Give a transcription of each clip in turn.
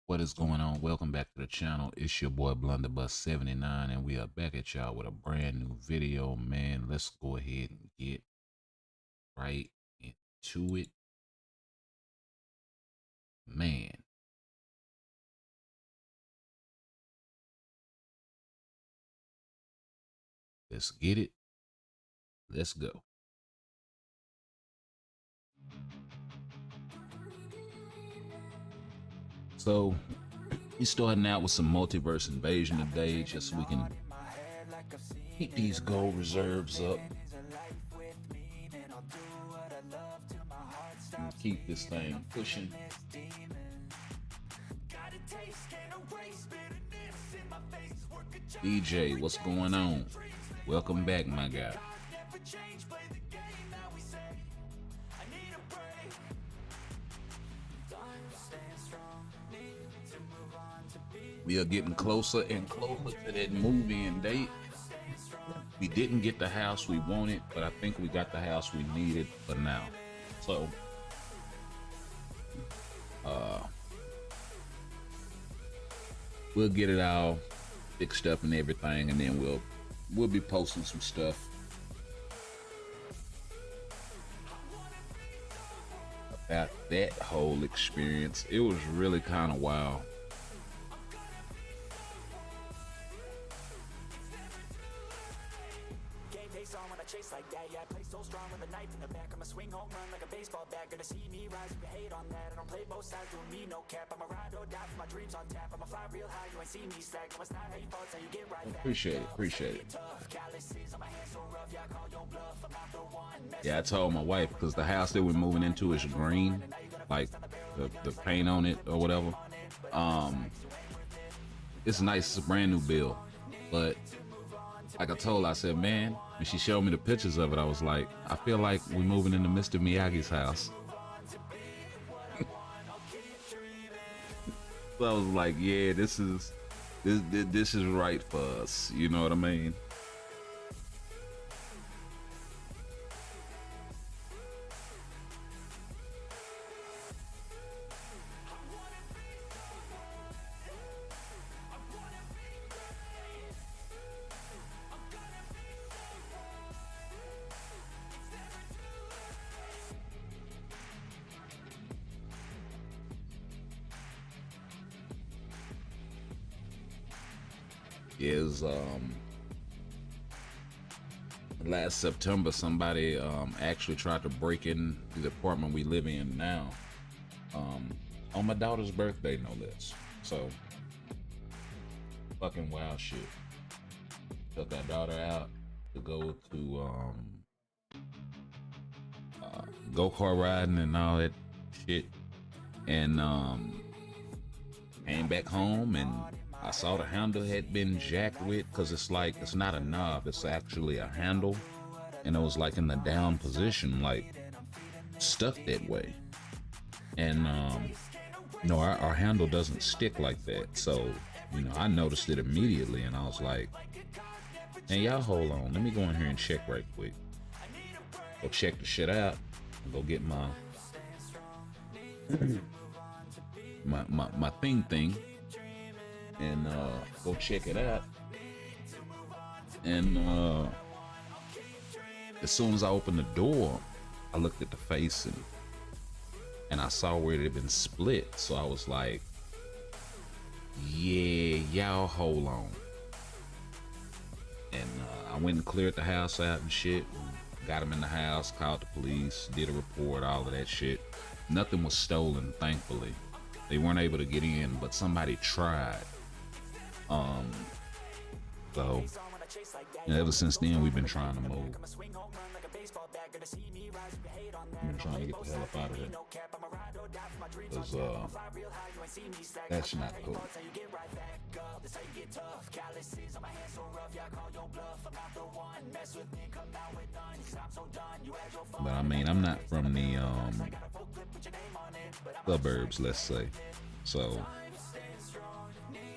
What is going on? Welcome back to the channel. It's your boy Blunderbuss79, and we are back at y'all with a brand new video. Man, let's go ahead and get right into it. Man, let's get it. Let's go. So, we starting out with some multiverse invasion today, just so we can keep these gold reserves up and keep this thing pushing. DJ, what's going on? Welcome back, my guy. We are getting closer and closer to that movie-in date. We didn't get the house we wanted, but I think we got the house we needed for now. So, we'll get it all fixed up and everything, and then we'll be posting some stuff about that whole experience. It was really kind of wild. Like that, yeah, I play so strong with a knife in the back. I'ma swing home run like a baseball bat. Gonna see me rise, you hate on that. I don't play both sides, doing me no cap. I'ma ride or die for my dreams on tap. I'ma fly real high, you ain't see me slack. I'ma not how you fall, how you get right back. Appreciate it. Yeah, I told my wife, because the house that we're moving into is green, like the paint on it or whatever. It's nice, it's a brand new build, but like I told her, I said, man, when she showed me the pictures of it, I was like, I feel like we're moving into Mr. Miyagi's house. So I was like, yeah, this is right for us. You know what I mean? Is last September somebody actually tried to break in the apartment we live in now, on my daughter's birthday, no less. So fucking wild shit. Took our daughter out to go to go-kart riding and all that shit, and came back home, and I saw the handle had been jacked with, because it's like, it's not a knob, it's actually a handle, and it was like in the down position, like stuck that way. And no, our handle doesn't stick like that. So, you know, I noticed it immediately, and I was like, hey, y'all hold on, let me go in here and check right quick. Go check the shit out and go get my my thing, and go check it out. And as soon as I opened the door, I looked at the face, and I saw where it had been split. So I was like, yeah, y'all hold on. And I went and cleared the house out and shit, and got him in the house, called the police, did a report, all of that shit. Nothing was stolen, thankfully. They weren't able to get in, but somebody tried. So, and ever since then, we've been trying to move. I've been trying to get the hell up out of there, because that's not cool. But I mean, I'm not from the suburbs, let's say, so,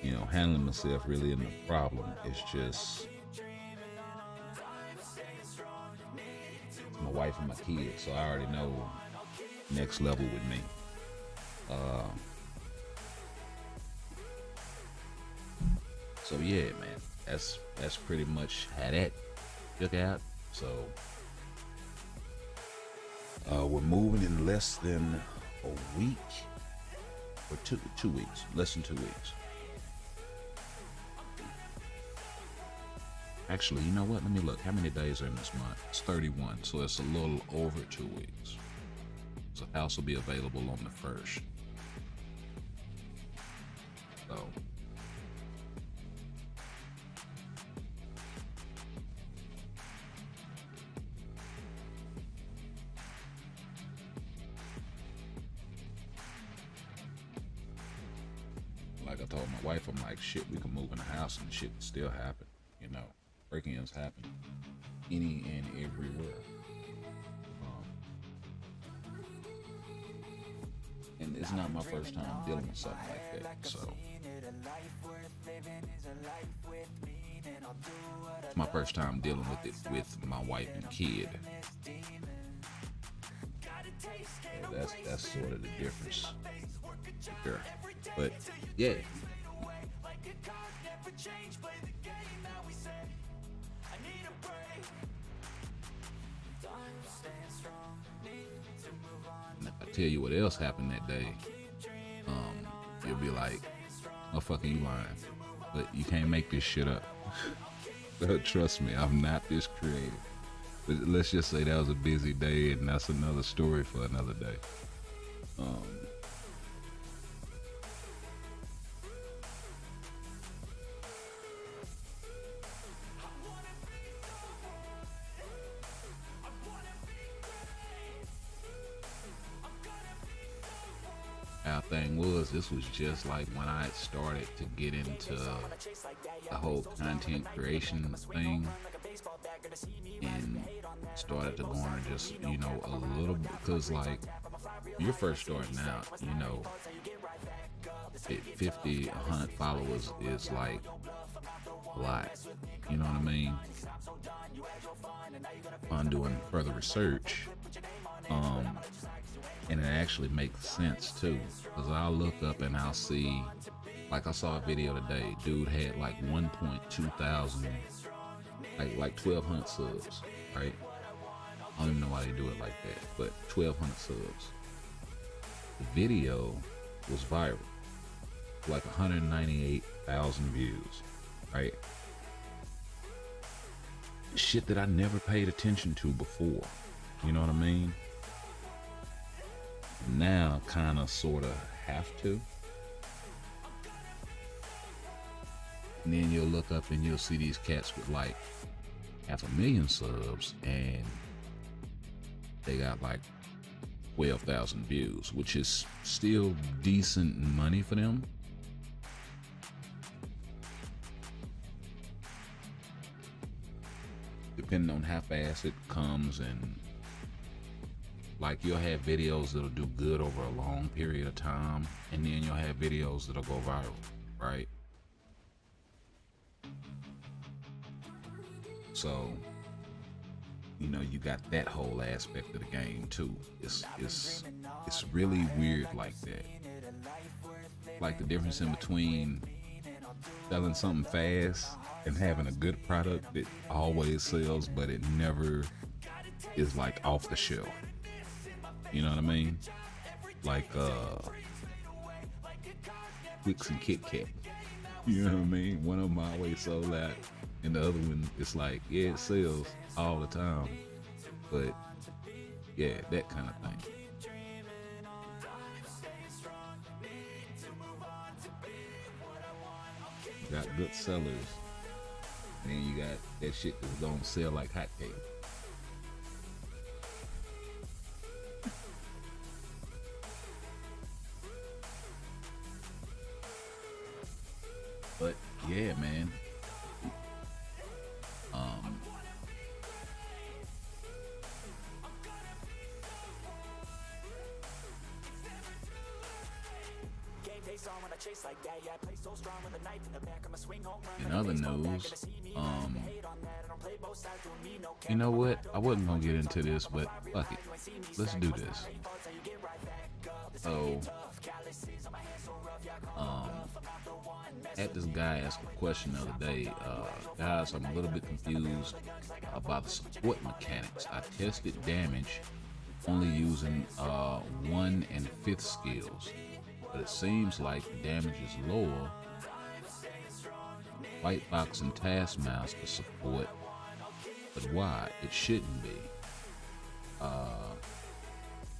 you know, handling myself really isn't a problem. It's just my wife and my kids, so I already know next level with me. So yeah, man, that's pretty much how that took out. So we're moving in less than a week, or 2 weeks, less than 2 weeks. Actually, you know what? Let me look. How many days are in this month? It's 31, so it's a little over 2 weeks. So the house will be available on the 1st. So like I told my wife, I'm like, shit, we can move in the house and shit still happen. You know, break-ins happen any and everywhere. And it's not my first time dealing with something like that. So it's my first time dealing with it with my wife and kid. So that's sort of the difference there. But yeah. I tell you what else happened that day. You'll be like, motherfucker, you lying. But you can't make this shit up. Trust me, I'm not this creative. But let's just say that was a busy day, and that's another story for another day. Our thing was, this was just like when I started to get into the whole content creation thing and started to garner just, you know, a little bit, because like you're first starting out, you know, 50, 100 followers is like a lot, you know what I mean? On doing further research, and it actually makes sense too, because I'll look up and I'll see, like I saw a video today, dude had like 1.2 thousand, like 1,200 subs, right? I don't even know why they do it like that, but 1,200 subs. The video was viral, like 198,000 views, right? Shit that I never paid attention to before, you know what I mean? Now kind of sort of have to. And then you'll look up and you'll see these cats with like 500,000 subs and they got like 12,000 views, which is still decent money for them. Depending on how fast it comes, and like you'll have videos that'll do good over a long period of time, and then you'll have videos that'll go viral, right? So, you know, you got that whole aspect of the game too. It's really weird like that. Like the difference in between selling something fast and having a good product that always sells, but it never is like off the shelf. You know what I mean? Like Twix and Kit Kat. You know what I mean? One of them always sold out, and the other one, it's like, yeah, it sells all the time, but yeah, that kind of thing. You got good sellers, and then you got that shit that's gonna sell like hotcakes. But yeah, man. In other news, you know what? I wasn't gonna get into this, but fuck it. Let's do this. So, Had this guy ask a question the other day. Guys, I'm a little bit confused about the support mechanics. I tested damage only using 1 and 5th skills, but it seems like damage is lower. White Fox and Taskmaster support, but why? It shouldn't be.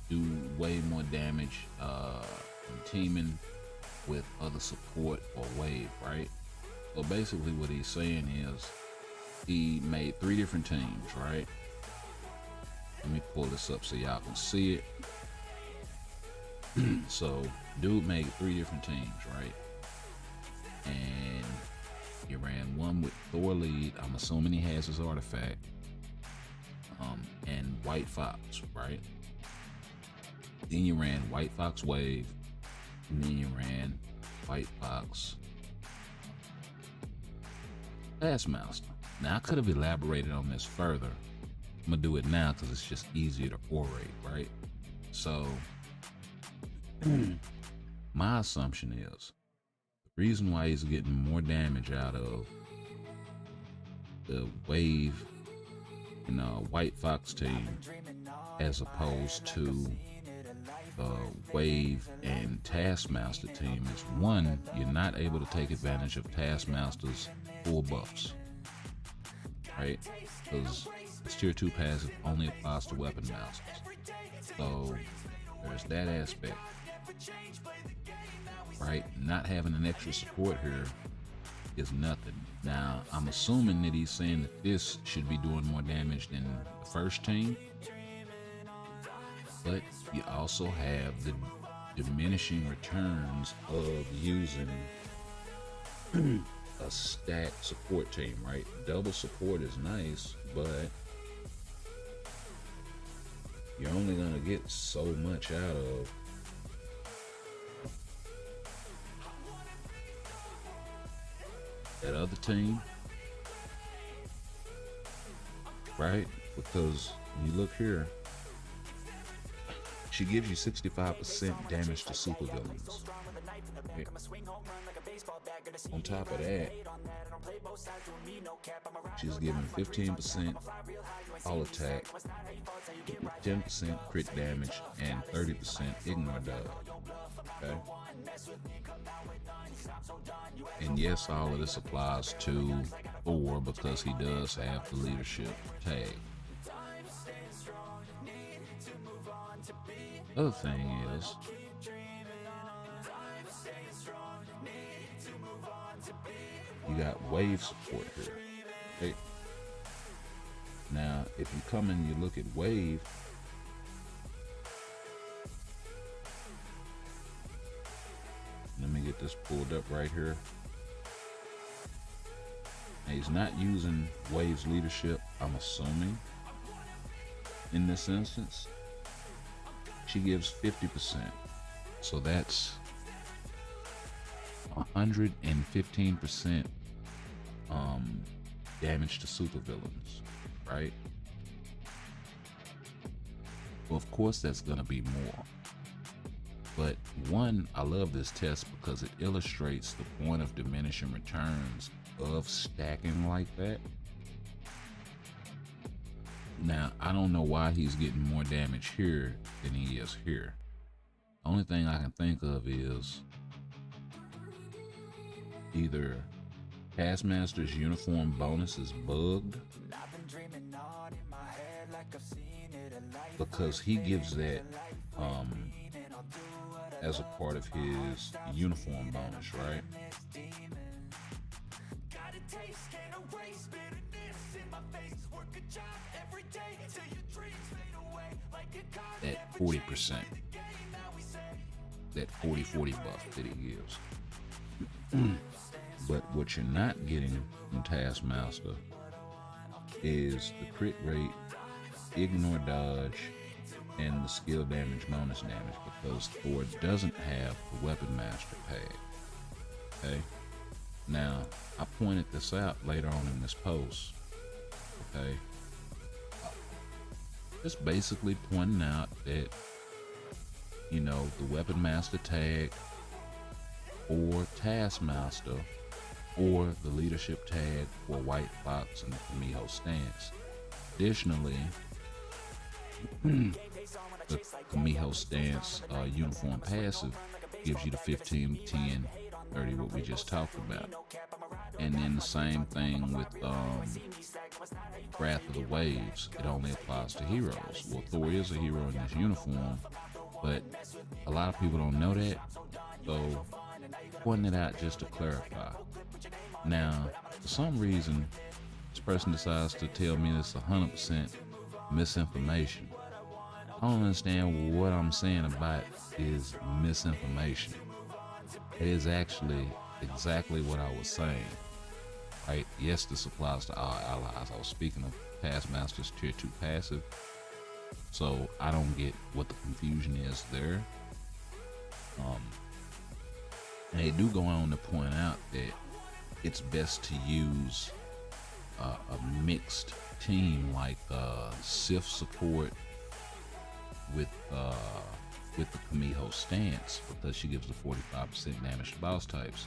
Do way more damage teaming with other support or wave, right? So basically what he's saying is he made 3 different teams, right? Let me pull this up so y'all can see it. So dude made 3 different teams, right? And he ran one with Thor lead. I'm assuming he has his artifact. And White Fox, right? Then you ran White Fox Wave, and then you ran White Fox Taskmaster. Now I could have elaborated on this further. I'm gonna do it now because it's just easier to orate, right? So my assumption is the reason why he's getting more damage out of the Wave and White Fox team as opposed to Wave and Taskmaster team is, one, you're not able to take advantage of Taskmaster's full buffs, right? Because this tier 2 passive only applies to weapon masters. So there's that aspect, right? Not having an extra support here is nothing. Now I'm assuming that he's saying that this should be doing more damage than the first team, but you also have the diminishing returns of using a stacked support team, right? Double support is nice, but you're only gonna get so much out of that other team, right? Because you look here, she gives you 65% damage to supervillains. Right? On top of that, she's giving 15% all attack, 10% crit damage, and 30% ignore dodge. Okay? And yes, all of this applies to Thor because he does have the leadership tag. Other thing is, you got wave support here. Okay. Now, if you come and you look at wave, let me get this pulled up right here. Now, he's not using wave's leadership, I'm assuming, in this instance. She gives 50%. So that's 115% damage to supervillains, right? Well, of course that's gonna be more. But one, I love this test because it illustrates the point of diminishing returns of stacking like that. Now, I don't know why he's getting more damage here than he is here. The only thing I can think of is either Taskmaster's uniform bonus is bugged because he gives that as a part of his uniform bonus, right? That 40%, that 40-40 buff that he gives. But what you're not getting from Taskmaster is the crit rate, ignore dodge, and the skill damage bonus damage because Thor doesn't have the weapon master pad. Okay? Now, I pointed this out later on in this post. Okay? Just basically pointing out that, you know, the weapon master tag or Taskmaster or the leadership tag for White Fox and the Kumiho stance. Additionally, the Kumiho stance uniform passive gives you the 15, 10, 30, what we just talked about. And then the same thing with Wrath of the Waves. It only applies to heroes. Well, Thor is a hero in this uniform, but a lot of people don't know that, so pointing it out just to clarify. Now, for some reason, this person decides to tell me this 100% misinformation. I don't understand what I'm saying about is misinformation. It is actually exactly what I was saying. Right? Yes, this applies to all allies. I was speaking of Taskmaster's Tier 2 passive, so I don't get what the confusion is there. And they do go on to point out that it's best to use a mixed team like Sif support with the Kumiho stance, because she gives the 45% damage to boss types.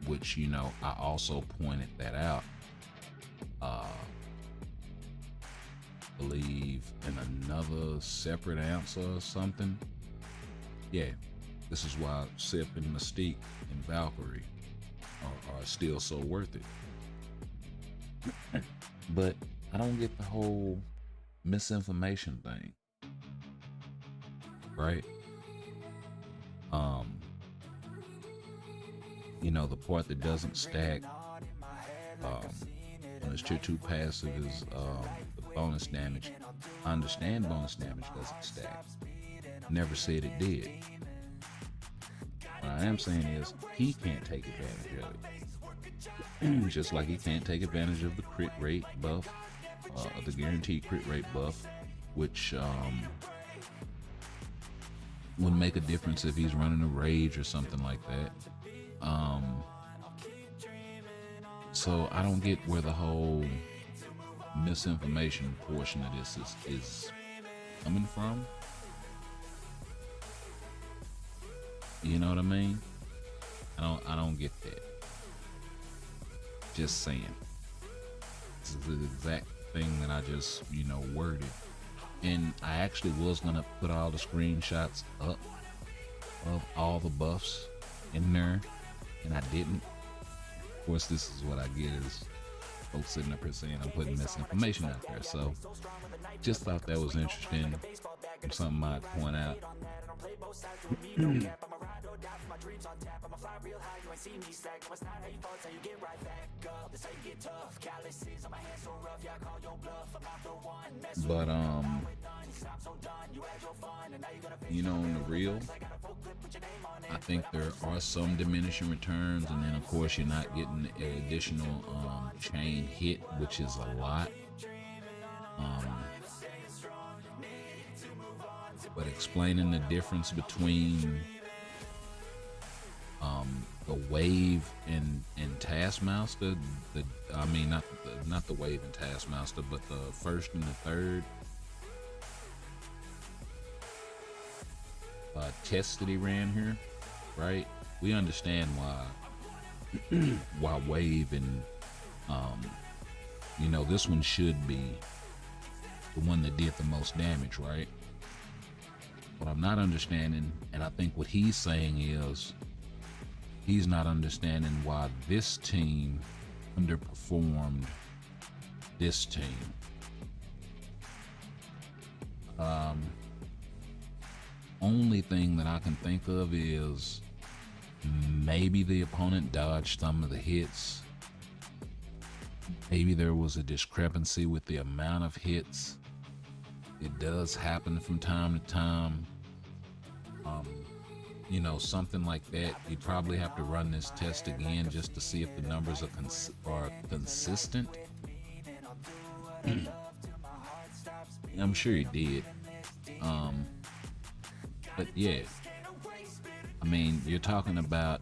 Which, you know, I also pointed that out. Believe in another separate answer or something. Yeah, this is why Sif and Mystique and Valkyrie are still so worth it. But I don't get the whole misinformation thing, right? You know, the part that doesn't stack on his Tier 2 passive is the bonus damage. I understand bonus damage doesn't stack. Never said it did. What I am saying is he can't take advantage of it. Just like he can't take advantage of the crit rate buff, the guaranteed crit rate buff, which would make a difference if he's running a rage or something like that. So I don't get where the whole misinformation portion of this is coming from. You know what I mean? I don't get that. Just saying. This is the exact thing that I just, you know, worded. And I actually was gonna put all the screenshots up of all the buffs in there, and I didn't. Of course, this is what I get is folks sitting up here saying I'm putting misinformation out there. So just thought that was interesting and something I'd point out. But you know, in the real, I think there are some diminishing returns, and then of course you're not getting an additional chain hit, which is a lot. But explaining the difference between the wave and Taskmaster, I mean not the wave and Taskmaster, but the first and the third tests that he ran here, right? We understand why wave and you know, this one should be the one that did the most damage, right? What I'm not understanding, and I think what he's saying is he's not understanding why this team underperformed this team. Only thing that I can think of is maybe the opponent dodged some of the hits. Maybe there was a discrepancy with the amount of hits. It does happen from time to time. You know, something like that. You'd probably have to run this test again just to see if the numbers are consistent. I'm sure he did. But yeah, I mean, you're talking about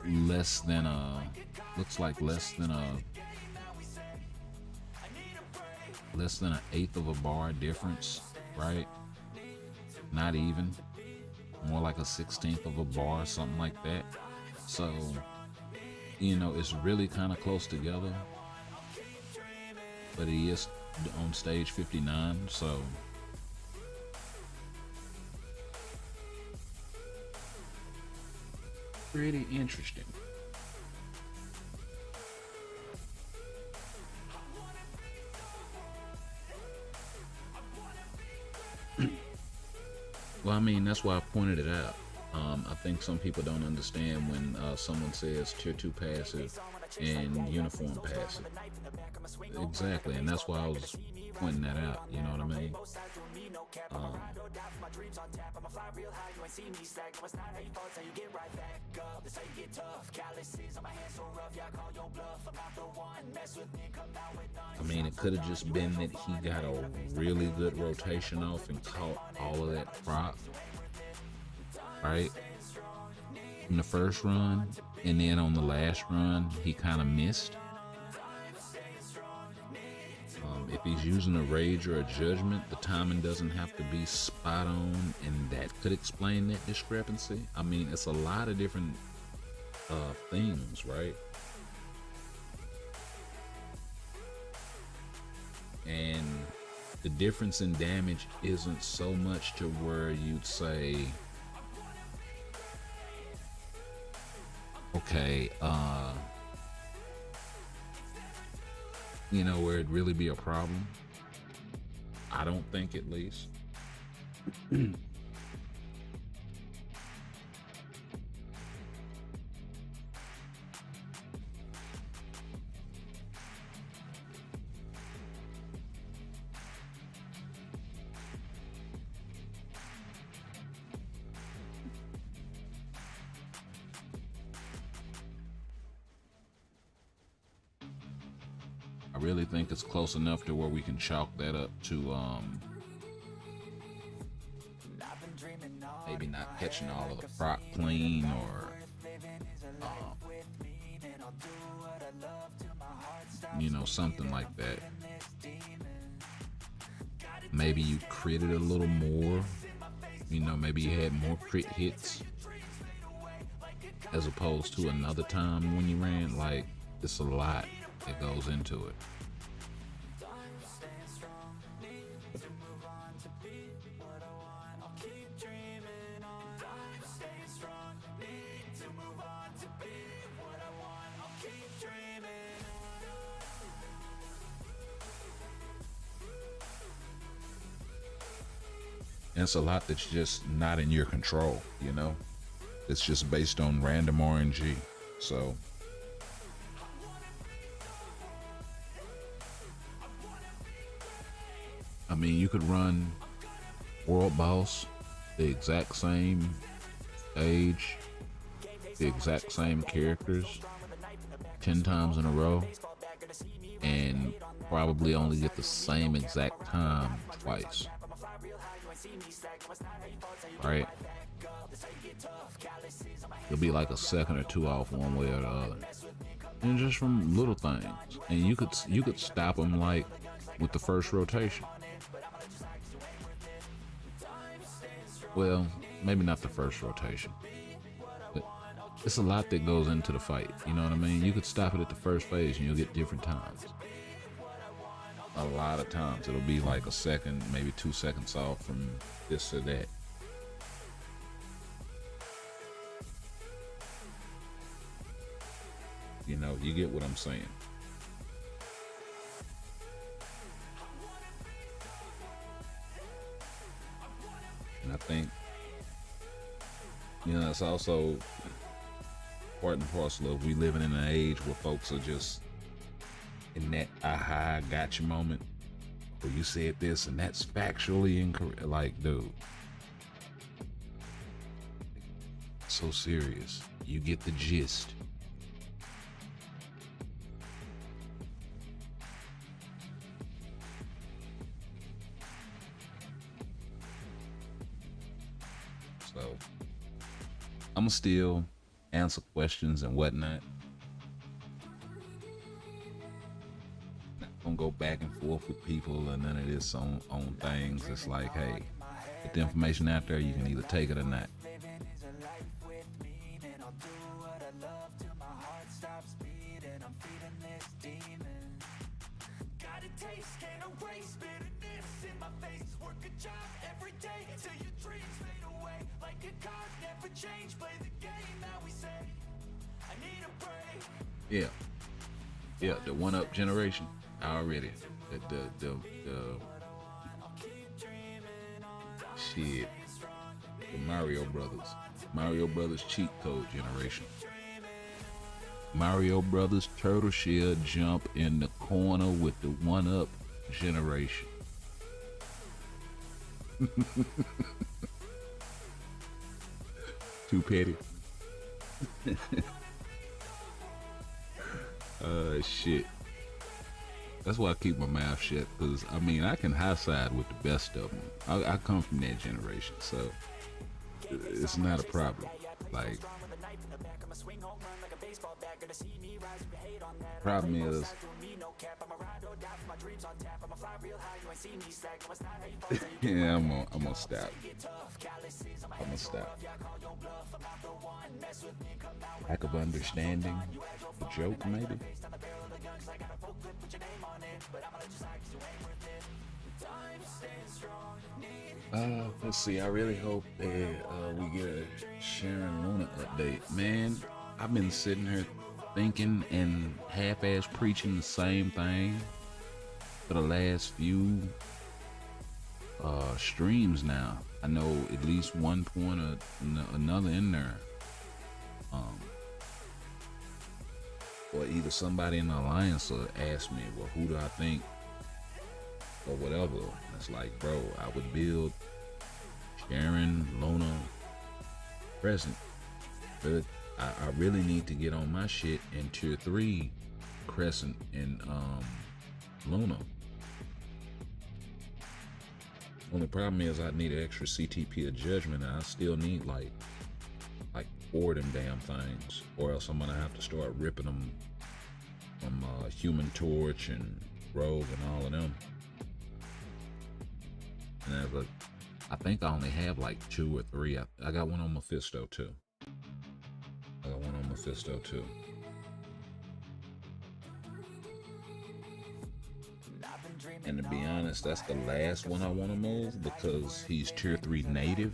less than looks like less than an eighth of a bar difference, right? Not even. more like a 16th of a bar, something like that. So, you know, it's really kind of close together. But he is on stage 59, so pretty interesting. Well, I mean, that's why I pointed it out. I think some people don't understand when someone says tier 2 passive and uniform passive. Exactly, and that's why I was pointing that out. You know what I mean? Um, I mean, it could have just been that he got a really good rotation off and caught all of that prop, right? In the first run, and then on the last run, he kind of missed. If he's using a rage or a judgment, the timing doesn't have to be spot on, and that could explain that discrepancy. I mean, it's a lot of different things, right? And the difference in damage isn't so much to where you'd say, okay, you know, where it'd really be a problem. I don't think, at least. I really think it's close enough to where we can chalk that up to maybe not catching all of the prop clean, or you know, something like that. Maybe you critted a little more, you know, maybe you had more crit hits as opposed to another time when you ran. Like, it's a lot that goes into it. And it's a lot that's just not in your control, you know? It's just based on random RNG. So I mean, you could run World Boss, the exact same stage, the exact same characters 10 times in a row, and probably only get the same exact time twice. Right? You'll be like a second or two off one way or the other. And just from little things. And you could stop them like with the first rotation. Well, maybe not the first rotation, but it's a lot that goes into the fight. You know what I mean? You could stop it at the first phase and you'll get different times. A lot of times it'll be like a second, maybe 2 seconds off from this or that. You know, you get what I'm saying. And I think, you know, it's also part and parcel of we living in an age where folks are just in that aha gotcha moment where you said this and that's factually incorrect. Like, dude, so serious. You get the gist. So I'ma still answer questions and whatnot. Not gonna go back and forth with people and none of this on things. It's like, hey, get the information out there. You can either take it or not. Yeah, yeah, the one up generation. Already, the shit, the Mario Brothers cheat code generation. Mario Brothers turtle shell jump in the corner with the one up generation. Too petty. Shit. That's why I keep my mouth shut, because I mean I can high side with the best of them. I come from that generation, so it's not a problem. Like, problem is, yeah, I'm gonna stop. I'm gonna stop. Lack of understanding, a joke maybe. Let's see. I really hope that we get a Sharon Luna update. Man, I've been sitting here thinking and half-ass preaching the same thing for the last few streams now. I know at least one point or another in there. Or either somebody in the alliance will ask me, well, who do I think, or whatever. It's like, bro, I would build Sharon, Luna, Crescent, but I really need to get on my shit in tier 3 Crescent and Luna. Only problem is I need an extra CTP of Judgment, and I still need like 4 of them damn things, or else I'm gonna have to start ripping them from Human Torch and Rogue and all of them. And I think I only have like 2 or 3. I got one on Mephisto too. And to be honest, that's the last one I want to move, because he's tier 3 native,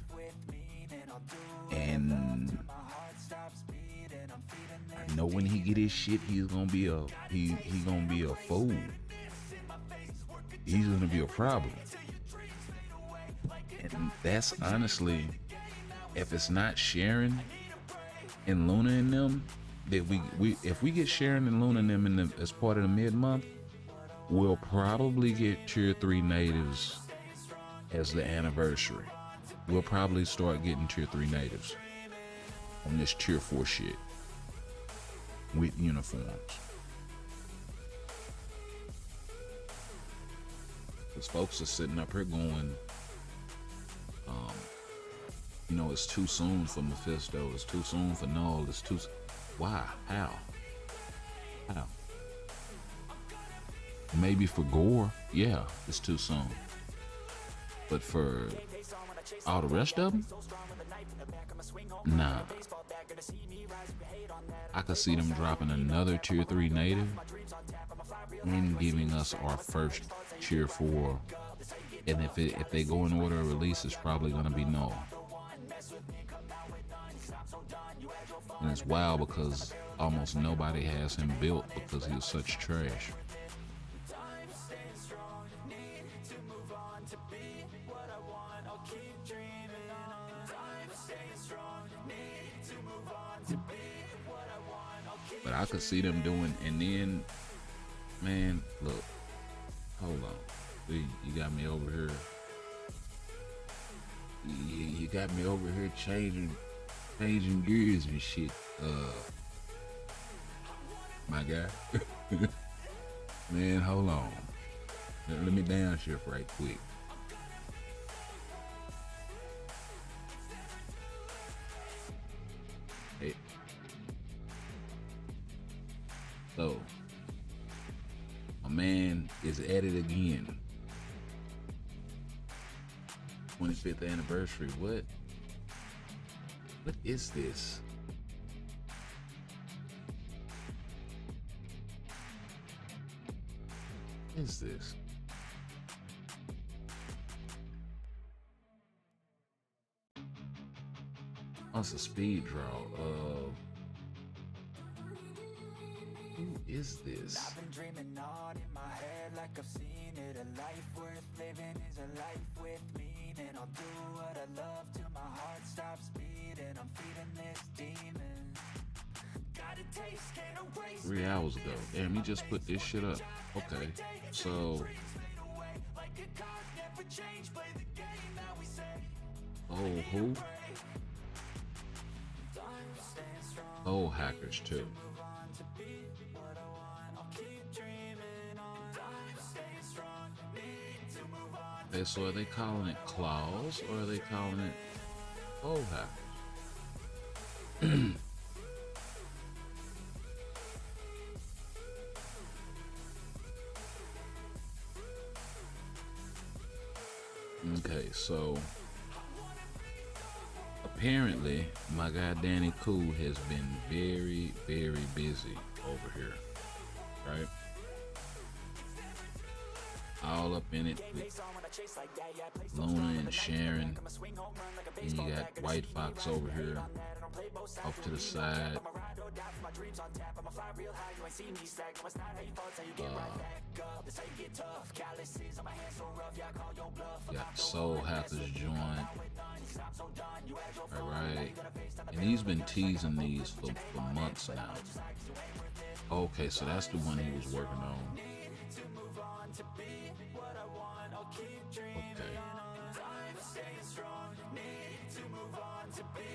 and I know when he get his shit, he's gonna be a gonna be a fool. He's gonna be a problem. And that's honestly, if it's not Sharon and Luna and them, that if we get Sharon and Luna and them as part of the mid-month, we'll probably get tier 3 natives as the anniversary. We'll probably start getting tier 3 natives on this tier 4 shit with uniforms. Because folks are sitting up here going, you know, it's too soon for Mephisto, it's too soon for Null, it's too... Why? How? Maybe for Gore, yeah, it's too soon. But for all the rest of them, nah. I could see them dropping another tier 3 native and giving us our first tier 4. And if they go in order of release, it's probably gonna be Null. And it's wild because almost nobody has him built because he was such trash. But I could see them doing, and then, man, look, hold on, you got me over here. You got me over here changing gears and shit. My guy, man, hold on. Let me downshift right quick. Hey. So, my man is at it again. 25th anniversary. What is this? What is this? Oh, it's a speed draw. Who is this? I've been dreaming on in my head like I've seen it. A life worth living is a life with meaning. I'll do what I love till my heart stops beating. I'm feeding this demon. Got a taste, can't erase. 3 hours ago. Damn, he just put this shit up. Okay, so. Oh, who? Oh, hackers too. Okay, so are they calling it claws or are they calling it oh hackers? Okay, so apparently my guy Danny Cool has been very, very busy over here, right? All up in it with Luna and Sharon. And you got White Fox over here off to the side. Got Soul Hackers joint. Alright. And he's been teasing these for months now. Okay, so that's the one he was working on. Okay.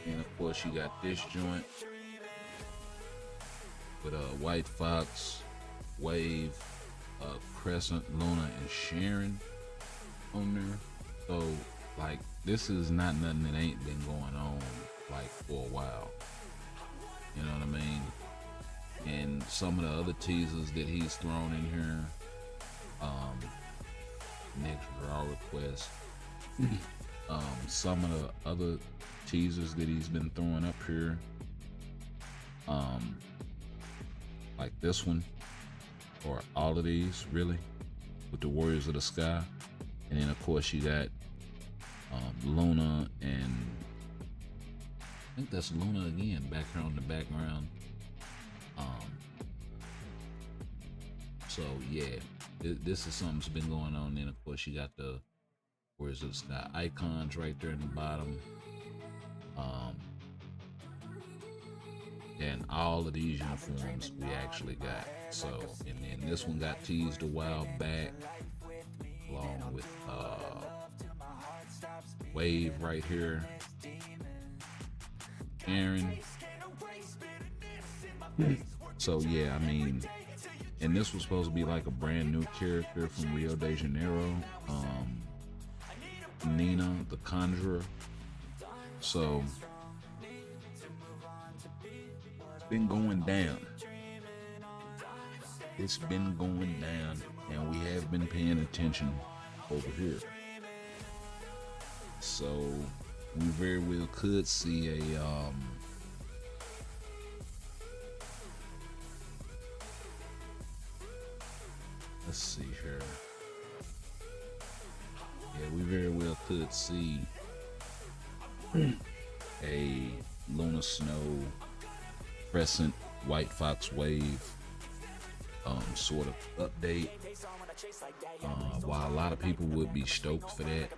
And of course you got this joint with White Fox, Wave, Crescent, Luna, and Sharon on there. So like this is not nothing that ain't been going on like for a while. You know what I mean? And some of the other teasers that he's thrown in here, next draw request. Some of the other teasers that he's been throwing up here, like this one, or all of these really, with the Warriors of the Sky. And then of course you got Luna, and I think that's Luna again back here on the background. So yeah, this is something that's been going on. Then of course you got the Warriors of the Sky icons right there in the bottom. And all of these uniforms we actually got. So, and then this one got teased a while back, along with Wave right here, Aaron. So yeah, I mean, and this was supposed to be like a brand new character from Rio de Janeiro, Nina the Conjurer. So it's been going down. It's been going down, and we have been paying attention over here. So we very well could see a let's see here. Yeah, we very well could see a Luna Snow, Crescent, White Fox Wave sort of update. While a lot of people would be stoked for that,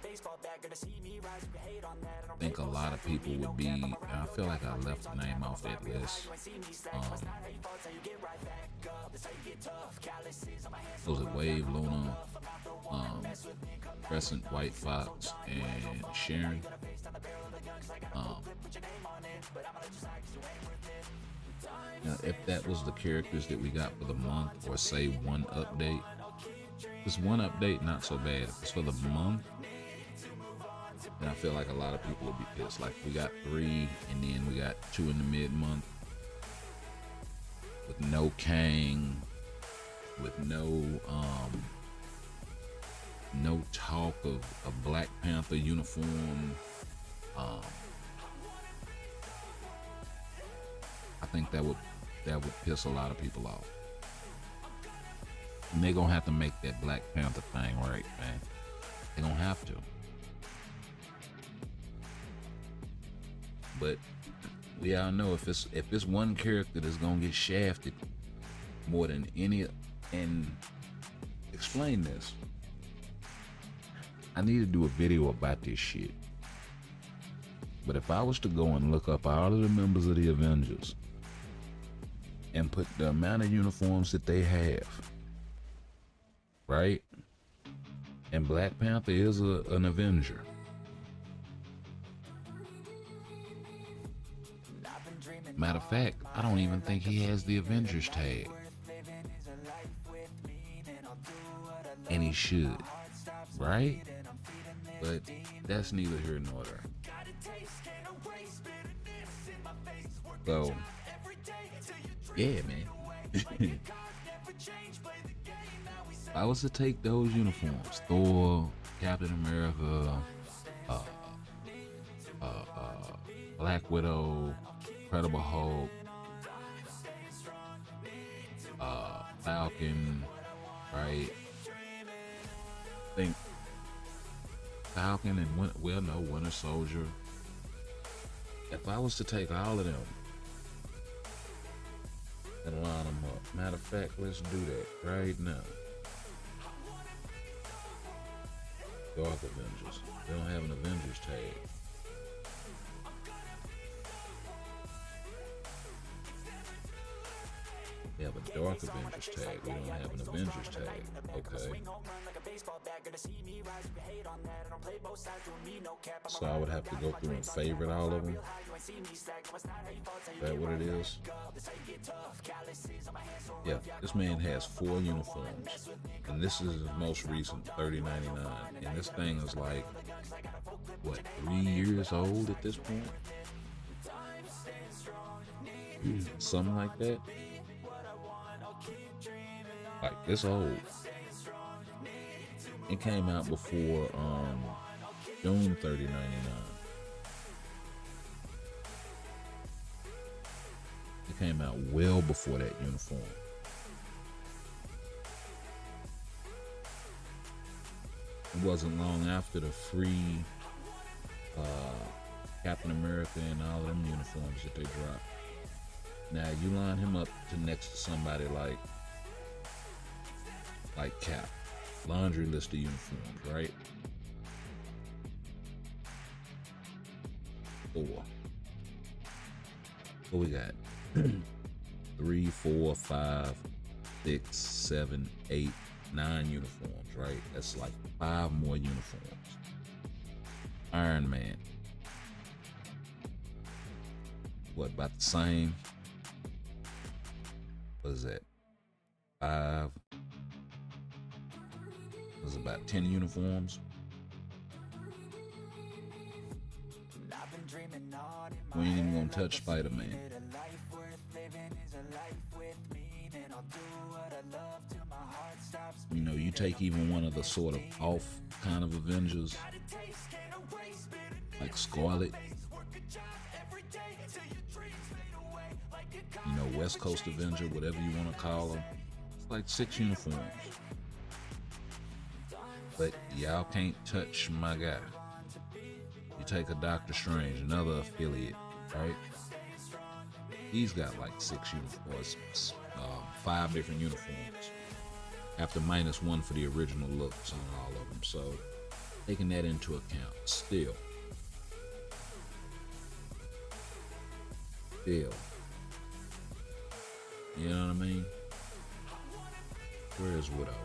I think a lot of people would be, and I feel like I left the name off that list. Was it Wave, Luna, Crescent, White Fox, and Sharon? Now, if that was the characters that we got for the month, or say one update, this one update not so bad. If it's for the month, then I feel like a lot of people would be pissed. Like we got 3, and then we got 2 in the mid-month with no Kang, with no no talk of a Black Panther uniform. I think that would piss a lot of people off. And they're gonna have to make that Black Panther thing right, man. They're gonna have to. But Y'all know if it's one character that's gonna get shafted more than any, and explain this. I need to do a video about this shit. But if I was to go and look up all of the members of the Avengers and put the amount of uniforms that they have, right? And Black Panther is an Avenger. Matter of fact, I don't even think he has the Avengers tag. And he should, right? But that's neither here nor there. So, yeah, man. If I was to take those uniforms, Thor, Captain America, Black Widow, Incredible Hulk, Falcon, right? I think Falcon and Winter Soldier. If I was to take all of them and line them up, matter of fact, let's do that right now. Dark Avengers. They don't have an Avengers tag. They have a Dark Avengers tag. We don't have an Avengers tag. Okay. So I would have to go through and favorite all of them. Is that what it is? Yeah, this man has 4 uniforms. And this is his most recent, $30.99. And this thing is like, what, 3 years old at this point? Something like that. Like this old. It came out before June 30.99. It came out well before that uniform. It wasn't long after the free Captain America and all of them uniforms that they dropped. Now you line him up to next to somebody like Cap. Laundry list of uniforms, right? 4. What we got? 3, 4, 5, 6, 7, 8, 9 uniforms, right? That's like 5 more uniforms. Iron Man. What, about the same? What is that? 5. Was about 10 uniforms. We ain't even gonna touch Spider-Man. You know, you take even one of the sort of off kind of Avengers, like Scarlet. You know, West Coast Avenger, whatever you want to call them. It's like 6 uniforms. But y'all can't touch my guy. You take a Doctor Strange, another affiliate, right? He's got like 6 uniforms, 5 different uniforms. After -1 for the original looks on all of them. So taking that into account, still. You know what I mean? Where is Widow?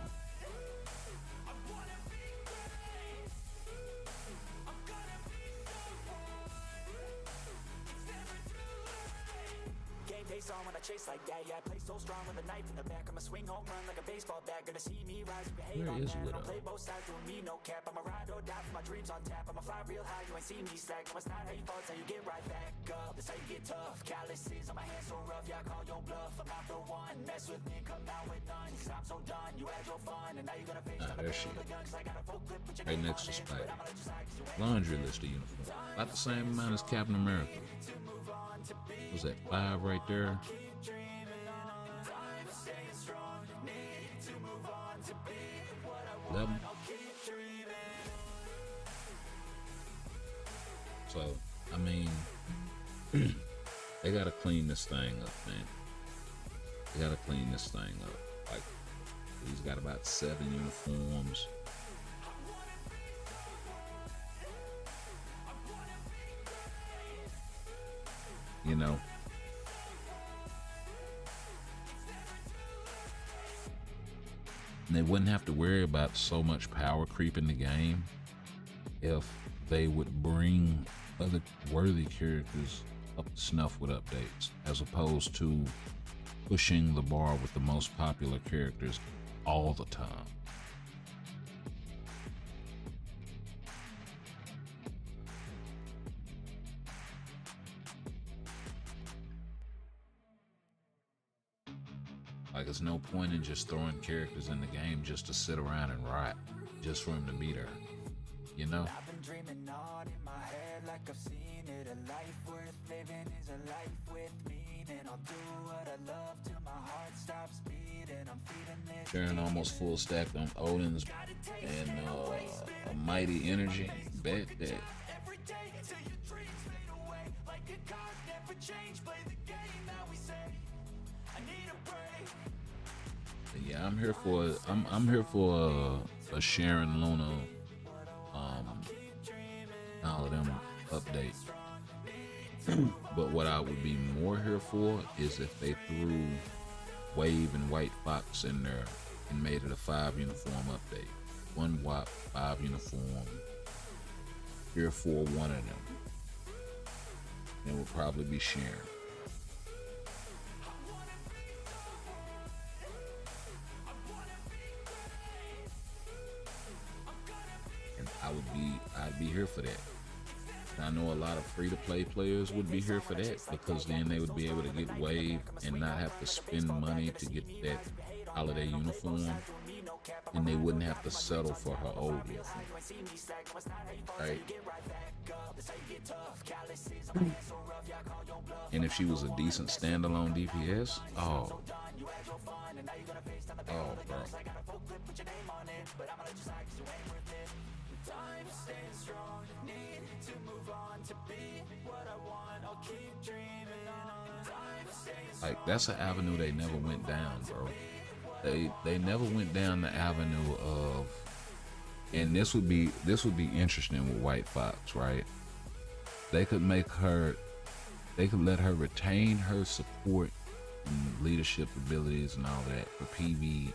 On when I chase like that, yeah, I play so strong with a knife in the back. I'ma swing home run like a baseball bat. Gonna see me rise, behave on that. I don't play both sides, doing me no cap. I'ma ride or die for my dreams on tap. I'ma fly real high, you ain't see me slack. No, it's not how you fall, it's how you get right back up. That's how you get tough. Calluses on my hands so rough, yeah, I call your bluff. I'm not the one, mess with me, come out with none. Cause I'm so done, you had your fun, and now you're gonna face there she is. Right next to Spider. Laundry list of uniforms. About the same amount as Captain America. Was that 5 right there? 11. So, I mean, They gotta clean this thing up, man. They gotta clean this thing up. Like, he's got about 7 uniforms. You know, and they wouldn't have to worry about so much power creep in the game if they would bring other worthy characters up to snuff with updates, as opposed to pushing the bar with the most popular characters all the time. Like, there's no point in just throwing characters in the game just to sit around and rot, just for him to be there, you know? I've been dreaming on in my head like I've seen it. A life worth living is a life with meaning. I'll do what I love till my heart stops beating. I'm feeding this. Sharing almost full stack on Odin's and a mighty energy. Bet that. Every day till your dreams fade away. Like a card never change. Play the game that we say. I need a break. Yeah, I'm here for a Sharon Luna, all of them updates. But what I would be more here for is if they threw Wave and White Fox in there and made it a 5 uniform update. 1 WAP, 5 uniform. Here for one of them. It would probably be Sharon. I'd be here for that. And I know a lot of free-to-play players would be here for that, because then they would be able to get Wave and not have to spend money to get that holiday uniform, and they wouldn't have to settle for her old uniform. Right? And if she was a decent standalone DPS, oh bro. Like, that's an avenue they never went down, bro. They never went down the avenue of, and this would be interesting with White Fox, right? They could let her retain her support and leadership abilities and all that for PvE,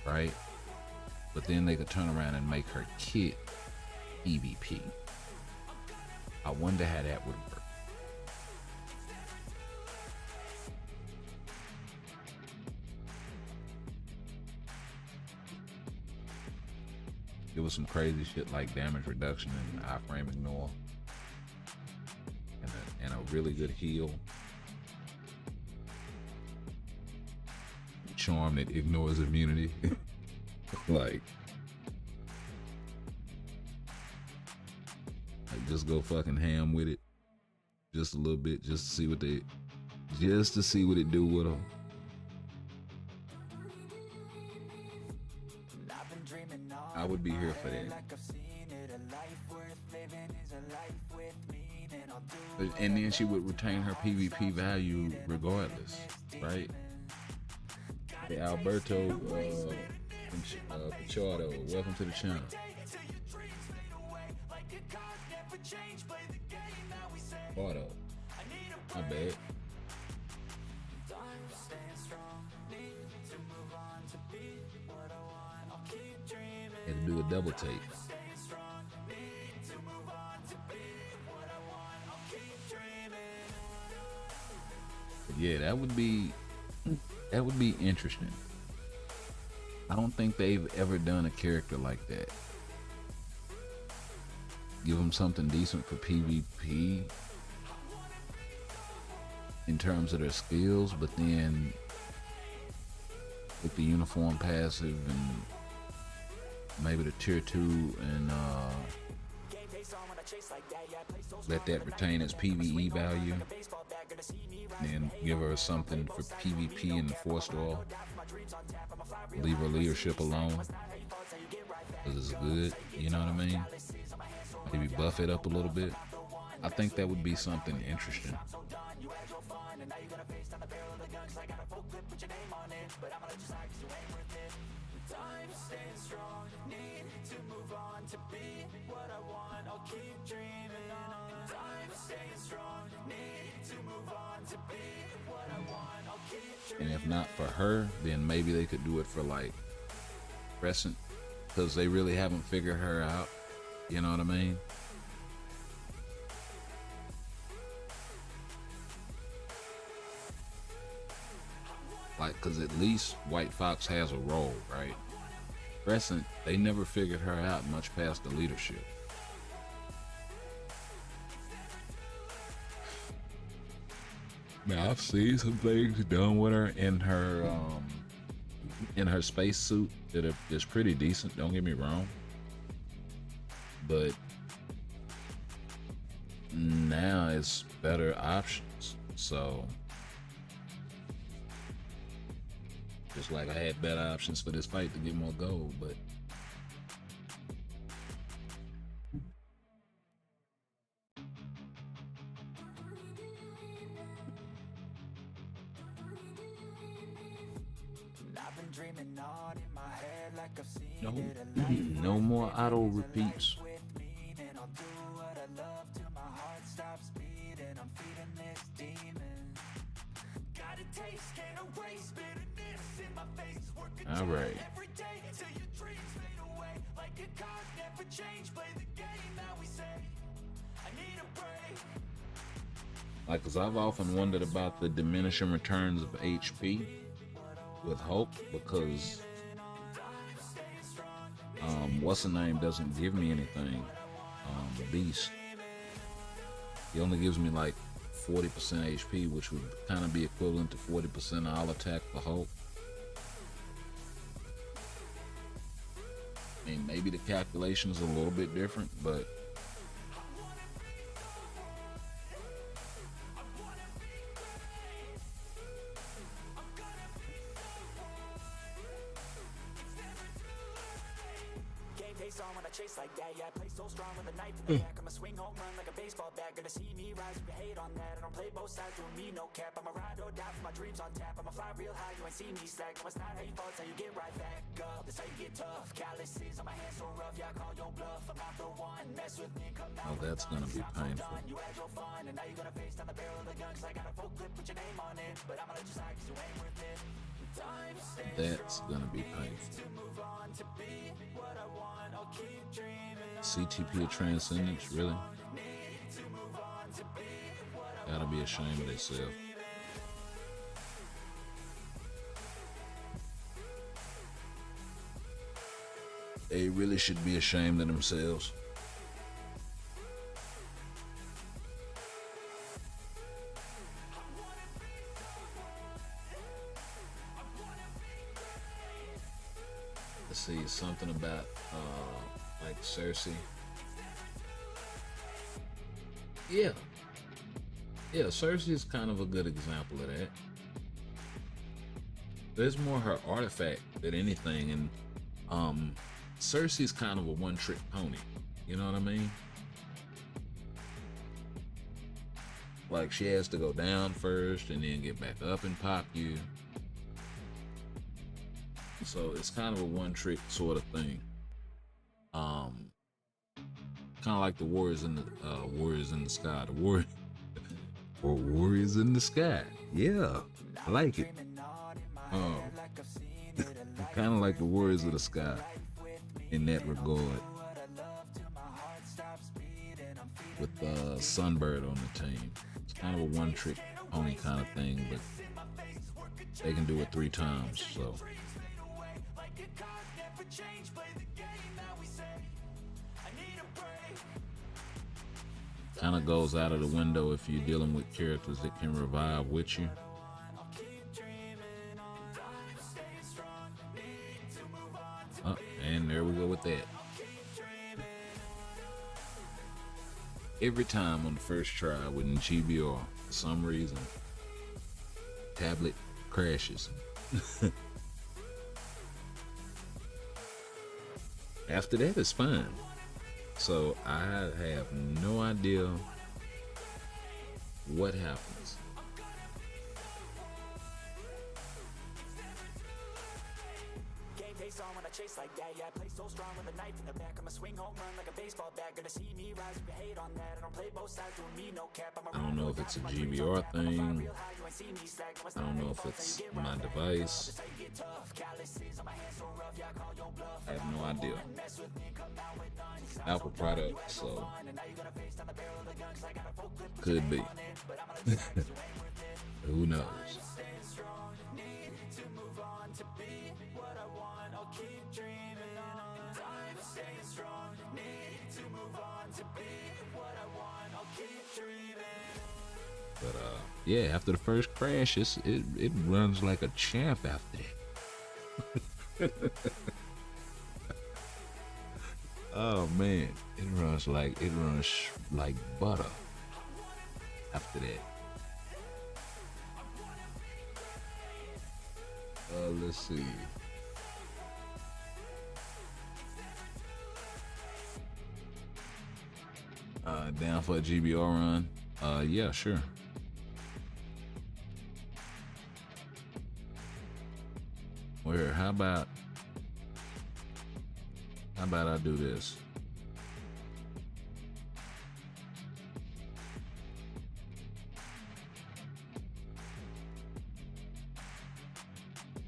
right? But then they could turn around and make her kit PvP. I wonder how that would work. There was some crazy shit like damage reduction and iframe ignore, and a really good heal. Charm that ignores immunity. like just go fucking ham with it, just a little bit, just to see what it do with them. I would be here for that. And then she would retain her PvP value regardless, right? Hey, Alberto Pichardo, welcome to the channel. Auto. My bad. Had to do a double take. But yeah, that would be interesting. I don't think they've ever done a character like that. Give them something decent for PvP in terms of their skills, but then with the uniform passive and maybe the tier 2 and let that retain its PvE value, and give her something for PvP in the 4-star. Leave her leadership alone, because it's good, you know what I mean? Maybe buff it up a little bit. I think that would be something interesting. And if not for her, then maybe they could do it for like Crescent, because they really haven't figured her out. You know what I mean? Like, because at least White Fox has a role, right? Crescent, they never figured her out much past the leadership. Now, I've seen some things done with her in her spacesuit that are just pretty decent. Don't get me wrong, but now it's better options. So, just like I had better options for this fight to get more gold, but no, no more auto repeats. All right. Like, cause I've often wondered about the diminishing returns of HP with Hulk, because what's the name doesn't give me anything. Beast, he only gives me like 40% HP, which would kind of be equivalent to 40% of all attack for Hulk. I mean, maybe the calculation's a little bit different, but On when I chase like that, yeah, I play so strong with a knife in the back. I'ma swing home run like a baseball bat. Gonna see me rise, you can hate on that. I don't play both sides, doing me no cap. I'ma ride or die for my dreams on tap. I'ma fly real high, you ain't see me slack. No, it's not how you fall, it's how you get right back up. That's how you get tough. Calluses on my hands so rough, yeah, I call your bluff. I'm not the one, mess with me, come out. oh, that's gonna be painful. You had your fun, and now you're gonna face down the barrel of the gun. Cause I got a full clip with your name on it. But I'ma let you slide cause you ain't worth it. That's gonna be painful. CTP of Transcendence, really? Gotta be ashamed of themselves. They really should be ashamed of themselves. Let's see, something about like Cersei. Yeah, Cersei is kind of a good example of that. There's more her artifact than anything, and Cersei's kind of a one-trick pony. You know what I mean? Like, she has to go down first and then get back up and pop you. So it's kind of a one-trick sort of thing. Kind of like the Warriors in the Sky. Or Warriors in the Sky. Yeah, I like it. Kind of like the Warriors of the Sky in that regard. With Sunbird on the team. It's kind of a one-trick pony kind of thing, but they can do it 3 times, so. Kind of goes out of the window if you're dealing with characters that can revive with you. And there we go with that. Every time on the first try with GBR, for some reason, tablet crashes. After that, it's fine. So I have no idea what happens. Game face on when I chase like that. Yeah, I play so strong with a knife in the back. I'ma swing home run like a baseball bat. Gonna see me rise if you hate on that. I don't play both sides, doing me no cap. I don't know if it's a GVR thing. I don't know if it's my device. I have no idea. Apple product, so could be. Who knows? But yeah, after the first crash, it runs like a champ after that. Oh man, it runs like butter after that. Let's see. Down for a GBR run? Yeah, sure. Where? How about I do this?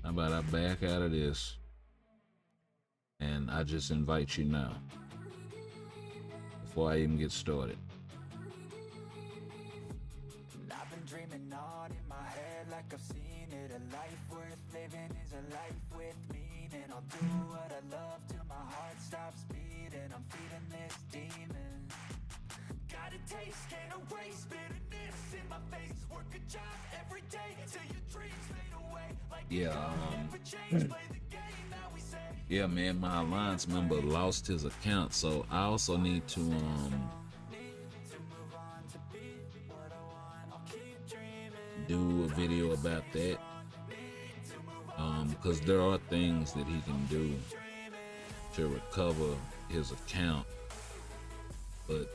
How about I back out of this and I just invite you now before I even get started. I've been dreaming on in my head like I've seen it. A life worth living is a life with meaning. I'll do what I love till my heart stops beating. I'm feeding this demon. Got a taste, can't erase bitterness in my face. Work a job every day till your dreams fade away. Like yeah, man, my Alliance member lost his account, so I also need to do a video about that, because there are things that he can do to recover his account. But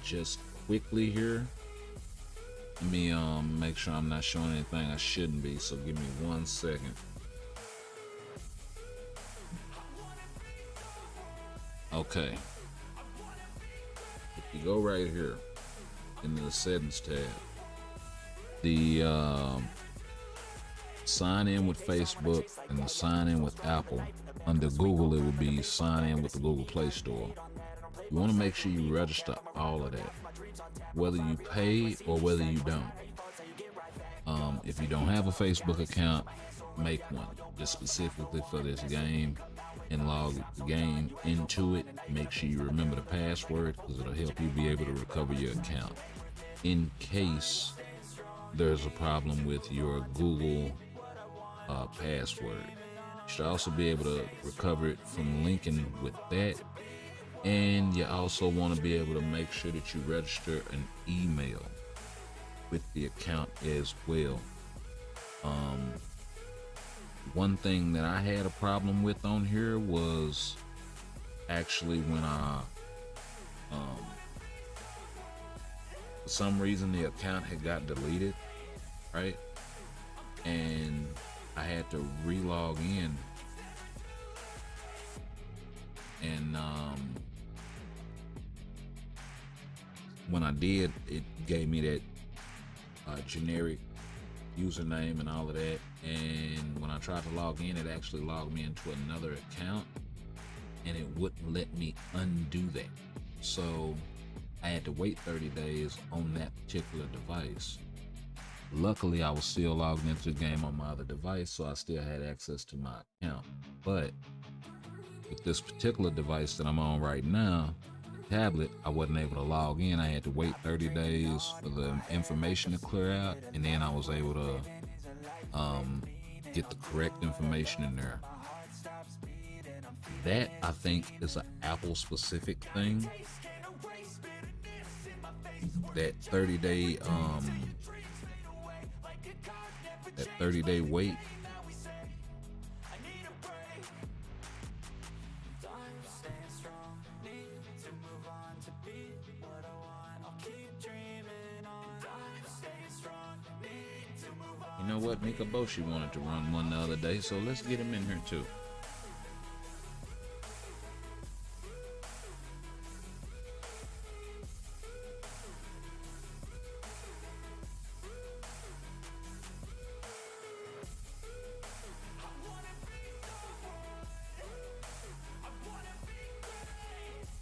just quickly here, let me make sure I'm not showing anything I shouldn't be, so give me 1 second. Okay, if you go right here into the settings tab, the sign in with Facebook and the sign in with Apple. Under Google, it would be sign in with the Google Play Store. You want to make sure you register all of that, whether you pay or whether you don't. If you don't have a Facebook account, make one just specifically for this game and log the game into it. Make sure you remember the password, because it'll help you be able to recover your account in case there's a problem with your Google password. You should also be able to recover it from linking with that. And you also want to be able to make sure that you register an email with the account as well. One thing that I had a problem with on here was actually when I, for some reason the account had got deleted, right? And I had to re-log in, and when I did, it gave me that generic username and all of that, and when I tried to log in, it actually logged me into another account, and it wouldn't let me undo that. So I had to wait 30 days on that particular device. Luckily, I was still logged into the game on my other device, so I still had access to my account. But with this particular device that I'm on right now, the tablet, I wasn't able to log in. I had to wait 30 days for the information to clear out, and then I was able to get the correct information in there. That, I think, is an Apple specific thing. That 30-day wait. You know what? Mika Boshi wanted to run one the other day, so let's get him in here too.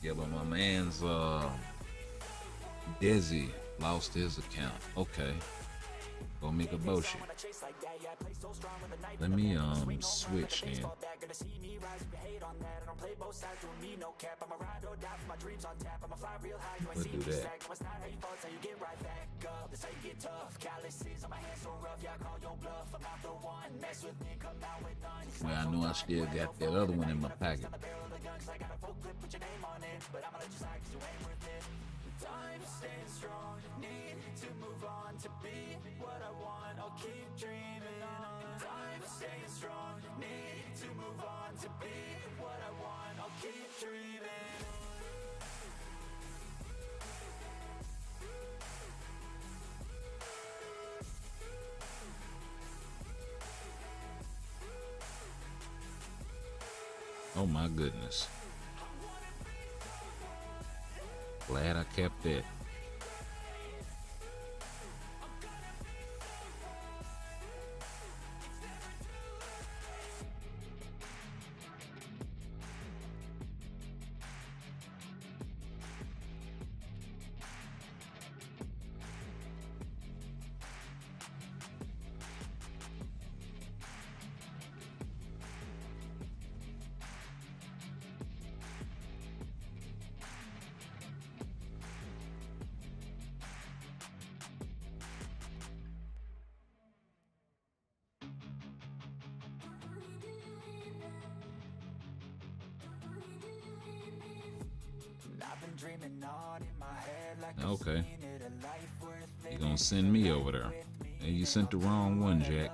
Yeah, but my man's Desi lost his account. Okay. Go Mika Boshi. Let me switch in. We'll do that. Well, I know I still got that other one in my pocket. Time staying strong, need to move on to be what I want. I'll keep dreaming on. Time staying strong, need to move on to be what I want. I'll keep dreaming. Oh my goodness. Glad I kept that. Okay. You gonna send me over there. And you sent the wrong one, Jack.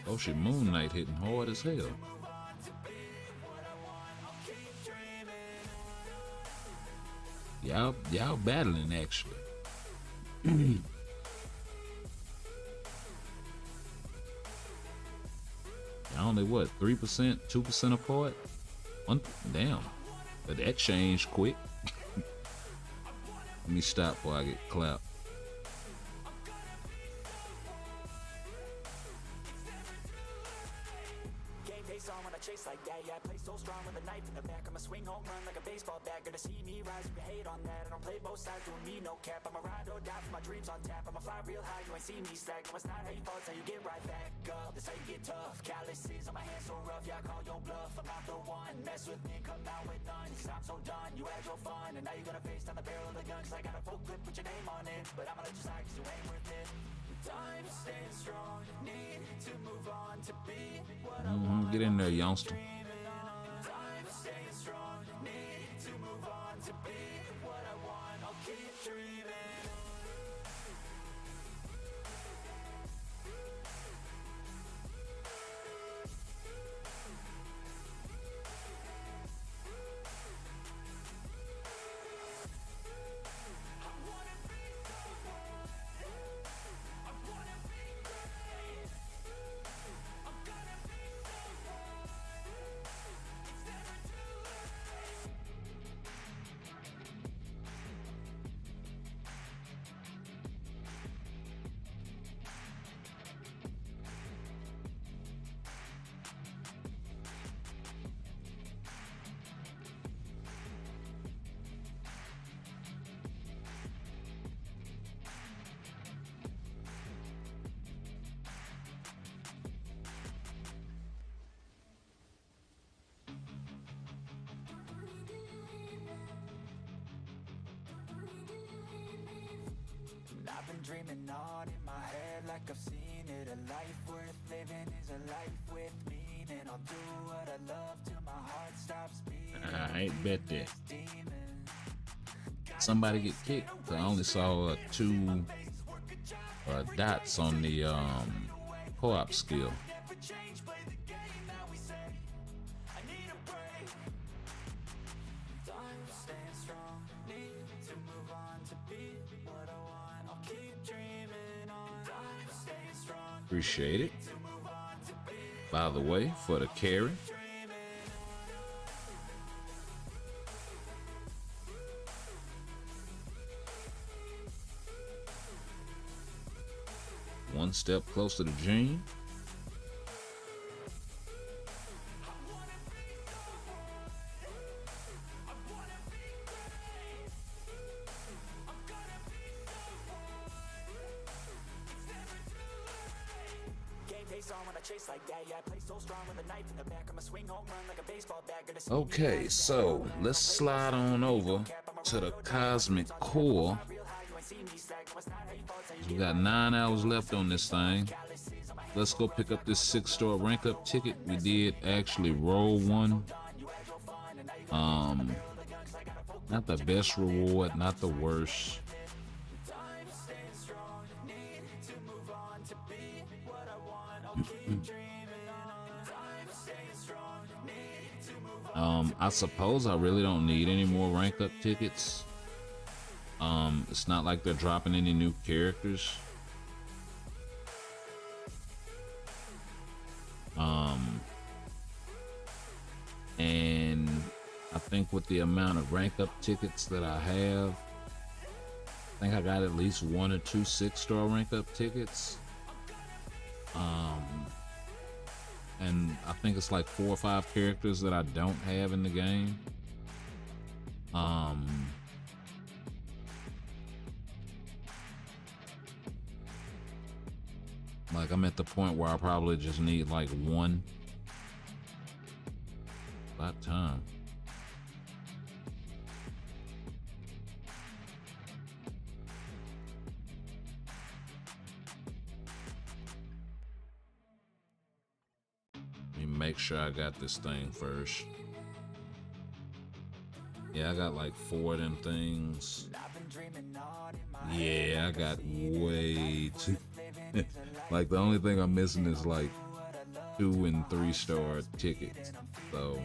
Oh shit, Moon Knight hitting hard as hell. Y'all battling actually. Y'all only what, 3%, 2% apart? Damn. But that changed quick. Let me stop before I get clapped. Like that, yeah, I play so strong with a knife in the back. I'ma swing home run like a baseball bat. Gonna see me rise, you can hate on that. I don't play both sides, doing me no cap. I'ma ride or die for my dreams on tap. I'ma fly real high, you ain't see me slack. No, it's not how you fall, it's how you get right back up. That's how you get tough. Calluses on my hands so rough, yeah, I call your bluff. I'm not the one, mess with me, come out with none. Cause I'm so done, you had your fun. And now you're gonna face down the barrel of the gun. Cause I got a full clip with your name on it. But I'ma let you slide cause you ain't worth it. Time staying strong, need to move on to be what I want. Get in there, youngster. I've been dreaming on in my head like I've seen it. A life worth living is a life with meaning. I'll do what I love till my I ain't bet that. Somebody get kicked. I only saw two dots on the co-op skill. Appreciate it. By the way, for the carry. One step closer to Gene. Okay, so let's slide on over to the Cosmic Core. We got 9 hours left on this thing. Let's go pick up this 6-star rank up ticket. We did actually roll one. Not the best reward, not the worst. I suppose I really don't need any more rank up tickets. It's not like they're dropping any new characters. And I think with the amount of rank up tickets that I have, I think I got at least 1 or 2 6-star rank up tickets. And I think it's like 4 or 5 characters that I don't have in the game. Like I'm at the point where I probably just need like 1. About time. Let me make sure I got this thing first. Yeah, I got like 4 of them things. Yeah, I got way too. Like the only thing I'm missing is like 2 and 3-star tickets. So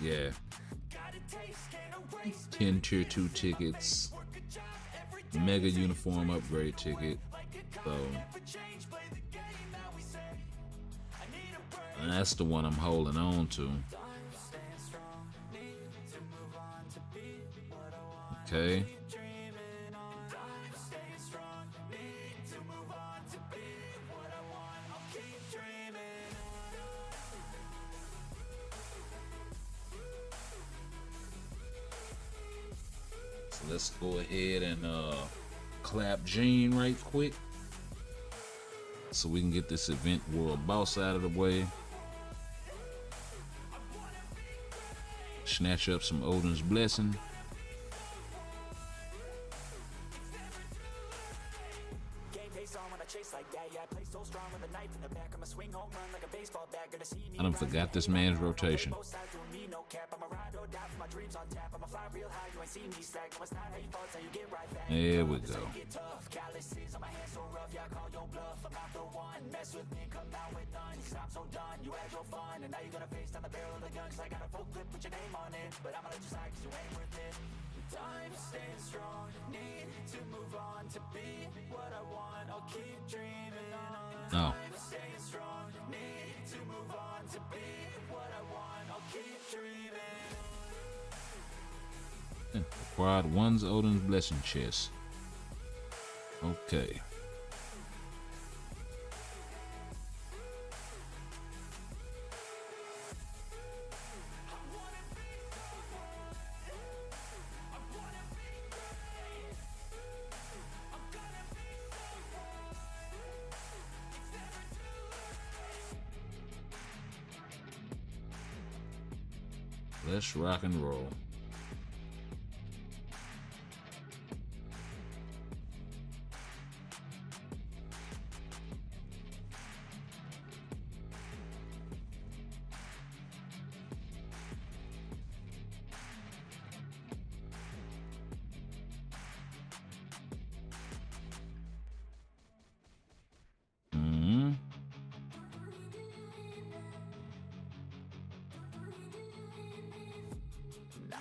yeah, 10 tier 2 tickets, mega uniform upgrade ticket. So and that's the one I'm holding on to. Okay. So let's go ahead and clap Gene right quick so we can get this event world boss out of the way. Snatch up some Odin's Blessing. I done forgot this man's rotation. There we go. No. Acquired one's Odin's Blessing chest. Okay. Let's rock and roll.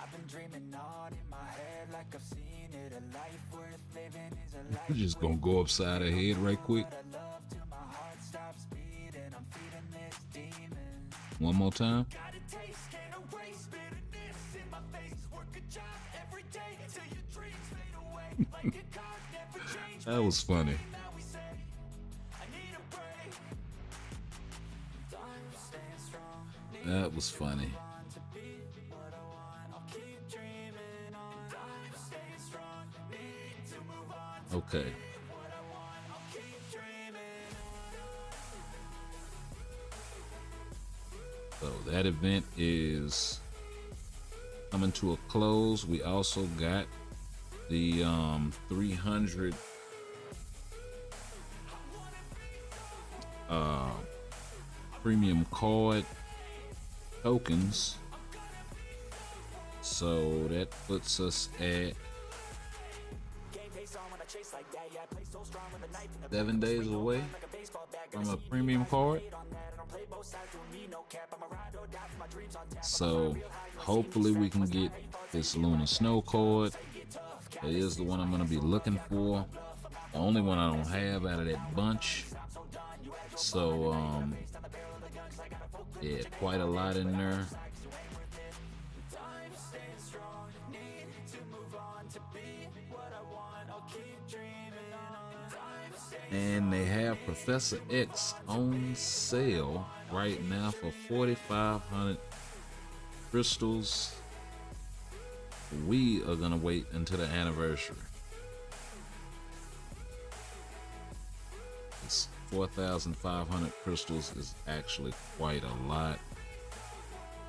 I've been dreaming on in my head like I've seen it. A life worth living is a life We're just gonna go upside her head right quick. I love till my heart stops beating. I'm feeding this demon. One more time. Got a taste, can't erase bitterness in my face. Work a job every day till your dreams fade away. Like a card never changed. That was funny. Now we say, I need a break. I'm staying strong. That was funny. On to be what I want. I'll keep dreaming on. I'm staying strong. Need to move on. Okay. What I want. I'll keep dreaming on. So that event is coming to a close. We also got the 300 premium card tokens. So that puts us at 7 days away from a premium card. So hopefully we can get this Lunar Snow card. That is the one I'm going to be looking for. The only one I don't have out of that bunch. So yeah, quite a lot in there. And they have Professor X on sale right now for 4,500 crystals. We are gonna wait until the anniversary. It's 4,500 crystals is actually quite a lot.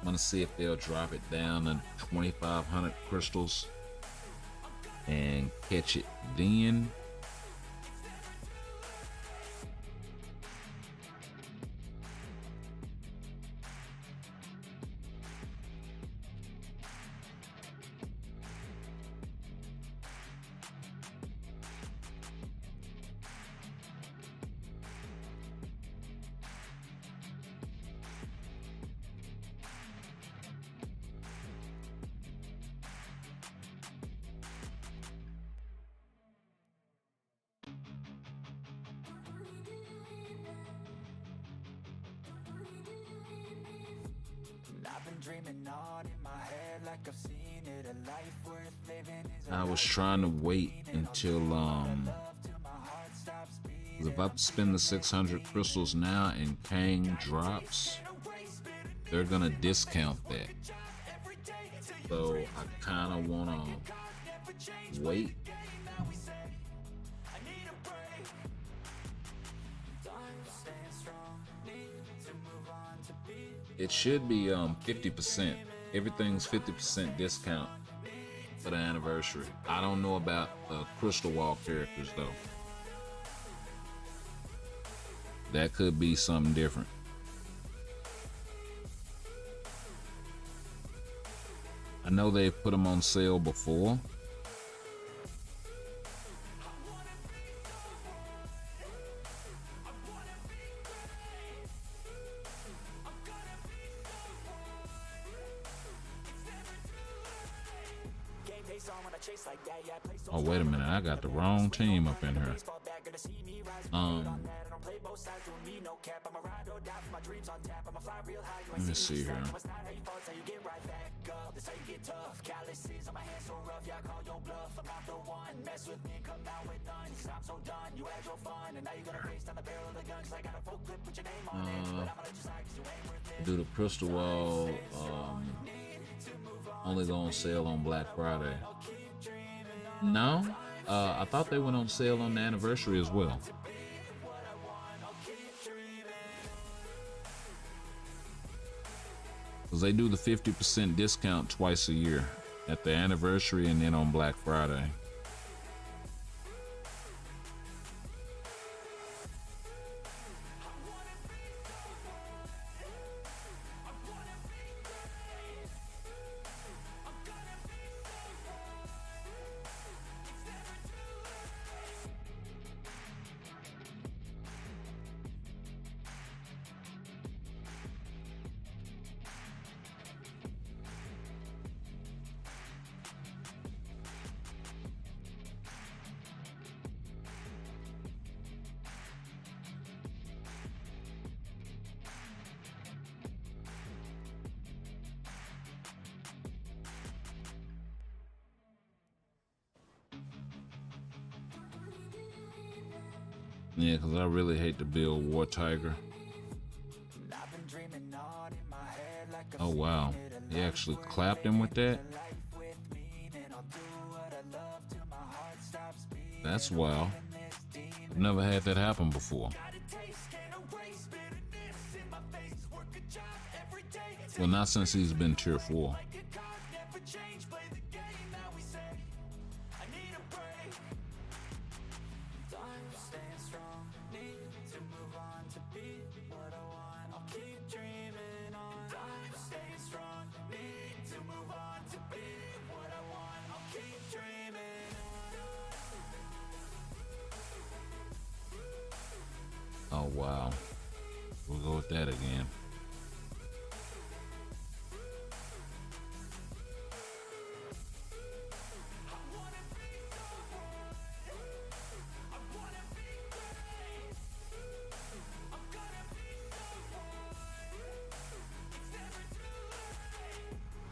I'm gonna see if they'll drop it down to 2,500 crystals and catch it then. I've been dreaming on in my head like I've seen it. A life worth living is a I was trying to wait until till my heart stops beating. if I spend the 600 crystals now and Kang drops, they're gonna discount that. So I kind of want to wait. It should be 50%. Everything's 50% discount for the anniversary. I don't know about Crystal Wall characters though. That could be something different. I know they've put them on sale before. Oh, wait a minute. I got the wrong team up in here. Let me see here. Do the Crystal Wall only go on sale on Black Friday? No, I thought they went on sale on the anniversary as well. Because they do the 50% discount twice a year, at the anniversary and then on Black Friday. Yeah, because I really hate to be a war tiger. I've been dreaming on in my head like I've Oh, seen wow. it a He life actually worth clapped him with that? living, a life with meaning. I'll do what I love till my heart stops beating. That's I'm wild. feeding this demon. I've never had that happen before. Got a taste, can't erase bitterness in my face. Work a job every day. Well, not since he's been tier 4. Like a card, never change. Play the game that we say. I need a break. I'm staying strong. Need to move on to be what I want. I'll keep dreaming on. I'm staying strong. Need to move on to be what I want. I'll keep dreaming on. Oh, wow. We'll go with that again.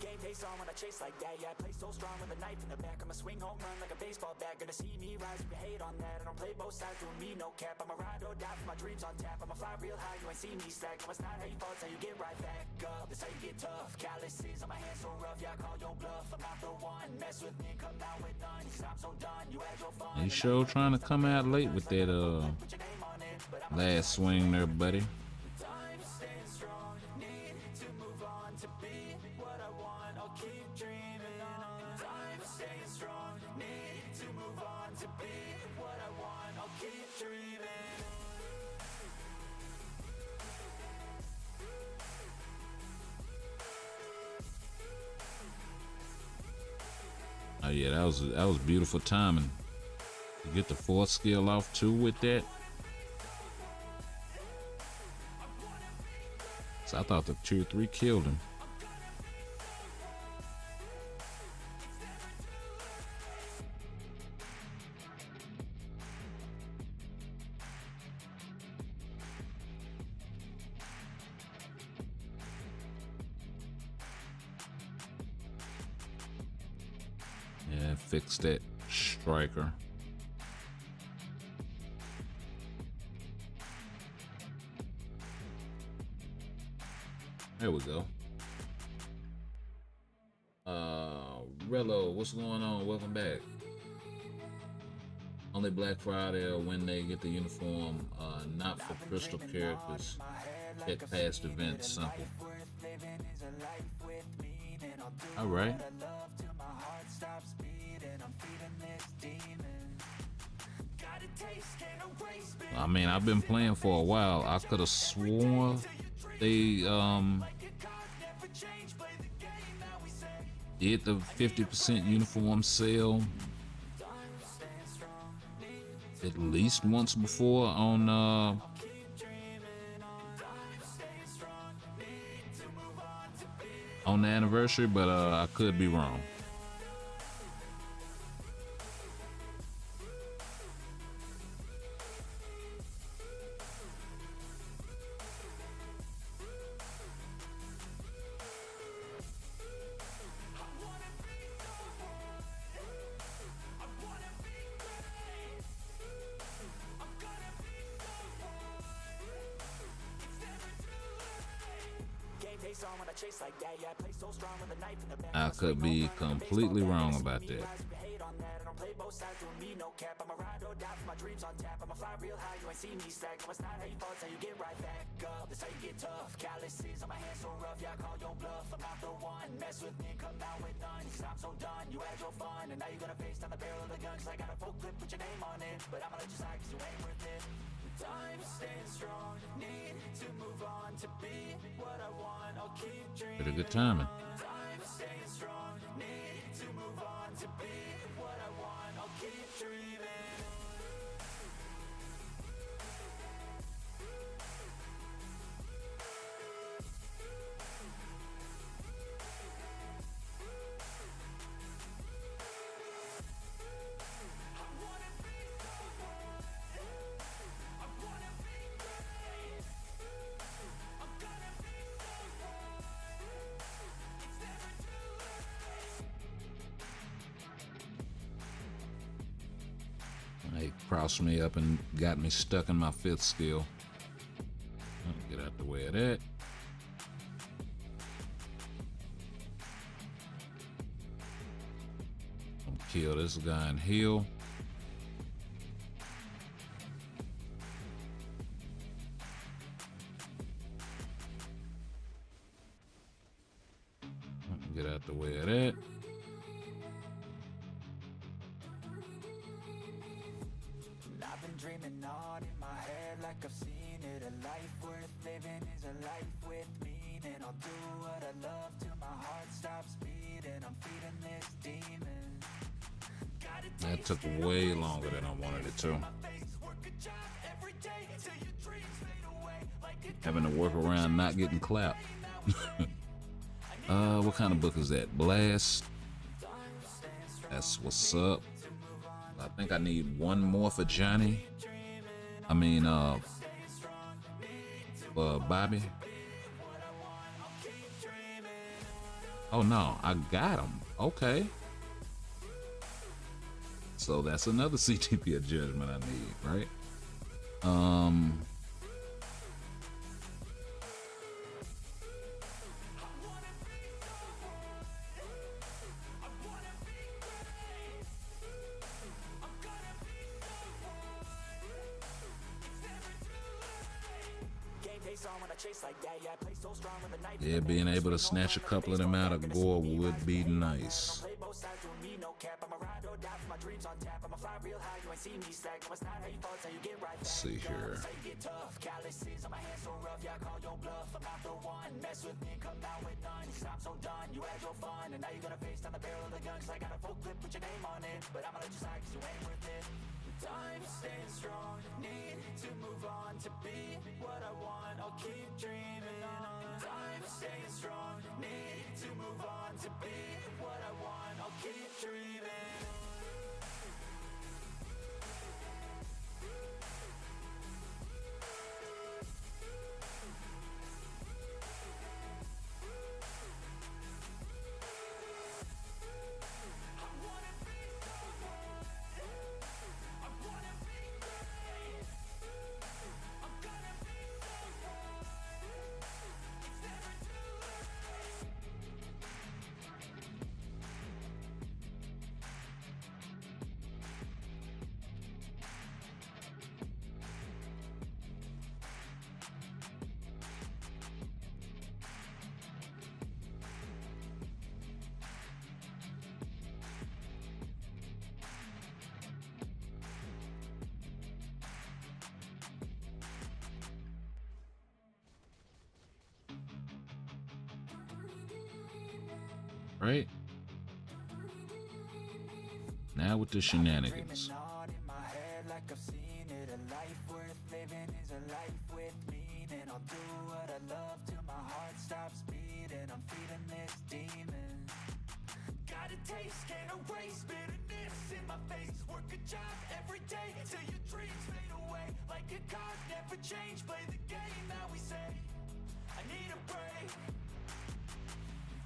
Game face on when I chase like that. Yeah, I play so strong with a knife in the back. I'ma swing home run like a baseball bat. Gonna see me rise if you hate on that. I don't play both sides, doing me no cap. I'ma ride or die for my dreams on tap. I'ma fly real high, you ain't see me slack. No, it's not how you fall, it's how you get right back up. That's how you get tough. Calluses on my hands so rough, yeah, I call your bluff. I'm not the one, mess with me, come down with none. Cause I'm so done, you had your fun. He sure trying to come out late with that last swing there, buddy. I'm staying strong, need to move on to be what I want. I'll keep dreaming on. I'm staying strong, need to move on to be what I want. I'll keep dreaming. Oh yeah, that was beautiful timing. To get the 4th skill off too with that. So I thought the tier 3 killed him. Yeah, fix that striker. There we go. Rello, what's going on? Welcome back. Only Black Friday or when they get the uniform, not for crystal characters. Check past events, simple. All right. I mean, I've been playing for a while. I could have sworn they did the 50% uniform sale at least once before on the anniversary, but I could be wrong. I could be completely wrong about that. I'm staying strong, need to move on to be what I want. I'll keep dreaming. Pretty good timing. I'm staying strong, need to move on to be what I want. I'll keep dreaming. crossed me up and got me stuck in my fifth skill. Get out the way of that. Kill this guy and heal. Get out the way of that. I've been dreaming on in my head like I've seen it. A life worth living is a life with meaning. I'll do what I love till my heart stops beating. I'm feeding this demon. That took way longer than I wanted it to. Having to work around not getting clapped. What kind of book is that? Blast. That's what's up. I think I need one more for Johnny. I mean, Bobby. Oh no, I got him. Okay. So that's another CTP of Judgment I need, right? Yeah, being able to snatch a couple of them out of gore would be nice. Let's see here. I'm staying strong, need to move on to be what I want. I'll keep dreaming on. I'm staying strong, need to move on to be what I want. I'll keep dreaming. Right? Now with the shenanigans. Taste, can't erase bitterness in my face. Work a job every day till your dreams fade away. Like a card, never change. Play the game that we say. I need a break.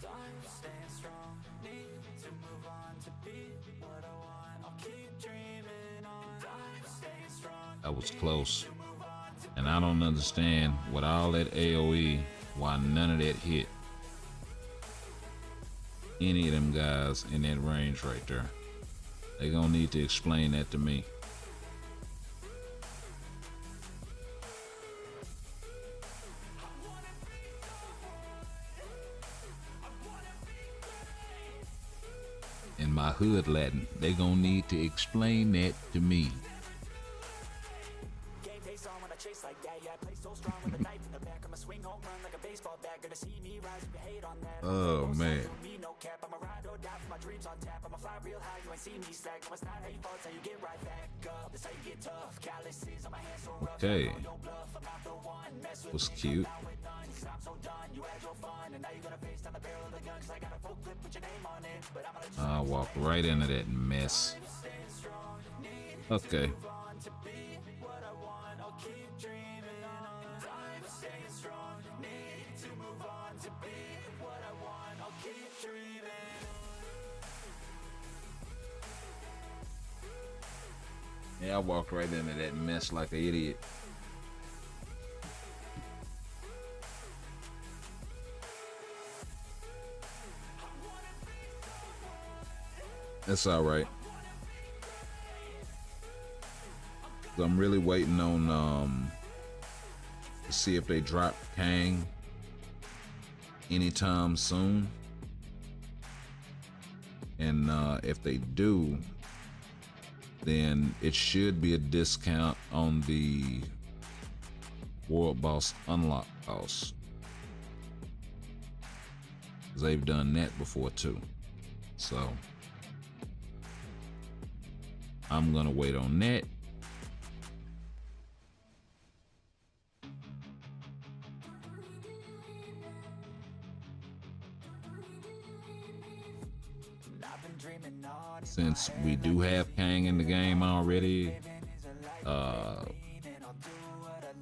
I'm staying strong. Need to move on to be what I want. I'll keep dreaming on. I'm staying strong. That was close. And I don't understand with all that AoE why none of that hit any of them guys in that range right there. They gonna need to explain that to me. In my hood Latin, they gonna need to explain that to me. Oh man. Okay. Was cute. I walked right into that mess. Okay. Yeah, I walked right into that mess like an idiot. That's all right. So I'm really waiting on to see if they drop Kang anytime soon. And if they do, then it should be a discount on the World Boss Unlock Boss. They've done that before too. So I'm gonna wait on that. Since we do have Kang in the game already,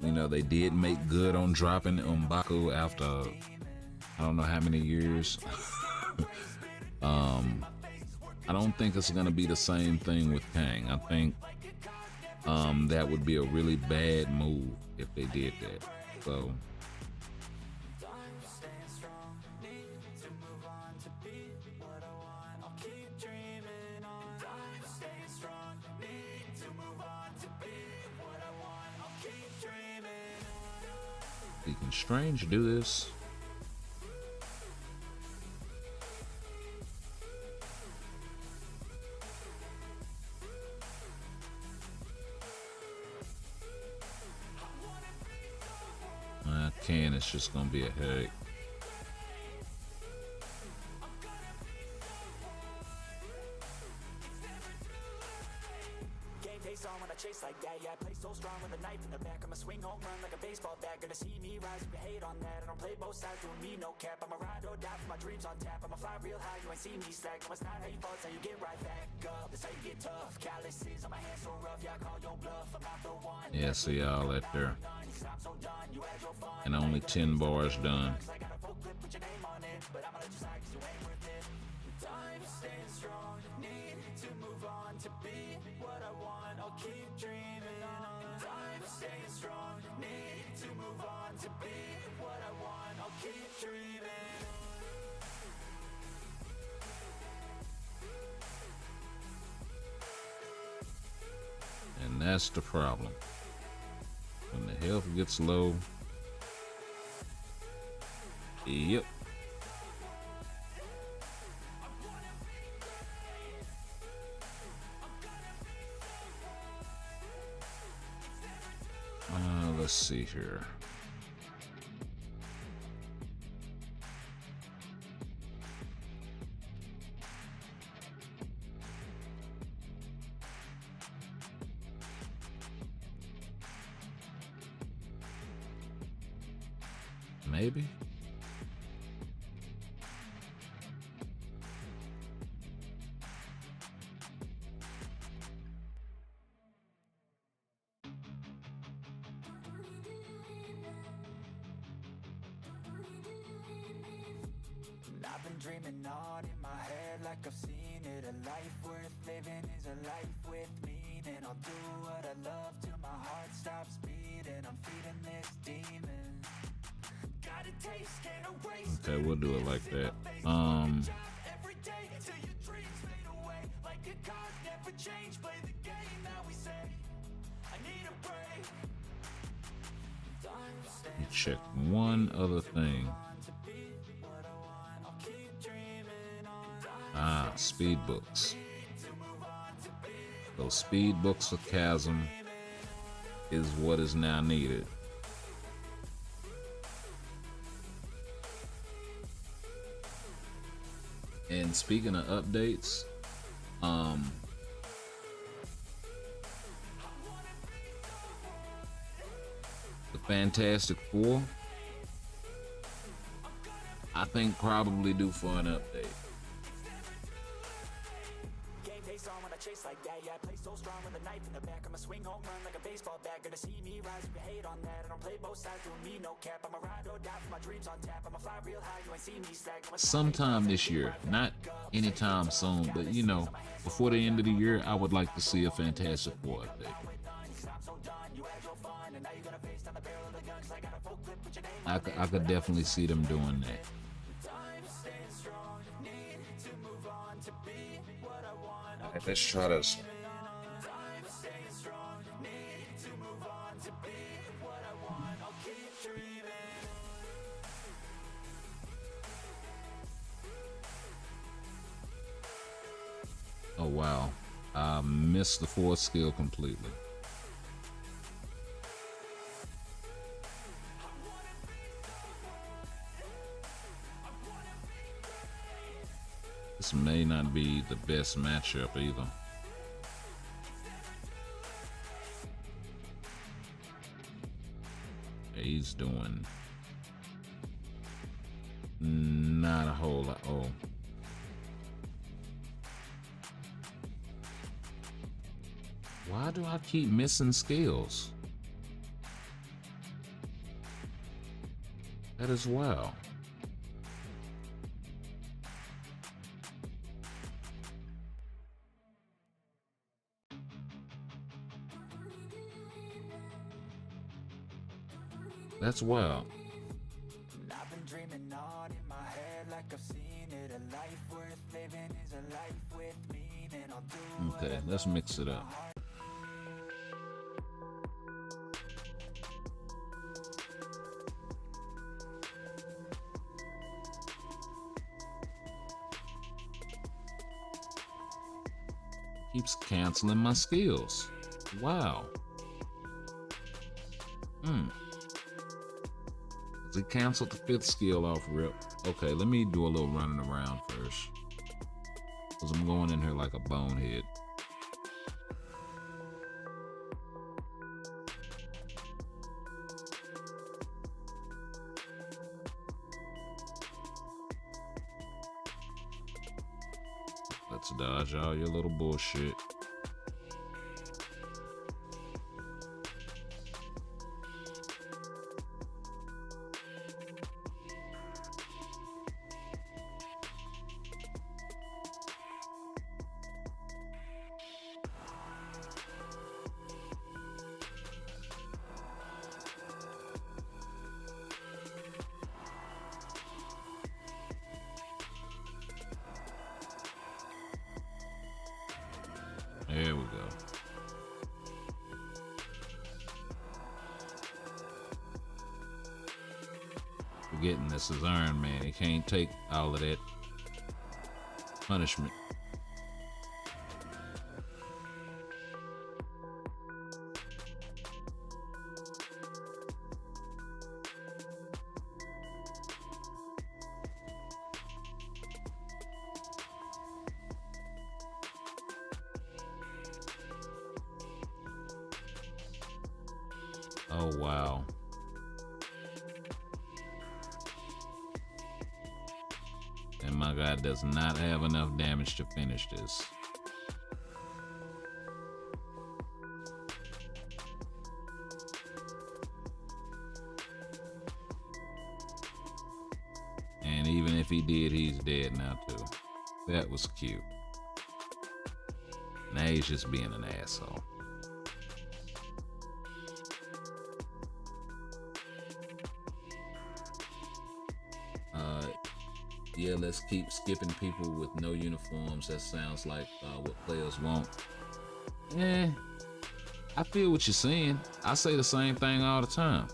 you know, they did make good on dropping M'Baku after I don't know how many years. I don't think it's gonna be the same thing with Kang. I think that would be a really bad move if they did that. So Deacon Strange do this. It's just gonna be a headache. Game face on when I chase like that. Yeah, I play so strong with a knife in the back. I'ma swing home run like a baseball bat. Gonna see me rise if you hate on that. I don't play both sides, doing me no cap. I'm a ride or die for my dreams on tap. I'ma fly real high, you ain't see me slack. No, it's not how you fall, it's how you get right back up. That's how you get tough. Calluses on my hands so rough, yeah, I call your bluff. I'm not the one. Yeah, see y'all at there. And only 10 bars done. And that's the problem. When the health gets low. Yep. Let's see here. Maybe. I've been dreaming on in my head like I've seen it. A life worth living is a life with meaning. I'll do what I love till my heart stops beating. I'm feeding this demon. Got a taste, can't erase. Okay, we'll do it like that. Every day till your dreams fade away. Like a card never change. Play the game that we say. I need a break. Check one other thing. Speed books. Those speed books of Chasm is what is now needed. And speaking of updates, the Fantastic Four, I think probably due for an update. Chase like that, yeah, I play so strong with a knife in the back. I'ma swing home run like a baseball bat. Gonna see me rise if you hate on that. I don't play both sides, doing me no cap. I'm a ride or die for my dreams on tap. I'ma fly real high, you ain't see me slack. Sometime this year, not anytime soon. But you know, before the end of the year, I would like to see a Fantastic Four update. I could definitely see them doing that. All right, let's try this. Oh wow, I missed the fourth skill completely. This may not be the best matchup either. He's doing not a whole lot. Oh. Why do I keep missing skills? That is wild. That's wild. I've been dreaming on in my head like I've seen it. A life worth living is a life with meaning. I'll do Okay, let's mix it up. Keeps canceling my skills. Wow. He canceled the fifth skill off rip. Okay, let me do a little running around first, because I'm going in here like a bonehead. Let's dodge all your little bullshit. There we go. Forgetting this is Iron Man. He can't take all of that punishment. Oh, wow. And my guy does not have enough damage to finish this. And even if he did, he's dead now too. That was cute. Now he's just being an asshole. Yeah, let's keep skipping people with no uniforms. That sounds like what players want. Yeah, I feel what you're saying. I say the same thing all the time.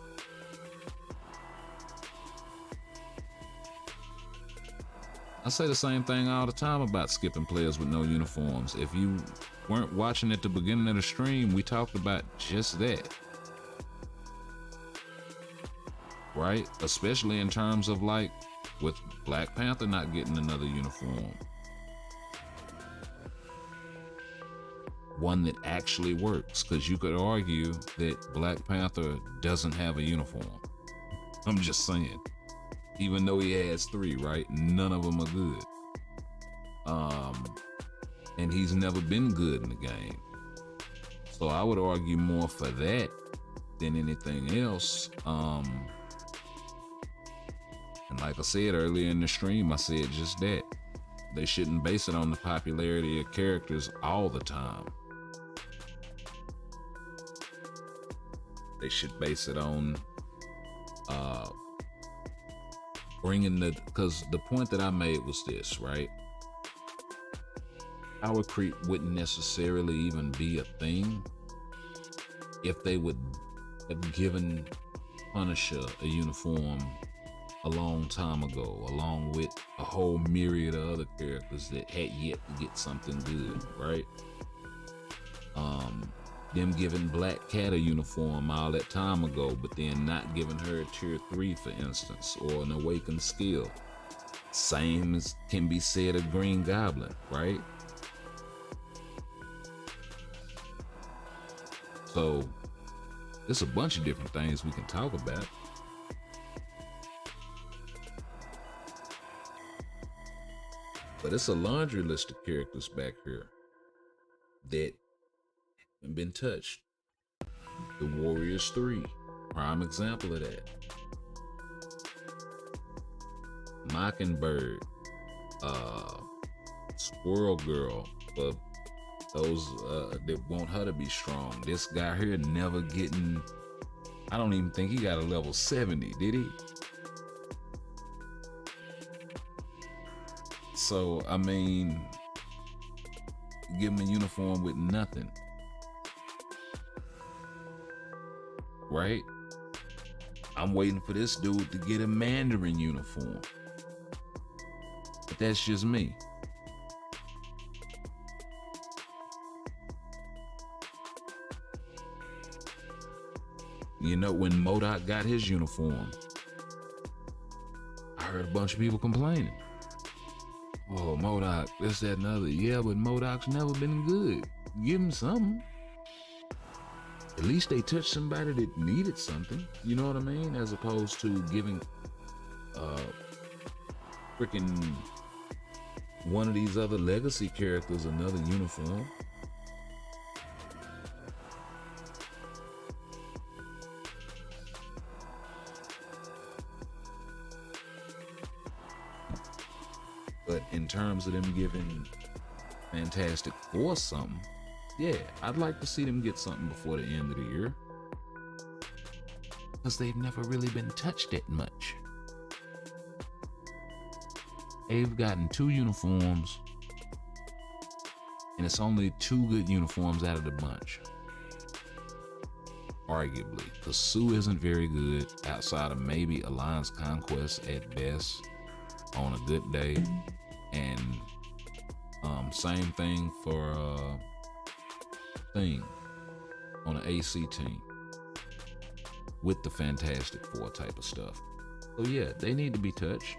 I say the same thing all the time about skipping players with no uniforms. If you weren't watching at the beginning of the stream, we talked about just that. Right? Especially in terms of like with Black Panther not getting another uniform. One that actually works, because you could argue that Black Panther doesn't have a uniform. I'm just saying. Even though he has 3, right? None of them are good. And he's never been good in the game. So I would argue more for that than anything else. And like I said earlier in the stream, I said just that. They shouldn't base it on the popularity of characters all the time. They should base it on bringing because the point that I made was this, right? Power creep wouldn't necessarily even be a thing if they would have given Punisher a uniform a long time ago, along with a whole myriad of other characters that had yet to get something good, right? Them giving Black Cat a uniform all that time ago, but then not giving her a tier 3, for instance, or an awakened skill. Same as can be said of Green Goblin, right? So there's a bunch of different things we can talk about. But it's a laundry list of characters back here that haven't been touched. The Warriors 3, prime example of that. Mockingbird, Squirrel Girl, for those that want her to be strong. This guy here never getting, I don't even think he got a level 70, did he? So, I mean, give him a uniform with nothing. Right? I'm waiting for this dude to get a Mandarin uniform. But that's just me. You know, when MODOK got his uniform, I heard a bunch of people complaining. Oh, MODOK, this, that, and other. Yeah, but MODOK's never been good. Give him something. At least they touched somebody that needed something. You know what I mean? As opposed to giving freaking one of these other legacy characters another uniform. But in terms of them giving Fantastic Four something, yeah, I'd like to see them get something before the end of the year. Because they've never really been touched that much. They've gotten 2 uniforms, and it's only 2 good uniforms out of the bunch. Arguably, because Sue isn't very good outside of maybe Alliance Conquest at best on a good day. And same thing for Thing on an AC team with the Fantastic Four type of stuff. So yeah, they need to be touched.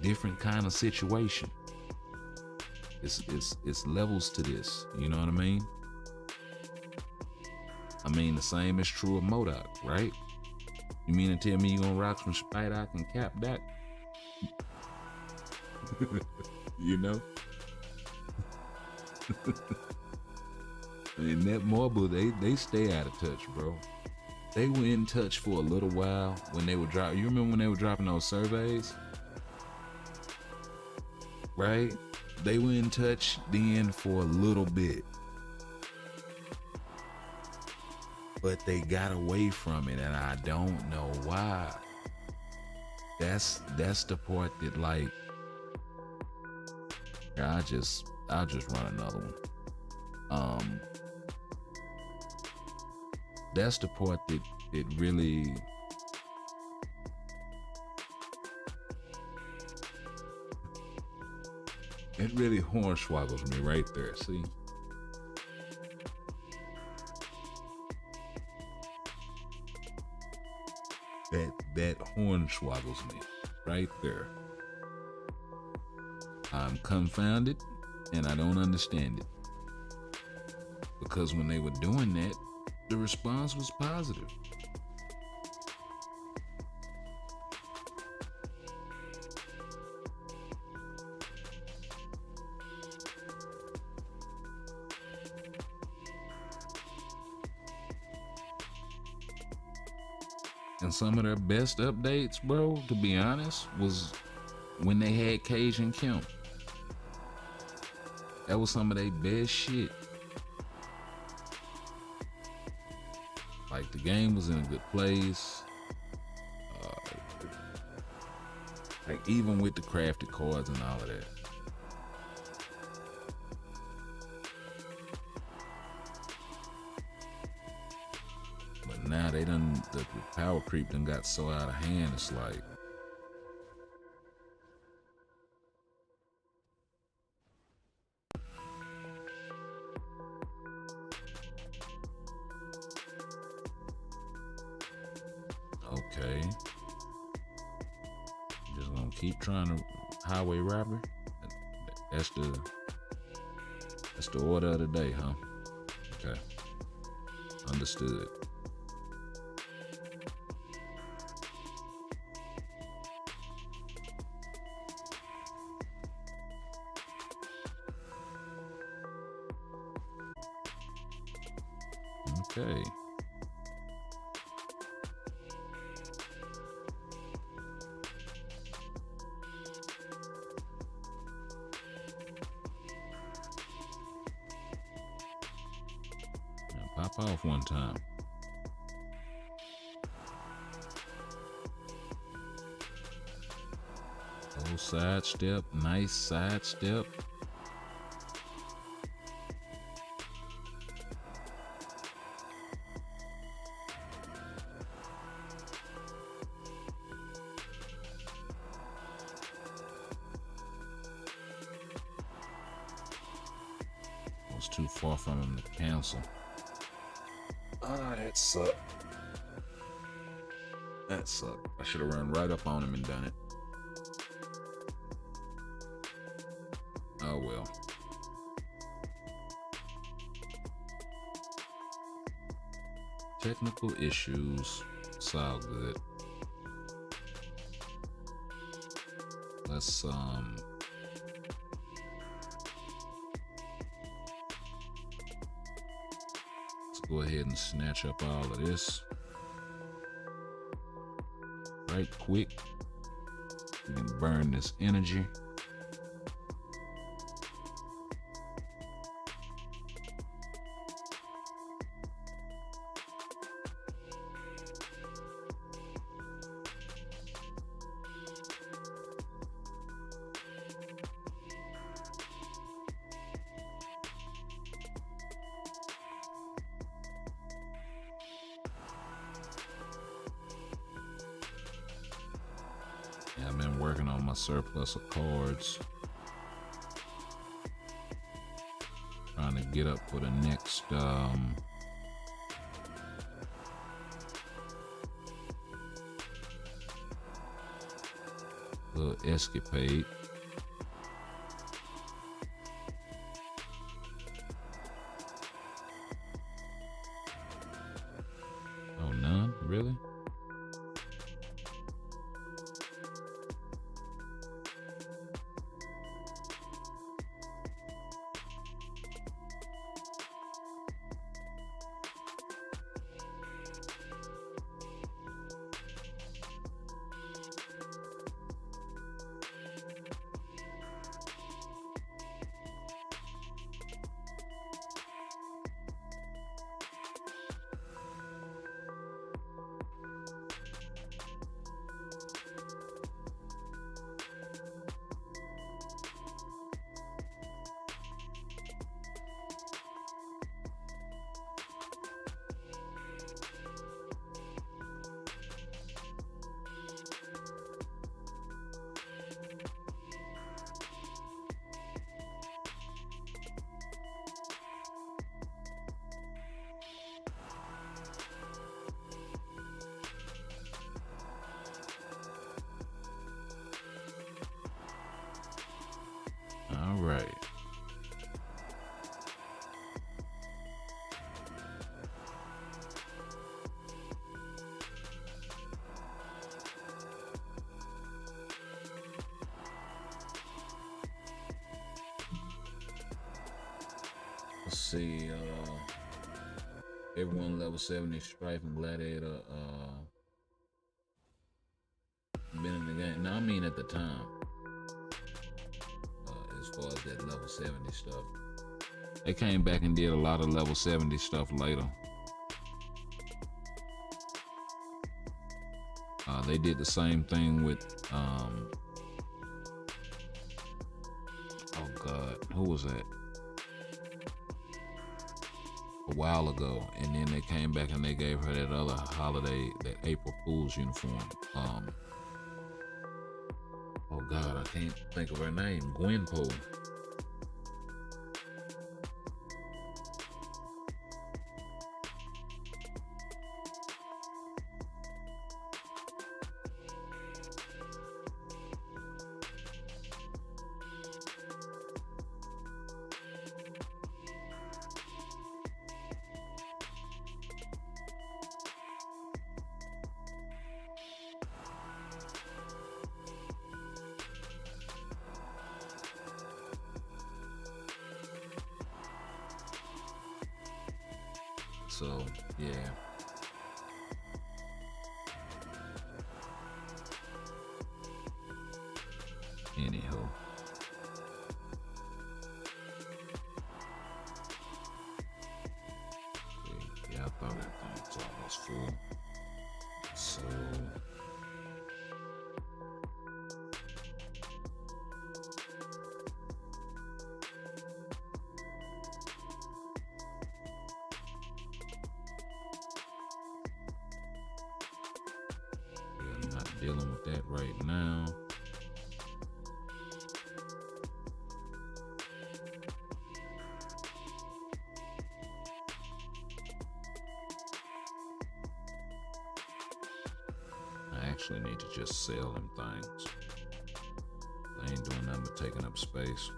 Different kind of situation. It's levels to this, you know what I mean? I mean, the same is true of MODOK, right? You mean to tell me you gonna rock some Spidock and Capdock? You know? And that Marble, they stay out of touch, bro. They were in touch for a little while when they were dropping. You remember when they were dropping those surveys? Right? They were in touch then for a little bit. But they got away from it, and I don't know why. That's the part that, like, I'll just run another one. That's the part that it really hornswoggles me right there. See. That hornswoggles me right there. I'm confounded and I don't understand it. Because when they were doing that, the response was positive. And some of their best updates, bro, to be honest, was when they had Cage and Kemp. That was some of their best shit. Like, the game was in a good place. Like, even with the crafted cards and all of that. But now they done, the power creep done got so out of hand, it's like, okay. Just gonna keep trying to highway robbery. That's the order of the day, huh? Okay. Understood. Okay. Now pop off one time. Oh, sidestep, nice sidestep. Was too far from him to cancel. Ah, that sucked. That sucked. I should have run right up on him and done it. Oh well. Technical issues. It's all good. Let's go ahead and snatch up all of this right quick. We can burn this energy. Yeah, I've been working on my surplus of cards. Trying to get up for the next little escapade. Oh, none? Really? All right. Let's see, everyone level 70 Strife and Gladiator No, I mean at the time. As far as that level 70 stuff. They came back and did a lot of level 70 stuff later. They did the same thing with, oh God, who was that? A while ago, and then they came back and they gave her that other holiday, that April Fool's uniform. Oh God, I can't think of her name. Gwenpool. So, yeah. Anywho. Yeah, I thought everything was almost full. So... I'm not dealing with that right now. I actually need to just sell them things. They ain't doing nothing but taking up space.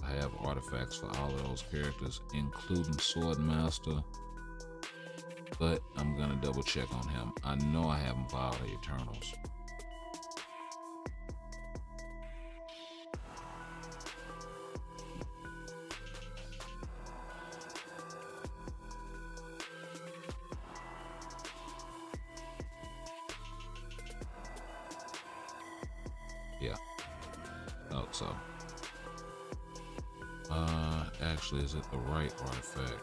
I have artifacts for all of those characters, including Swordmaster, but I'm gonna double check on him. I know I have him for all the Eternals. Yeah. Oh, so. Actually, is it the right artifact?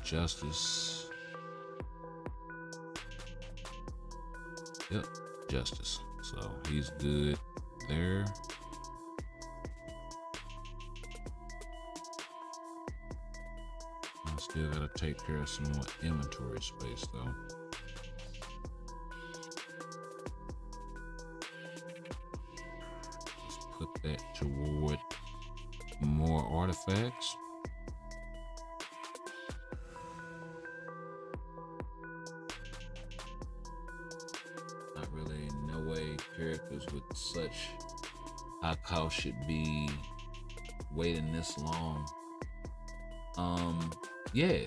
Justice. Yep, Justice. So he's good there. I still gotta take care of some more inventory space though. Let's put that toward more artifacts. Not really, no way characters with such high cost should be waiting this long. Yeah,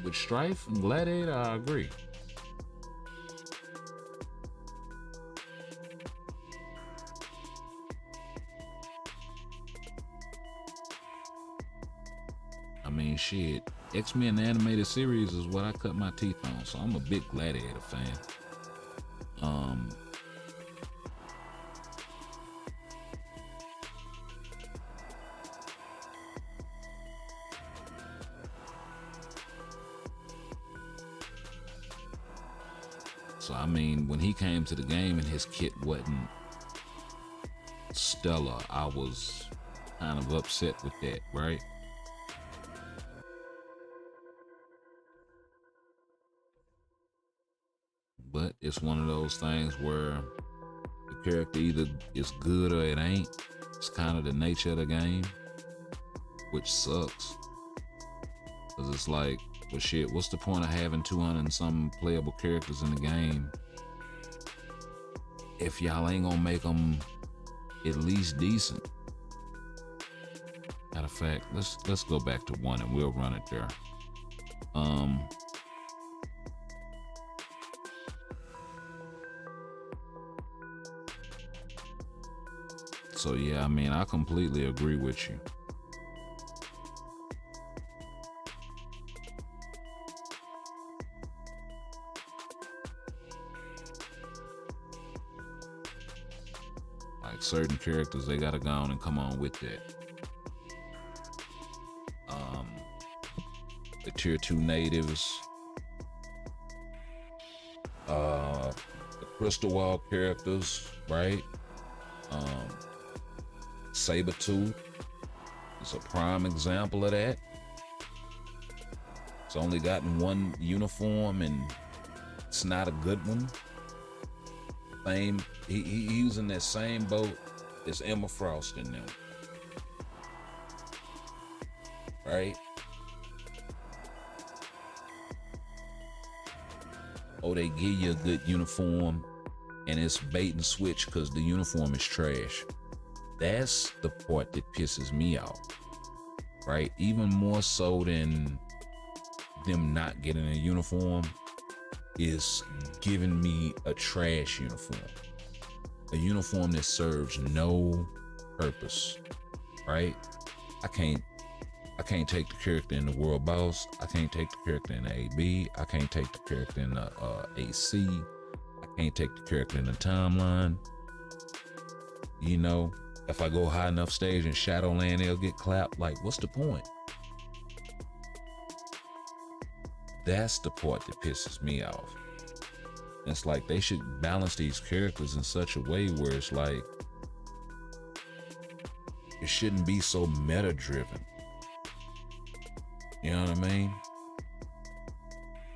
with Strife and Gladiator, I agree. I mean, shit, X-Men the animated series is what I cut my teeth on, so I'm a big Gladiator fan. So, I mean, when he came to the game and his kit wasn't stellar, I was kind of upset with that, right? But it's one of those things where the character either is good or it ain't. It's kind of the nature of the game, which sucks. Because it's like, well, shit, what's the point of having 200 and some playable characters in the game if y'all ain't gonna make them at least decent? Matter of fact, let's go back to one and we'll run it there. So yeah, I mean, I completely agree with you. Like certain characters, they gotta go on and come on with that. The tier 2 natives, the Crystal Wall characters, right? Sabretooth is a prime example of that. It's only gotten one uniform and it's not a good one. He's in that same boat as Emma Frost in them, right? Oh, they give you a good uniform and it's bait and switch because the uniform is trash. That's the part that pisses me off, right? Even more so than them not getting a uniform is giving me a trash uniform. A uniform that serves no purpose, right? I can't take the character in the World Boss. I can't take the character in the AB. I can't take the character in the AC. I can't take the character in the timeline. You know, if I go high enough stage in Shadowland, they'll get clapped. Like, what's the point? That's the part that pisses me off. It's like they should balance these characters in such a way where it's like, it shouldn't be so meta driven. You know what I mean?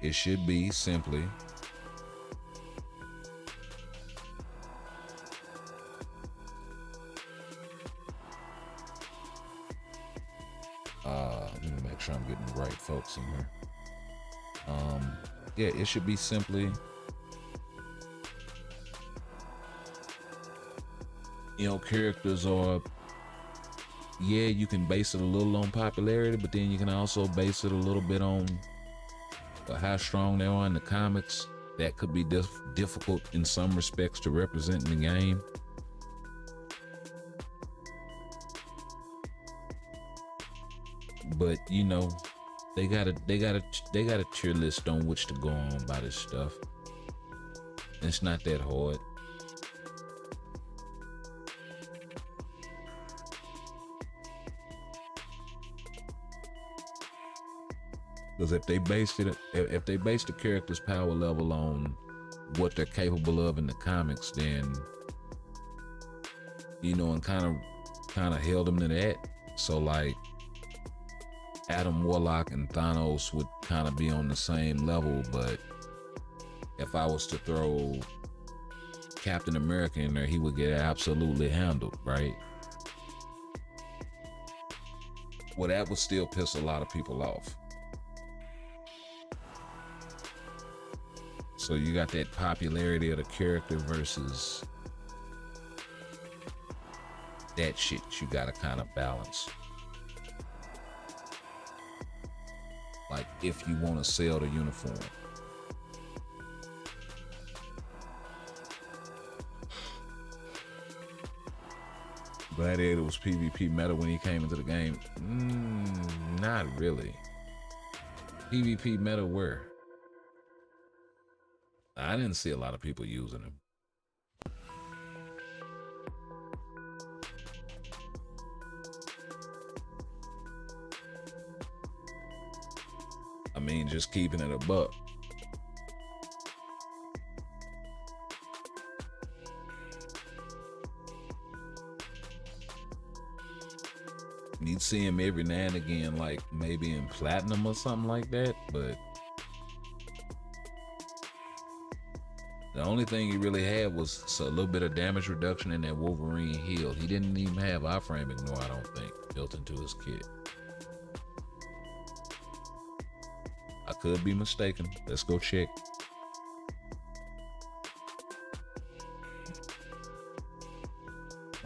It should be simply let me make sure I'm getting the right folks in here. Yeah, it should be simply, you know, characters are, yeah, you can base it a little on popularity, but then you can also base it a little bit on how strong they are in the comics. That could be difficult in some respects to represent in the game. But you know, they got a tier list on which to go on by this stuff. It's not that hard. Because if they based the character's power level on what they're capable of in the comics, then, you know, and kind of held them to that. So like Adam Warlock and Thanos would kind of be on the same level, but if I was to throw Captain America in there, he would get absolutely handled, right? Well, that would still piss a lot of people off. So you got that popularity of the character versus that shit you gotta kind of balance. Like if you want to sell the uniform. Gladiator was PvP meta when he came into the game. Not really. PvP meta where? I didn't see a lot of people using him. I mean, just keeping it a buck. You'd see him every now and again, like maybe in Platinum or something like that, but the only thing he really had was a little bit of damage reduction in that Wolverine heal. He didn't even have iframe ignore, I don't think, built into his kit. I could be mistaken. Let's go check.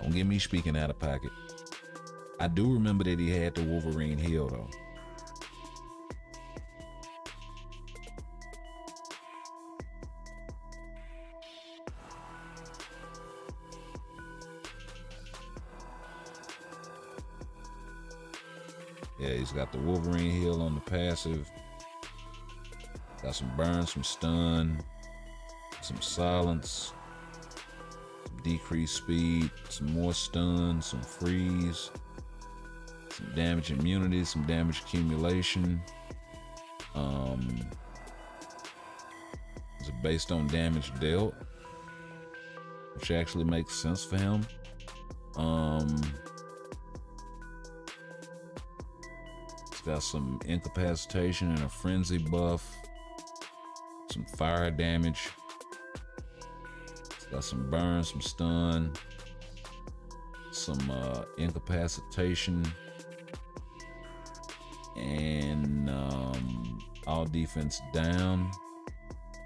Don't get me speaking out of pocket. I do remember that he had the Wolverine heal though. Yeah, he's got the Wolverine heal on the passive. Got some burn, some stun, some silence, some decreased speed, some more stun, some freeze, some damage immunity, some damage accumulation. Is it based on damage dealt? Which actually makes sense for him. It's got some incapacitation and a frenzy buff. Some fire damage. It's got some burn, some stun, some incapacitation, and all defense down.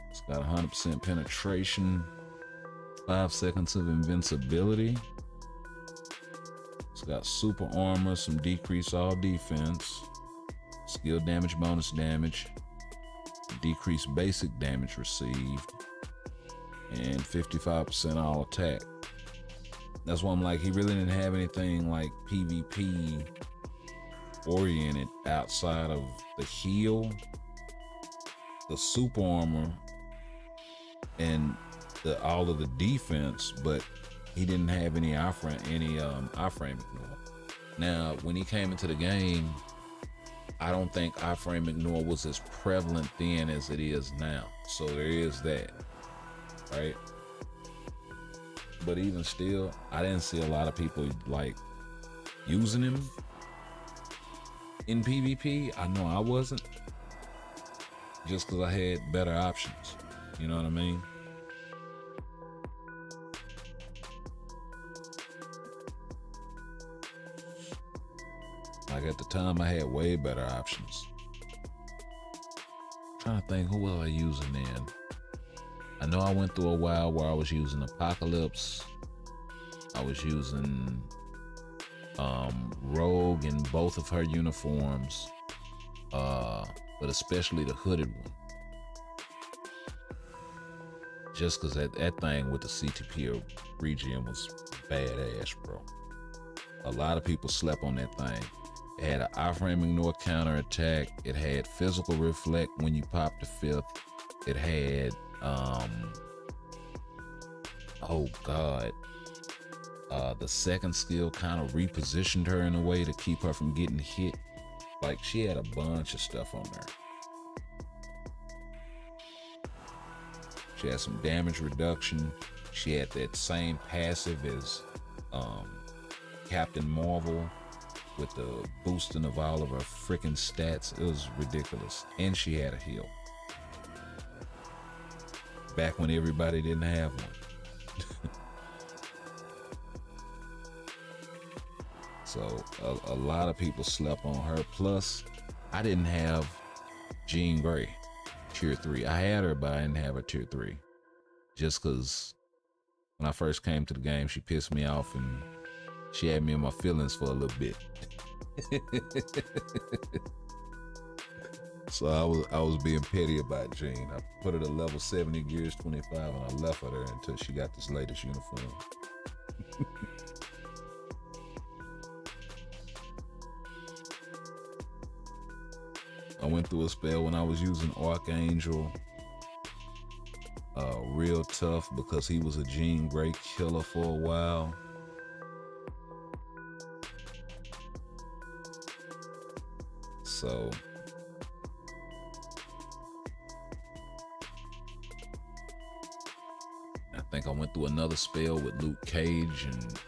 It's got 100% penetration, 5 seconds of invincibility. It's got super armor, some decrease all defense, skill damage, bonus damage, decreased basic damage received, and 55% all attack. That's why I'm like, he really didn't have anything like PvP oriented outside of the heal, the super armor, and all of the defense, but he didn't have any iframe ignore. Now, when he came into the game, I don't think iframe ignore was as prevalent then as it is now. So there is that, right? But even still, I didn't see a lot of people like using him in PvP. I know I wasn't, just because I had better options. You know what I mean? Like at the time, I had way better options. I'm trying to think, who was I using then? I know I went through a while where I was using Apocalypse. I was using Rogue in both of her uniforms, but especially the hooded one. Just because that thing with the CTP regen was badass, bro. A lot of people slept on that thing. It had an iframe ignore counter attack. It had physical reflect when you popped the 5th. It had, the second skill kind of repositioned her in a way to keep her from getting hit. Like, she had a bunch of stuff on there. She had some damage reduction. She had that same passive as Captain Marvel with the boosting of all of her freaking stats. It was ridiculous. And she had a heal. Back when everybody didn't have one. So a lot of people slept on her. Plus, I didn't have Jean Grey tier 3. I had her, but I didn't have her tier 3. Just because when I first came to the game, she pissed me off and she had me in my feelings for a little bit. So I was being petty about Jean. I put her to level 70 gears 25 and I left her there until she got this latest uniform. I went through a spell when I was using Archangel real tough because he was a Jean Grey killer for a while. So I think I went through another spell with Luke Cage and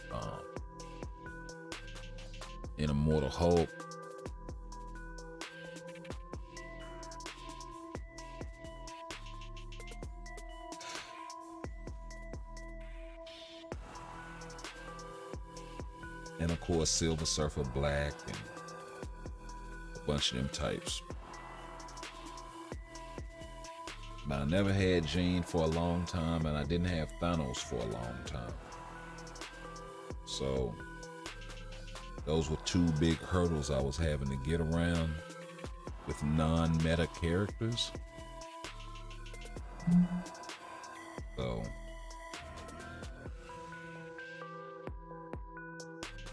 in Immortal Hulk. And of course, Silver Surfer Black and a bunch of them types. But I never had Jean for a long time, and I didn't have Thanos for a long time. So those were two big hurdles I was having to get around with non-meta characters. So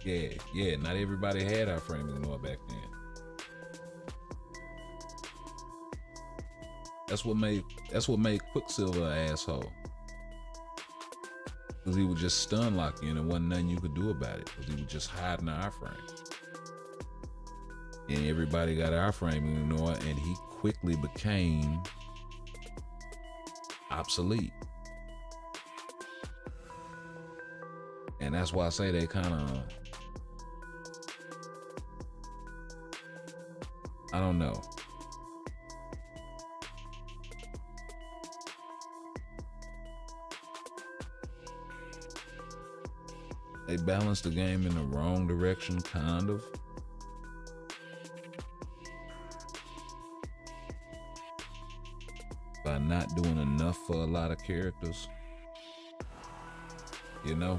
yeah, not everybody had our framing ignore back then. That's what made Quicksilver an asshole. Because he would just stun lock you and there wasn't nothing you could do about it. Because he would just hide in the iframe. And everybody got iframe, you know, and he quickly became obsolete. And that's why I say they kind of, I don't know. They balanced the game in the wrong direction, kind of. By not doing enough for a lot of characters. You know?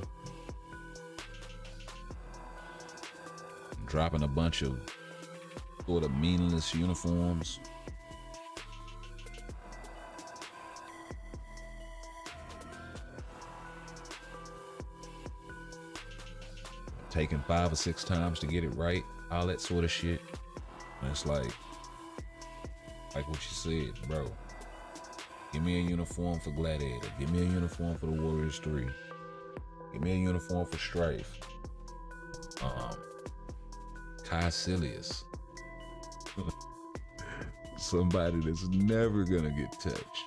Dropping a bunch of sort of meaningless uniforms. Taking 5 or 6 times to get it right. All that sort of shit. And it's like what you said, bro. Give me a uniform for Gladiator. Give me a uniform for the Warriors 3. Give me a uniform for Strife. Caecilius. Somebody that's never gonna get touched.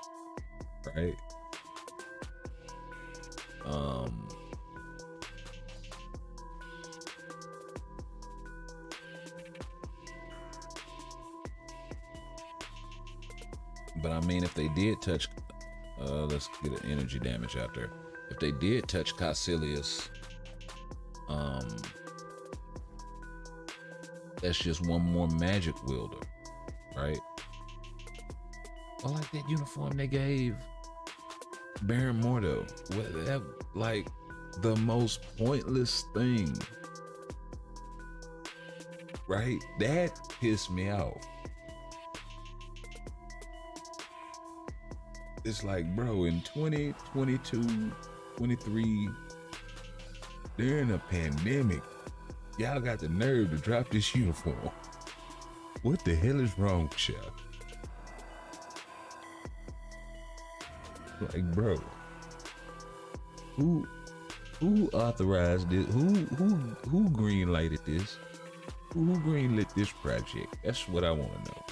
Right? But I mean, if they did touch, let's get an energy damage out there. If they did touch Caecilius, that's just one more magic wielder, right? I like that uniform they gave Baron Mordo. That, like, the most pointless thing, right? That pissed me off. It's like, bro, in 2022, 23, during a pandemic, y'all got the nerve to drop this uniform. What the hell is wrong with y'all? Like, bro, who authorized this? Who green lighted this? Who greenlit this project? That's what I want to know.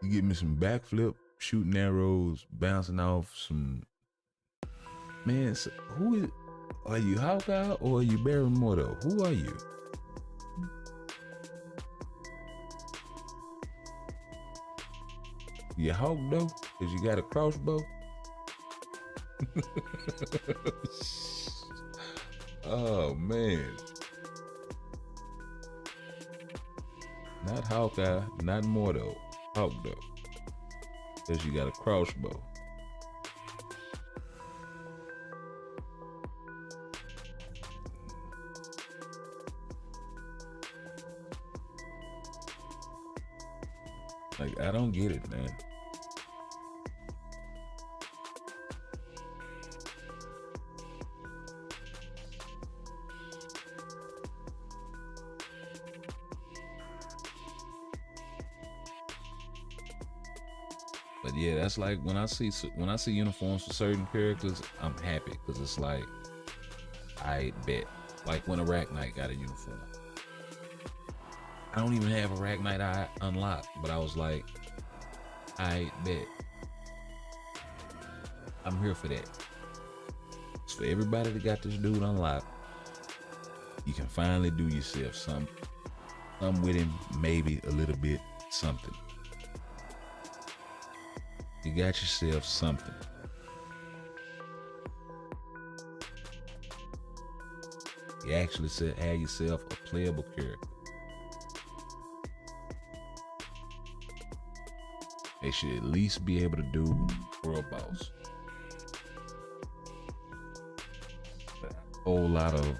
You give me some backflip, shooting arrows, bouncing off some. Man, so who is? Are you Hawkeye or are you Baron Mordo? Who are you? You Hawk though? Cause you got a crossbow? Oh man. Not Hawkeye, not Mordo. Hawk though. Cause you got a crossbow. Like, I don't get it, man. But yeah, that's like when I see uniforms for certain characters, I'm happy because it's like, I bet. Like when Arachnite got a uniform. I don't even have Arachnite I unlocked, but I was like, I bet. I'm here for that. It's for everybody that got this dude unlocked. You can finally do yourself some with him, maybe a little bit, something. You got yourself something. You actually had yourself a playable character. They should at least be able to do World Boss. A whole lot of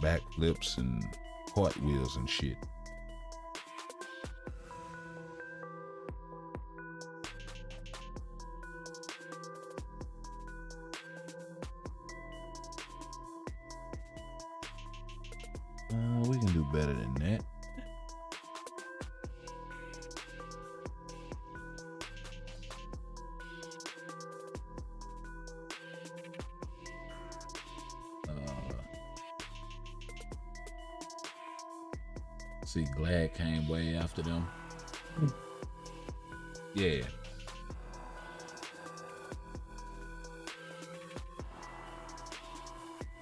backflips and cartwheels and shit. We can do better than that. See, Glad came way after them. Yeah.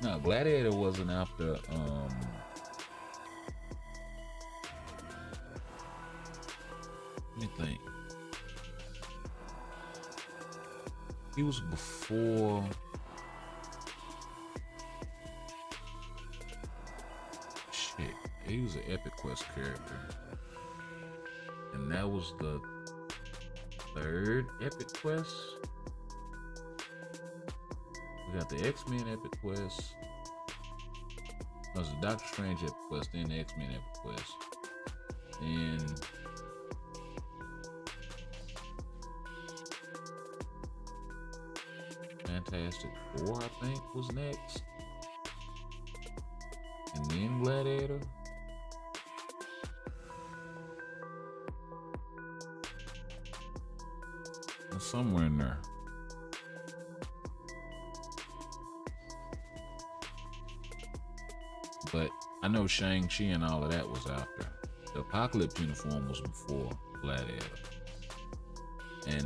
No, Gladiator wasn't after let me think. He was before shit. He was an Epic Quest character. And that was the third Epic Quest. We got the X-Men Epic Quest. No, it's the Doctor Strange Epic Quest, then the X-Men Epic Quest. Then Fantastic Four, I think, was next. And then Gladiator. Somewhere in there. But I know Shang-Chi and all of that was after. The Apocalypse uniform was before Gladiator. And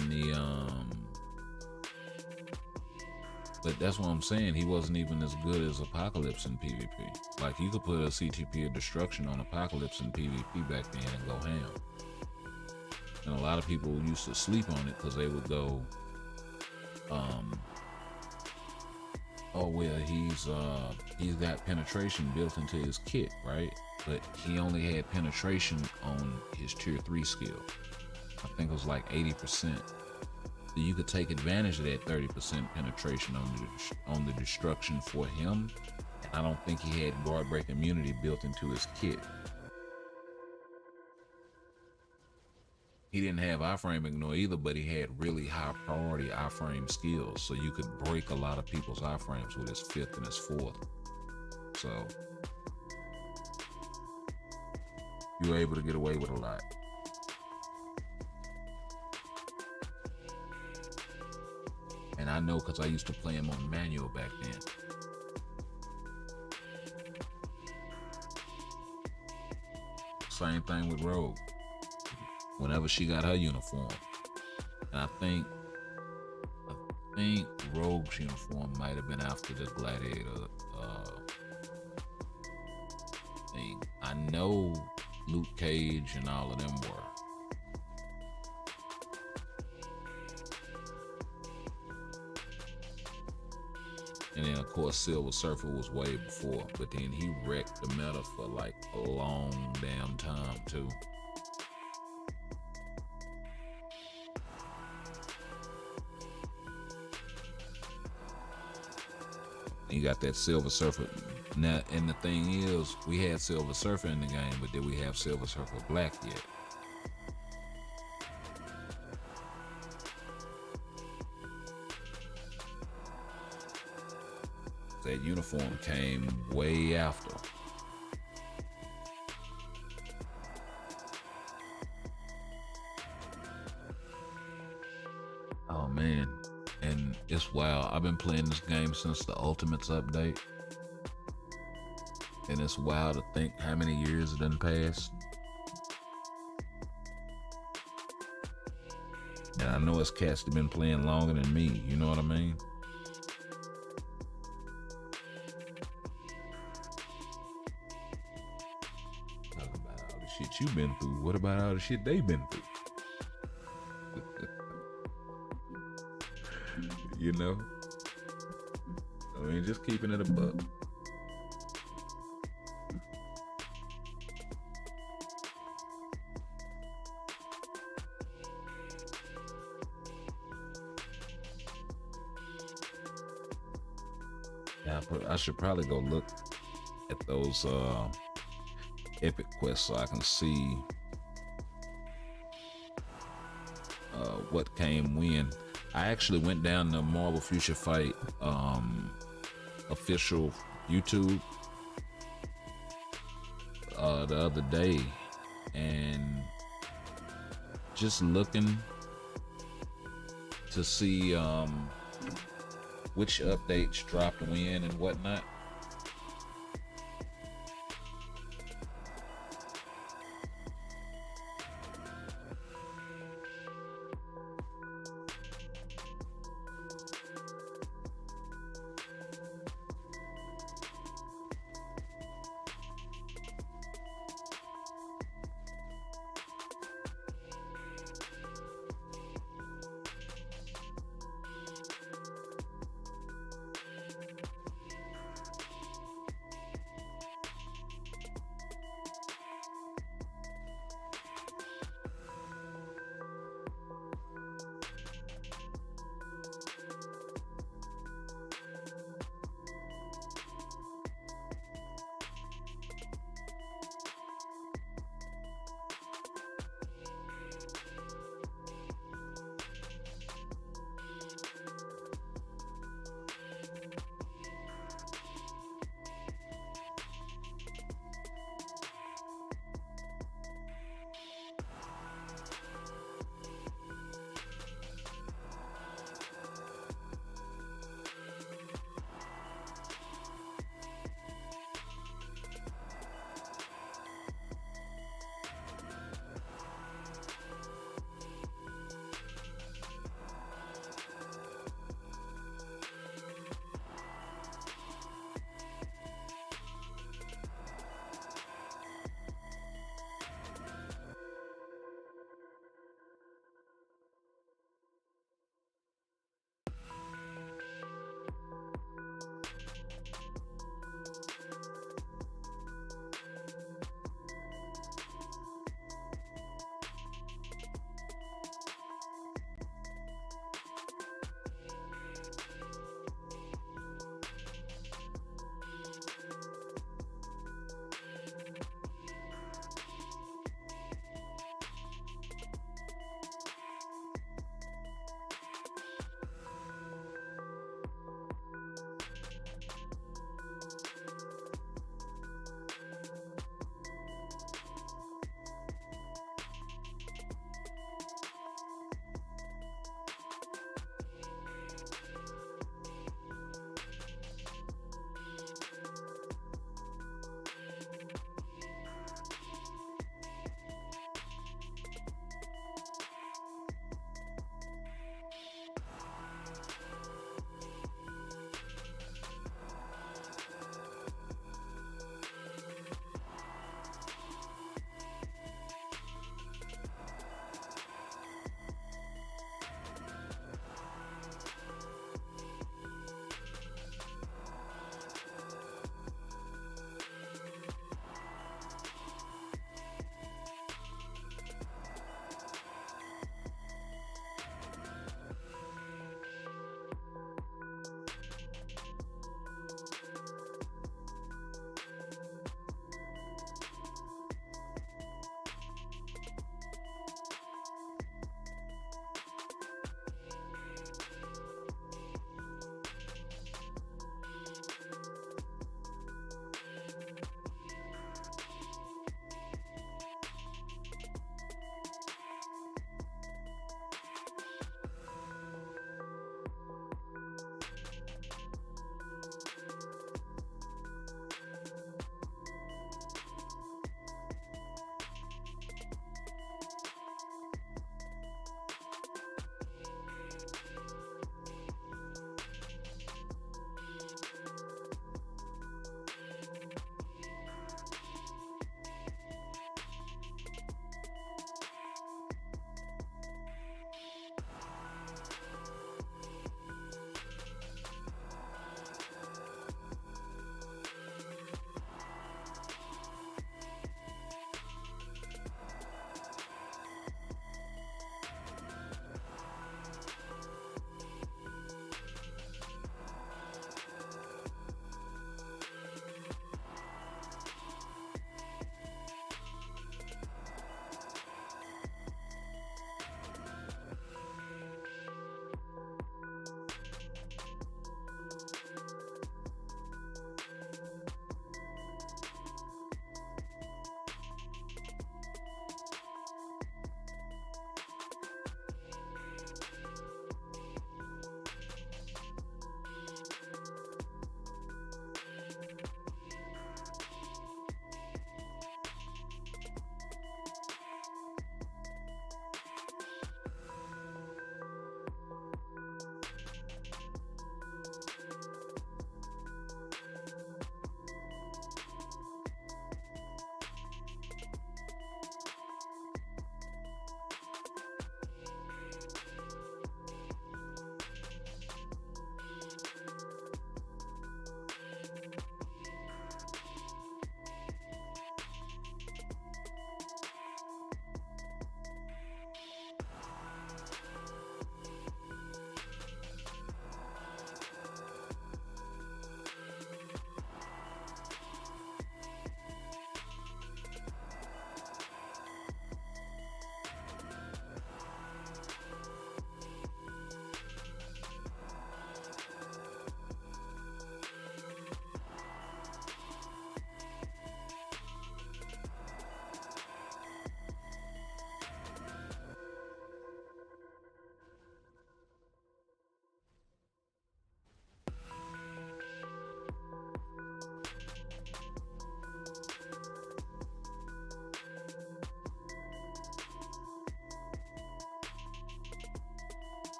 but that's what I'm saying. He wasn't even as good as Apocalypse in PvP. Like, you could put a CTP of Destruction on Apocalypse in PvP back then and go ham. And a lot of people used to sleep on it because they would go, oh well, he's got penetration built into his kit, right? But he only had penetration on his tier 3 skill. I think it was like 80%. So you could take advantage of that 30% penetration on the destruction for him. And I don't think he had guard break immunity built into his kit. He didn't have iframe ignore either, but he had really high priority iframe skills, so you could break a lot of people's iframes with his 5th and his 4th. So you were able to get away with a lot. And I know because I used to play him on manual back then. Same thing with Rogue. Whenever she got her uniform. And I think Rogue's uniform might have been after the Gladiator thing. I know Luke Cage and all of them were. And then of course Silver Surfer was way before, but then he wrecked the meta for like a long damn time too. You got that Silver Surfer. Now, and the thing is, we had Silver Surfer in the game, but did we have Silver Surfer Black yet? That uniform came way after. Oh man. And it's wild. I've been playing this game since the Ultimates update. And it's wild to think how many years it done passed. And I know it's cats that been playing longer than me, you know what I mean? Talk about all the shit you've been through. What about all the shit they been through? You know? I mean, just keeping it a buck. Yeah, I should probably go look at those epic quests so I can see what came when. I actually went down the Marvel Future Fight official YouTube the other day, and just looking to see which updates dropped when and whatnot.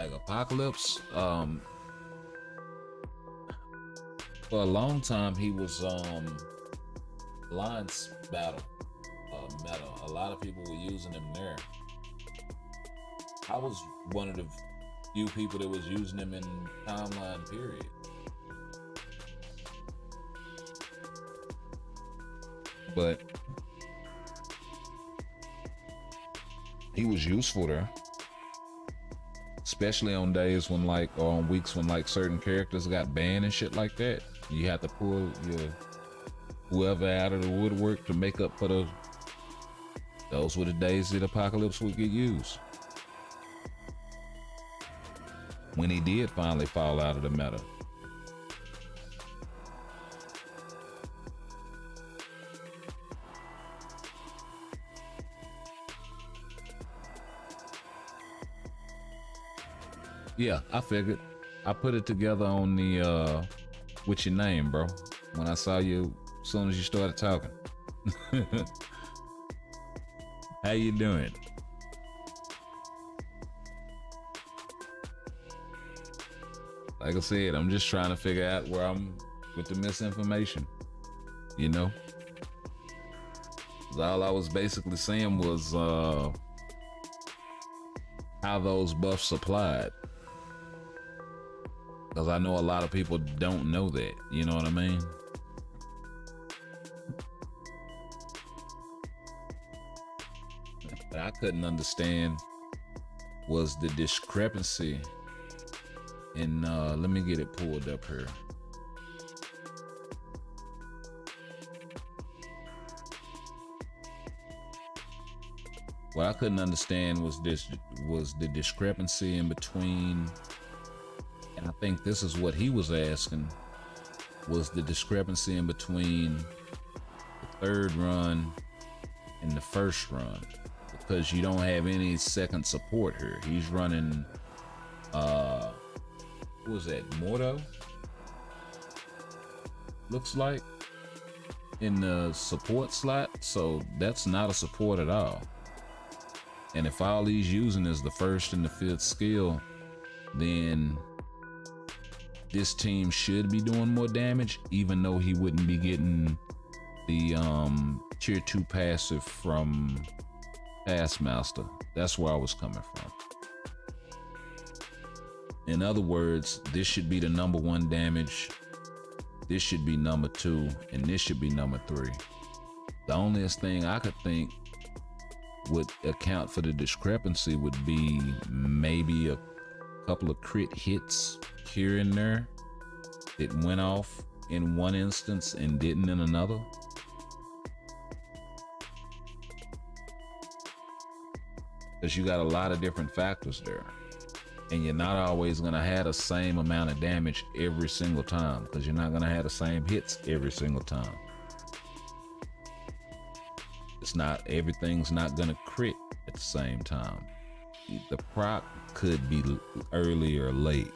Like Apocalypse, for a long time he was Alliance Battle meta. A lot of people were using him there. I was one of the few people that was using him in timeline period. But he was useful there, especially on days when or on weeks when certain characters got banned and shit like that. You have to pull your whoever out of the woodwork to make up for those were the days that Apocalypse would get used. When he did finally fall out of the meta. Yeah, I figured. I put it together on the with your name, bro. When I saw you as soon as you started talking. How you doing? Like I said, I'm just trying to figure out where I'm with the misinformation, you know? All I was basically saying was how those buffs applied. Because I know a lot of people don't know that, you know what I mean? What I couldn't understand was the discrepancy in, let me get it pulled up here. What I couldn't understand was the discrepancy in between, and I think this is what he was asking, was the discrepancy in between the third run and the first run, because you don't have any second support here. He's running, who was that, Mordo? Looks like, in the support slot, so that's not a support at all. And if all he's using is the first and the fifth skill, then this team should be doing more damage, even though he wouldn't be getting the tier 2 passive from Taskmaster. That's where I was coming from. In other words, this should be the number 1 damage, this should be number 2, and this should be number 3. The onlyest thing I could think would account for the discrepancy would be maybe a couple of crit hits here and there that went off in one instance and didn't in another. Because you got a lot of different factors there, and you're not always going to have the same amount of damage every single time, because you're not going to have the same hits every single time. It's not, everything's not going to crit at the same time. The proc could be early or late.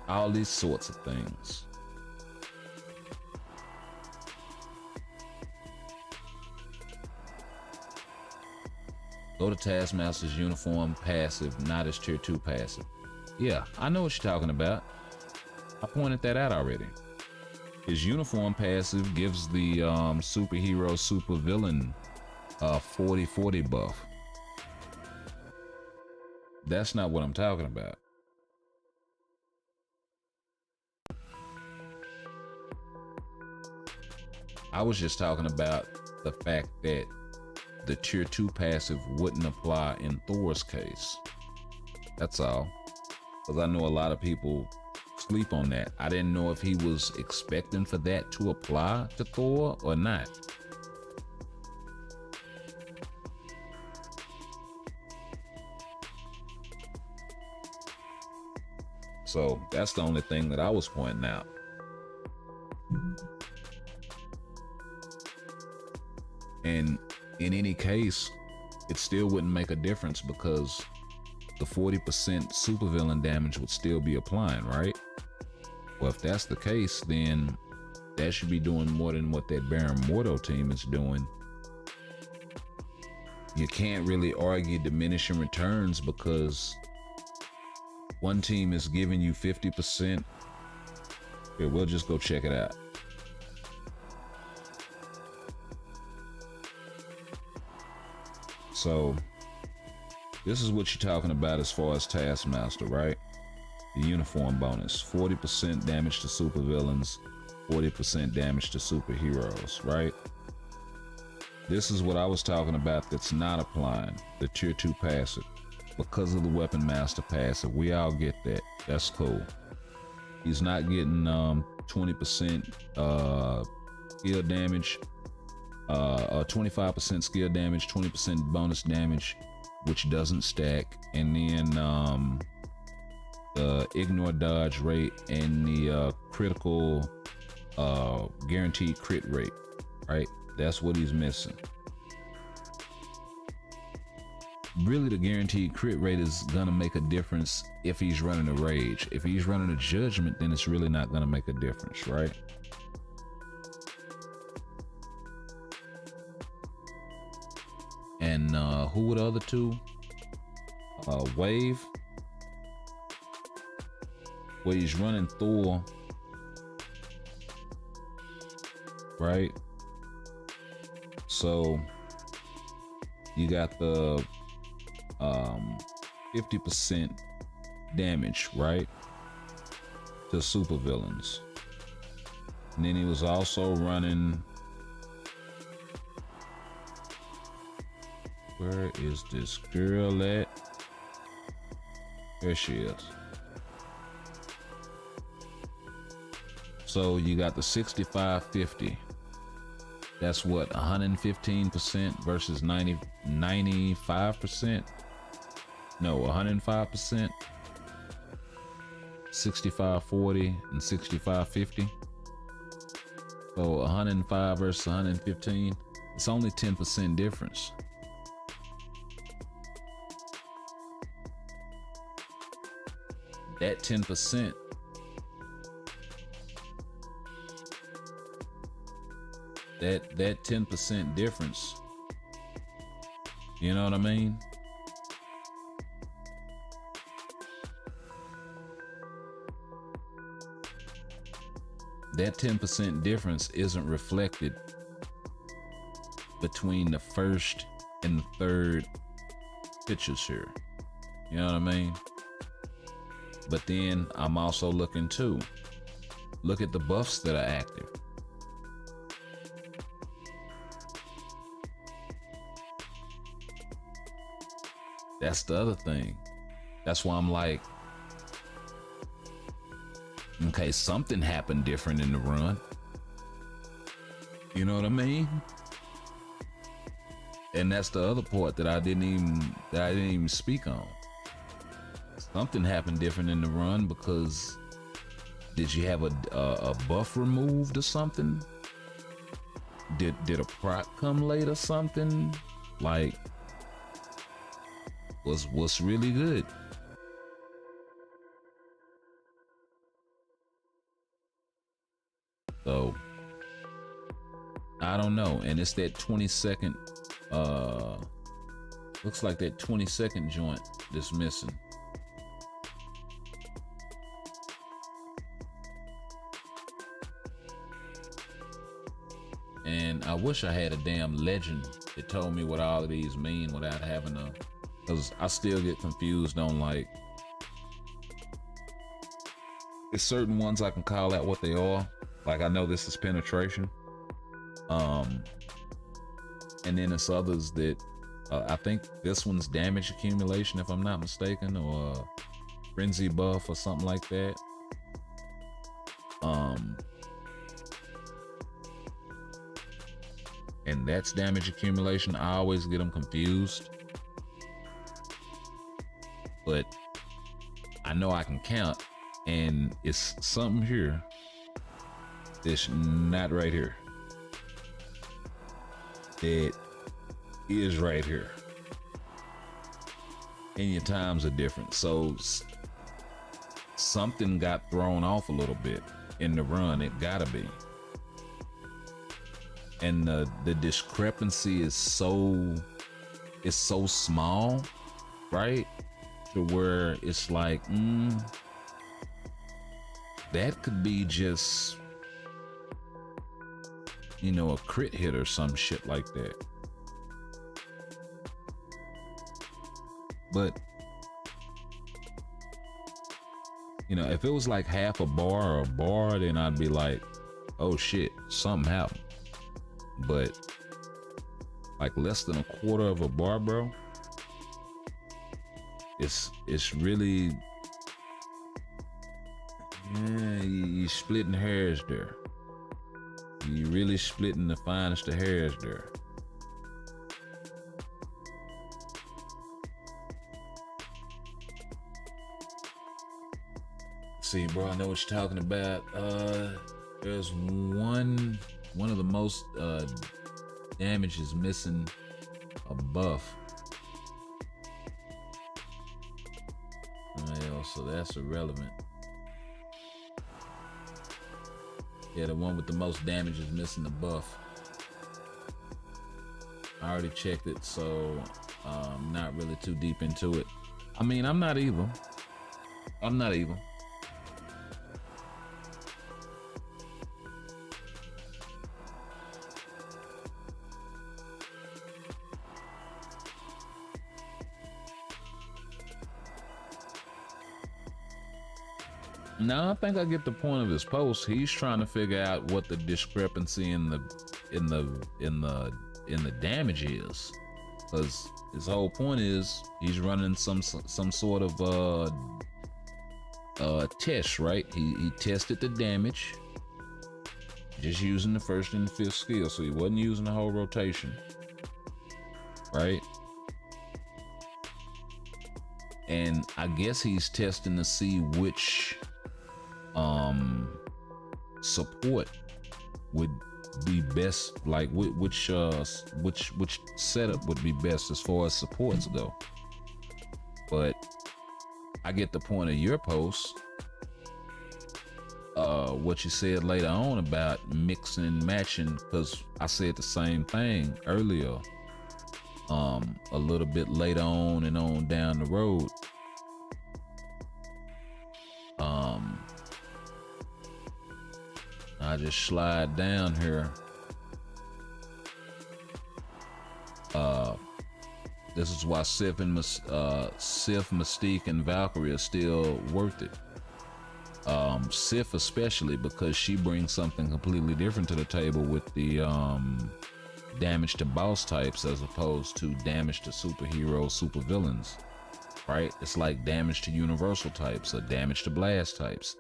All these sorts of things. Go to Taskmaster's uniform passive, not his tier 2 passive. Yeah, I know what you're talking about. I pointed that out already. His uniform passive gives the superhero supervillain 40/40 buff. That's not what I'm talking about. I was just talking about the fact that the tier 2 passive wouldn't apply in Thor's case. That's all. Because I know a lot of people sleep on that. I didn't know if he was expecting for that to apply to Thor or not. So that's the only thing that I was pointing out. And in any case, it still wouldn't make a difference, because the 40% supervillain damage would still be applying, right? Well, if that's the case, then that should be doing more than what that Baron Mordo team is doing. You can't really argue diminishing returns, because One team is giving you 50%. Here, we'll just go check it out. So this is what you're talking about as far as Taskmaster, right? The uniform bonus, 40% damage to supervillains, 40% damage to superheroes, right? This is what I was talking about that's not applying, the tier 2 passive. Because of the Weapon Master passive, we all get that. That's cool. He's not getting 20% skill damage, 25% skill damage, 20% bonus damage, which doesn't stack, and then the ignore dodge rate and the critical guaranteed crit rate, right? That's what he's missing. Really, the guaranteed crit rate is gonna make a difference if he's running a rage. If he's running a judgment, then it's really not gonna make a difference, right? And who were the other two? Wave, where he's running Thor, right? So you got the 50% damage, right, to supervillains. And then he was also running, where is this girl at? There she is. So you got the 65-50. That's what, 115% versus 95%? No, 105%. 65-40 and 65-50. So 105 versus 115. It's only 10% difference. That 10%. That 10% difference. You know what I mean? That 10% difference isn't reflected between the first and the third pictures here. You know what I mean? But then I'm also looking too. Look at the buffs that are active. That's the other thing. That's why I'm like, okay, something happened different in the run. You know what I mean? And that's the other part that I didn't even speak on. Something happened different in the run because did you have a buff removed or something? Did a proc come late or something? Like, what's really good? So I don't know. And it's that 20-second looks like that 20-second joint that's missing. And I wish I had a damn legend that told me what all of these mean without having to, because I still get confused on, like, there's certain ones I can call out what they are. Like, I know this is penetration. And then there's others that I think this one's damage accumulation, if I'm not mistaken, or frenzy buff or something like that. And that's damage accumulation. I always get them confused, but I know I can count, and it's something here that's not right here. It is right here, and your times are different. So something got thrown off a little bit in the run. It gotta be. And the discrepancy is so small, right? to where it's like, that could be just, you know, a crit hit or some shit like that. But, you know, if it was like half a bar or a bar, then I'd be like, oh shit, something happened. But like less than a quarter of a bar, bro, it's really, yeah, you're splitting hairs there. You're really splitting the finest of hairs there. See, bro, I know what you're talking about. There's one of the most damage is missing a buff. Well, so that's irrelevant. Yeah, the one with the most damage is missing the buff. I already checked it, so I'm not really too deep into it. I mean, I'm not evil. I'm not evil. Now I think I get the point of his post. He's trying to figure out what the discrepancy in the damage is, because his whole point is he's running some sort of test, right? He tested the damage just using the first and the fifth skill, so he wasn't using the whole rotation, right? And I guess he's testing to see which support would be best, like which setup would be best as far as supports go. But I get the point of your post, what you said later on about mixing and matching, because I said the same thing earlier, a little bit later on and on down the road. I just slide down here. This is why Sif, Mystique, and Valkyrie are still worth it. Sif especially, because she brings something completely different to the table with the damage to boss types as opposed to damage to superheroes, supervillains, right? It's like damage to universal types or damage to blast types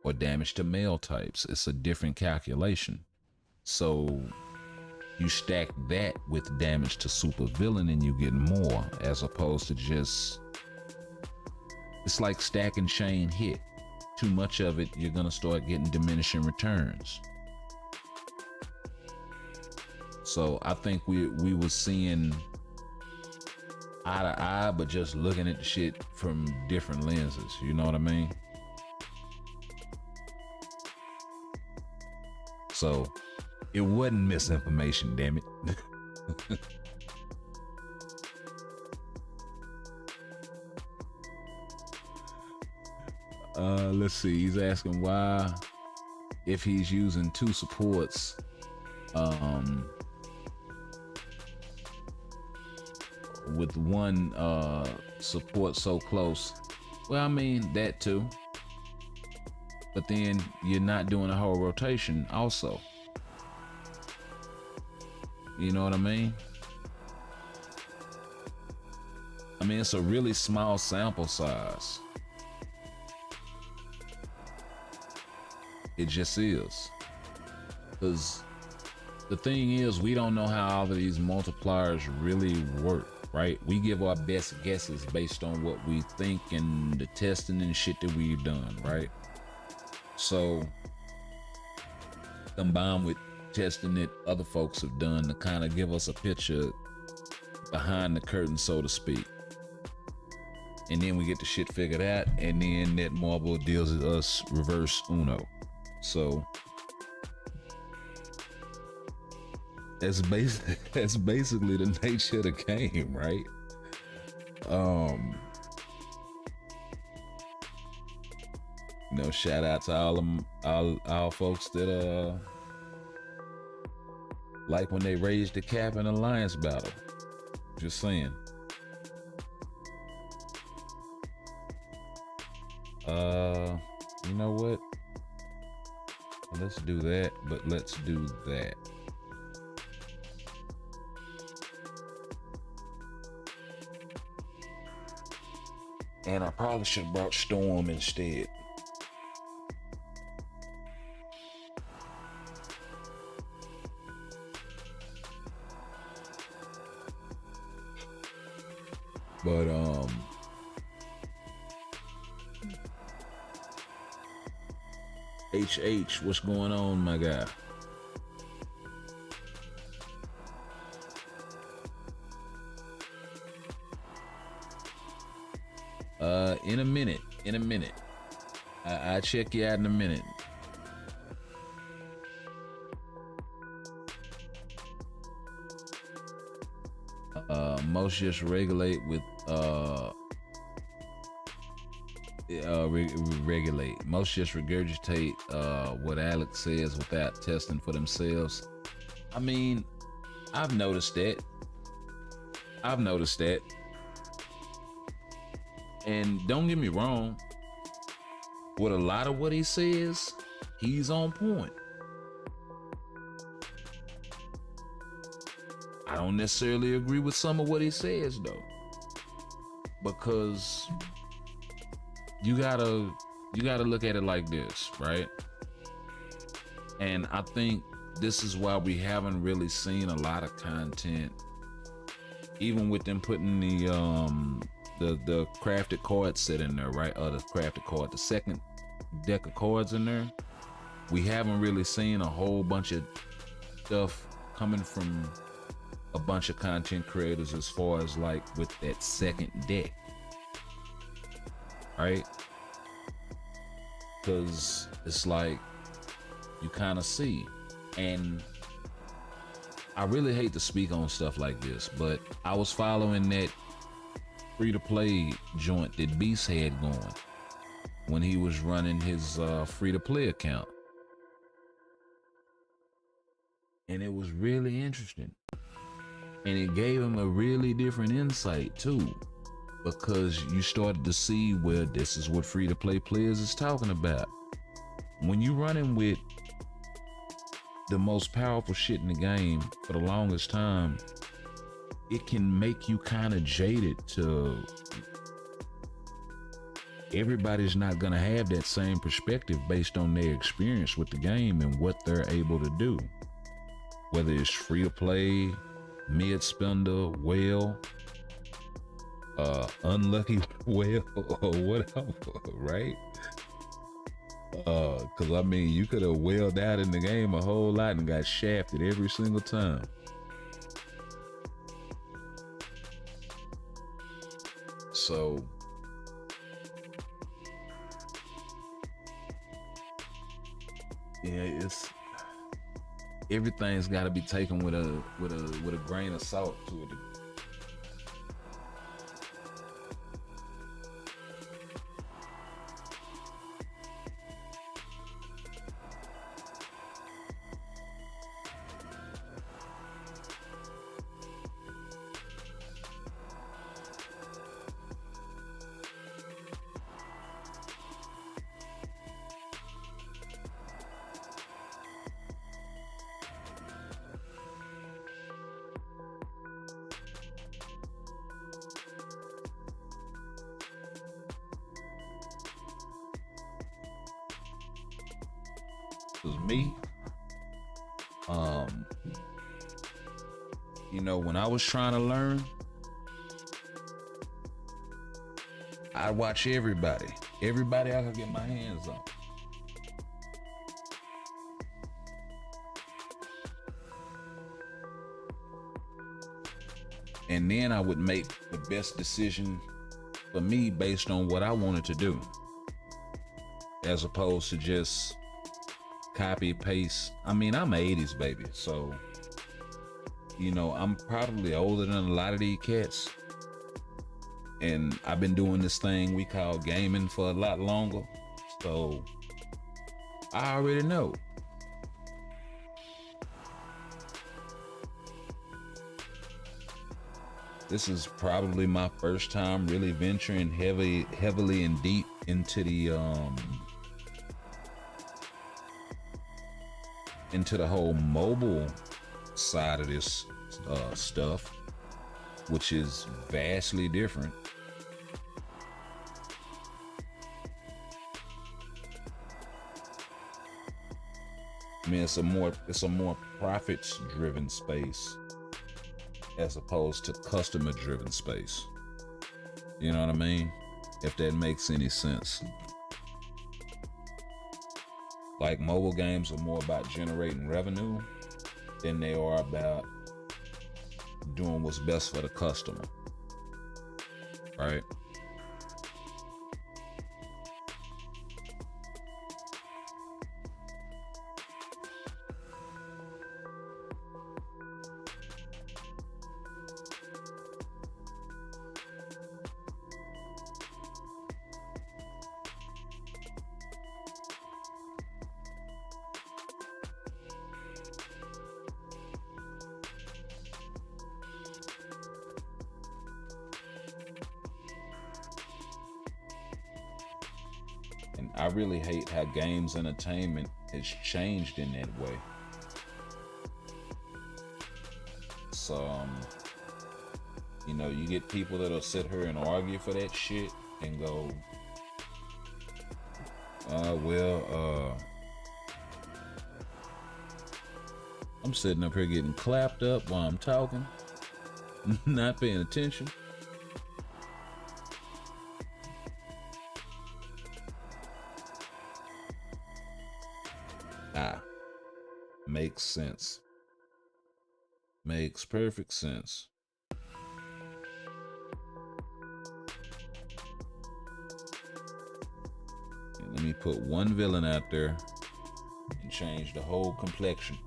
or damage to male types. It's a different calculation. So you stack that with damage to supervillain and you get more, as opposed to just, it's like stacking chain hit. Too much of it, you're gonna start getting diminishing returns. So I think we were seeing eye to eye, but just looking at the shit from different lenses. You know what I mean? So it wasn't misinformation, damn it. Let's see. He's asking why, if he's using two supports, with one support so close. Well, I mean that too. But then you're not doing a whole rotation also. You know what I mean? I mean, it's a really small sample size. It just is. Because the thing is, we don't know how all of these multipliers really work, right? We give our best guesses based on what we think and the testing and shit that we've done, right? So combined with testing that other folks have done to kind of give us a picture behind the curtain, so to speak. And then we get the shit figured out, and then Netmarble deals with us reverse Uno. So that's basically the nature of the game, right? shout out to all them, all folks that like when they raised the cap in Alliance battle. Just saying. You know what? Let's do that, but let's do that. And I probably should have brought Storm instead. But HH, what's going on, my guy? In a minute. I'll check you out in a minute. Most just regulate with regulate. Most just regurgitate what Alex says without testing for themselves. I mean, I've noticed that. And don't get me wrong, with a lot of what he says, he's on point. I don't necessarily agree with some of what he says though, because you gotta look at it like this, right? And I think this is why we haven't really seen a lot of content, even with them putting the crafted card set in there, right? The crafted card, the second deck of cards in there. We haven't really seen a whole bunch of stuff coming from a bunch of content creators as far as like with that second deck, right? Because it's like you kind of see, and I really hate to speak on stuff like this, but I was following that free-to-play joint that Beast had going when he was running his free-to-play account, and it was really interesting, and it gave him a really different insight too, because you started to see where this is what free-to-play players is talking about. When you running with the most powerful shit in the game for the longest time, it can make you kind of jaded to everybody's not gonna have that same perspective based on their experience with the game and what they're able to do. Whether it's free to play, mid spender, whale, unlucky whale, or whatever, right? Cause I mean, you could have whaled out in the game a whole lot and got shafted every single time. So yeah, it's everything's got to be taken with a grain of salt to it. Was me, you know, when I was trying to learn, I watch everybody I could get my hands on. And then I would make the best decision for me based on what I wanted to do, as opposed to just copy paste. I mean, I'm an 80s baby, so you know, I'm probably older than a lot of these cats, and I've been doing this thing we call gaming for a lot longer. So I already know. This is probably my first time really venturing heavily and deep into the whole mobile side of this stuff, which is vastly different. I mean, it's a more profits driven space as opposed to customer driven space. You know what I mean? If that makes any sense. Like, mobile games are more about generating revenue than they are about doing what's best for the customer. Right? And I really hate how games entertainment has changed in that way. So, you get people that'll sit here and argue for that shit and go, I'm sitting up here getting clapped up while I'm talking, not paying attention. Makes sense. Makes perfect sense. And let me put one villain out there and change the whole complexion.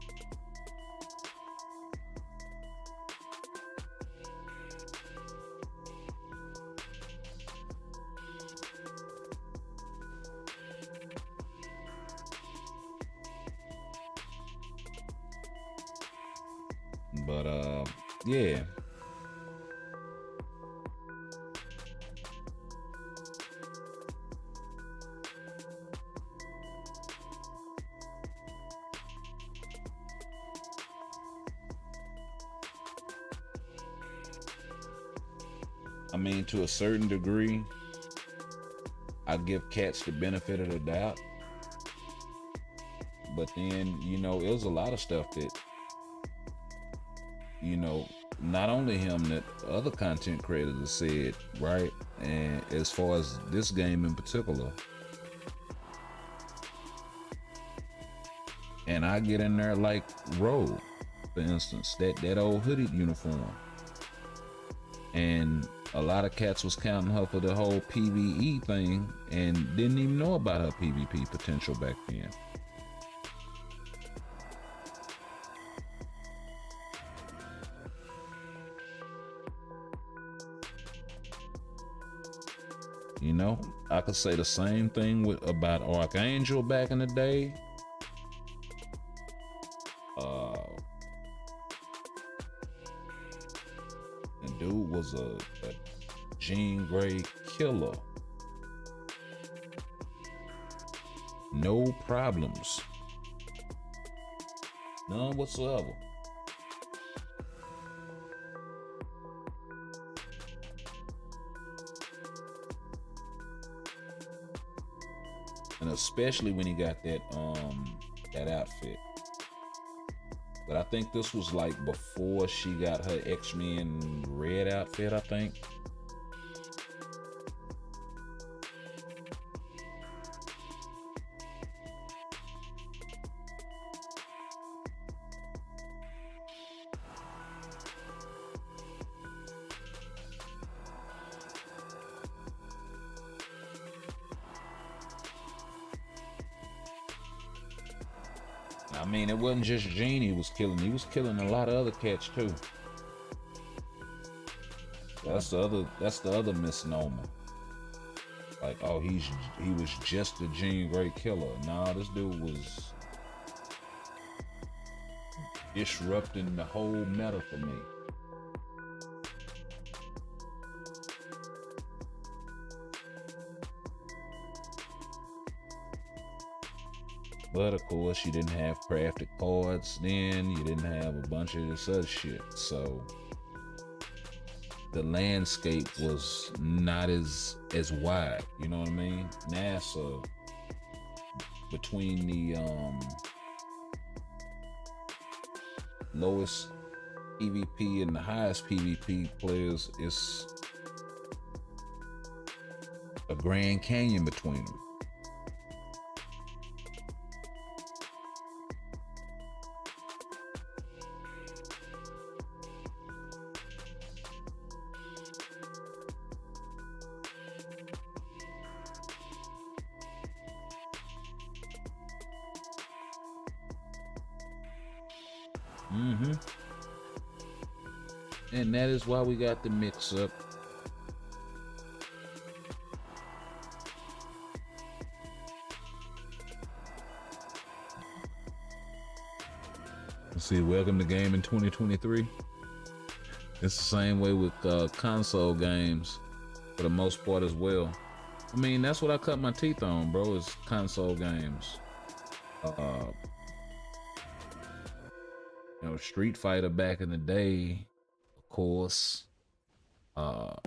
But yeah. I mean, to a certain degree, I give cats the benefit of the doubt. But then, it was a lot of stuff that, not only him, that other content creators have said, right? And as far as this game in particular, and I get in there like Rogue, for instance, that old hooded uniform, and a lot of cats was counting her for the whole PvE thing and didn't even know about her PvP potential back then. I could say the same thing about Archangel back in the day. The dude was a Jean Grey killer. No problems. None whatsoever. And especially when he got that outfit. But I think this was like before she got her X-Men red outfit, I think. I mean, it wasn't just Gene he was killing a lot of other cats too. That's the other misnomer. Like, oh, he was just a Jean Grey killer. Nah, this dude was disrupting the whole meta for me. But of course, you didn't have crafted cards then. You didn't have a bunch of this other shit. So the landscape was not as wide. You know what I mean? NASA, between the lowest PvP and the highest PvP players, is a Grand Canyon between them. And that is why we got the mix up. Let's see, welcome to gaming 2023. It's the same way with console games for the most part as well. I mean, that's what I cut my teeth on, bro, is console games. You know, Street Fighter back in the day, of course. All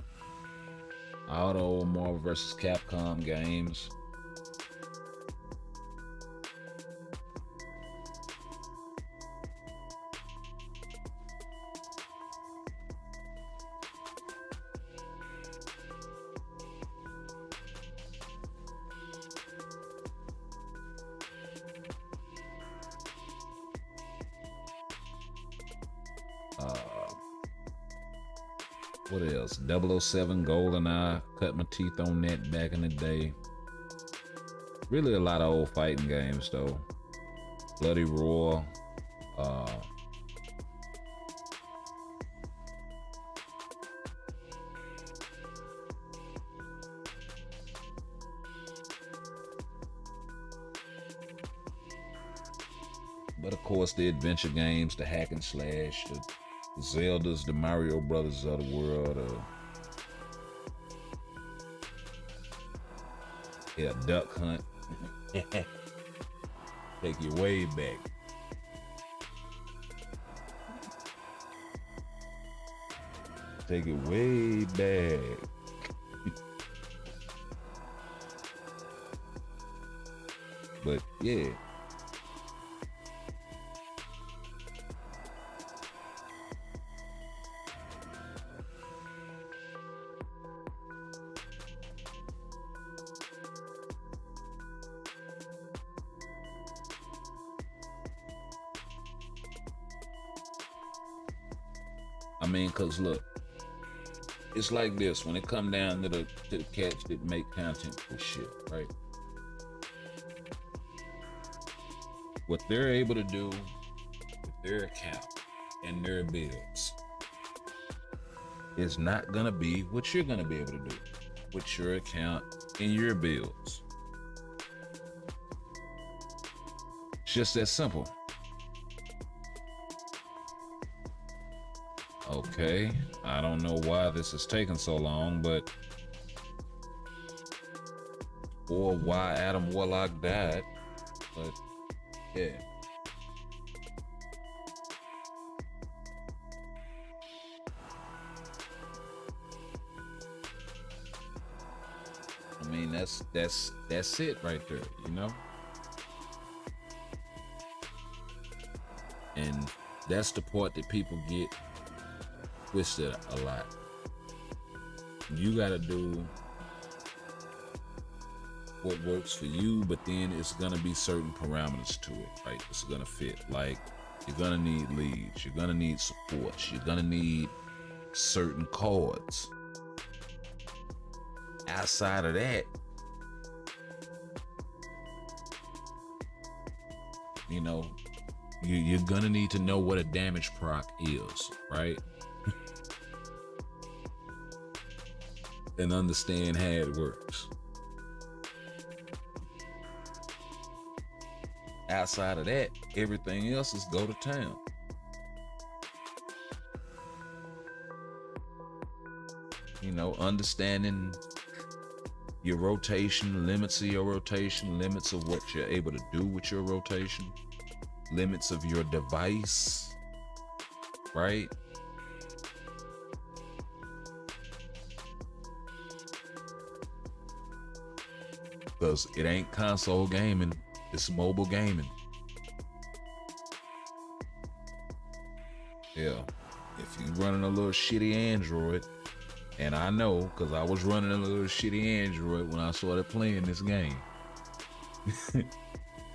the old Marvel vs. Capcom games. What else? 007 GoldenEye. Cut my teeth on that back in the day. Really a lot of old fighting games though. Bloody Roar. But of course the adventure games, the hack and slash, the Zeldas, the Mario Brothers of the world. Yeah, Duck Hunt. Take you way back. Take it way back. But yeah. I mean, cause look, it's like this when it come down to the cats that make content for shit, right? What they're able to do with their account and their builds is not gonna be what you're gonna be able to do with your account and your builds. It's just that simple. Okay, I don't know why this is taking so long, but or why Adam Warlock died, but yeah. I mean, that's it right there, you know? And that's the part that people get twisted a lot. You gotta do what works for you, but then it's gonna be certain parameters to it, right? It's gonna fit. Like, you're gonna need leads, you're gonna need supports, you're gonna need certain cards. Outside of that, you know, you're gonna need to know what a damage proc is, right? And understand how it works. Outside of that, everything else is go to town. You know, understanding your rotation, limits of your rotation, limits of what you're able to do with your rotation, limits of your device, right? Because it ain't console gaming, it's mobile gaming. Yeah, if you running a little shitty Android, and I know because I was running a little shitty Android when I started playing this game.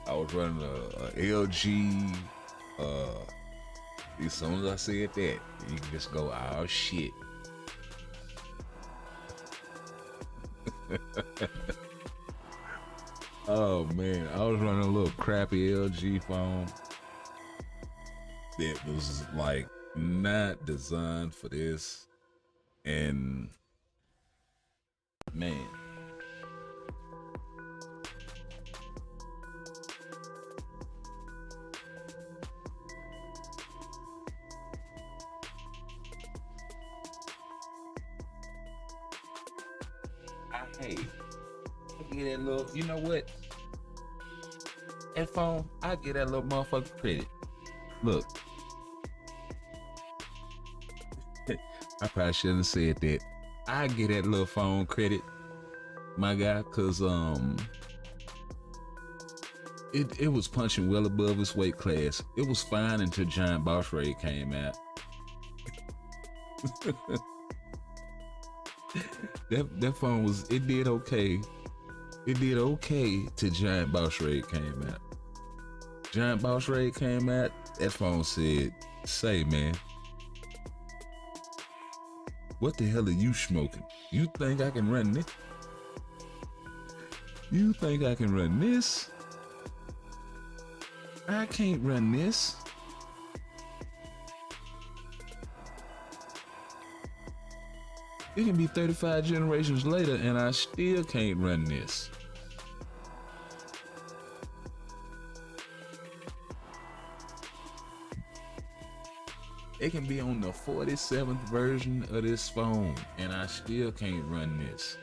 I was running a LG. As soon as I said that, you can just go, oh shit. Oh man, I was running a little crappy LG phone that was like not designed for this. And man, I get that little, you know what? That phone, I get that little motherfucker credit. Look, I probably shouldn't have said that. I get that little phone credit, my guy, cause it was punching well above its weight class. It was fine until Giant Boss Raid came out. that phone was, it did okay. It did okay till Giant Boss Raid came out. Giant Boss Raid came out, that phone said, say man, what the hell are you smoking? You think I can run this? You think I can run this? I can't run this. It can be 35 generations later and I still can't run this. It can be on the 47th version of this phone and I still can't run this.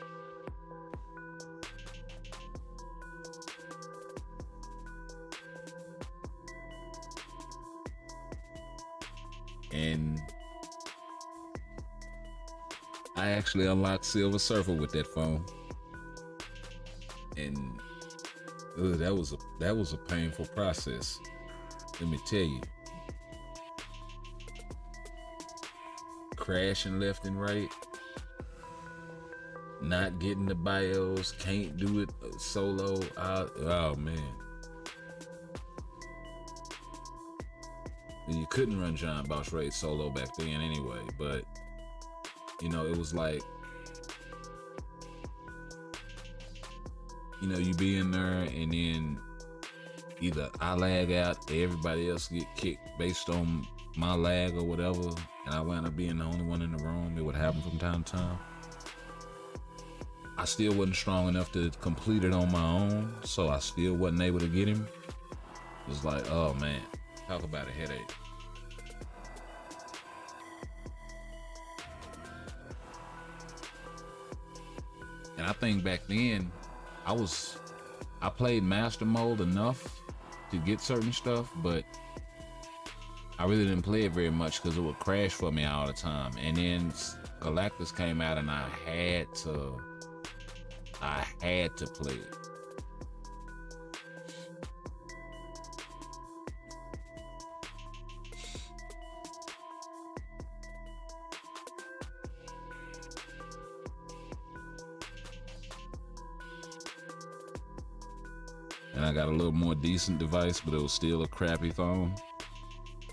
And I actually unlocked Silver Surfer with that phone. And that was a painful process. Let me tell you. Crashing left and right, not getting the BIOS, can't do it solo. Oh man. And you couldn't run Giant Boss Raid solo back then anyway, but you know, it was like, you know, you be in there and then either I lag out, everybody else get kicked based on my lag or whatever, and I wound up being the only one in the room. It would happen from time to time. I still wasn't strong enough to complete it on my own, so I still wasn't able to get him. It was like, oh man, talk about a headache. And I think back then, I played Master Mode enough to get certain stuff, but I really didn't play it very much because it would crash for me all the time. And then Galactus came out and I had to play it. And I got a little more decent device, but it was still a crappy phone.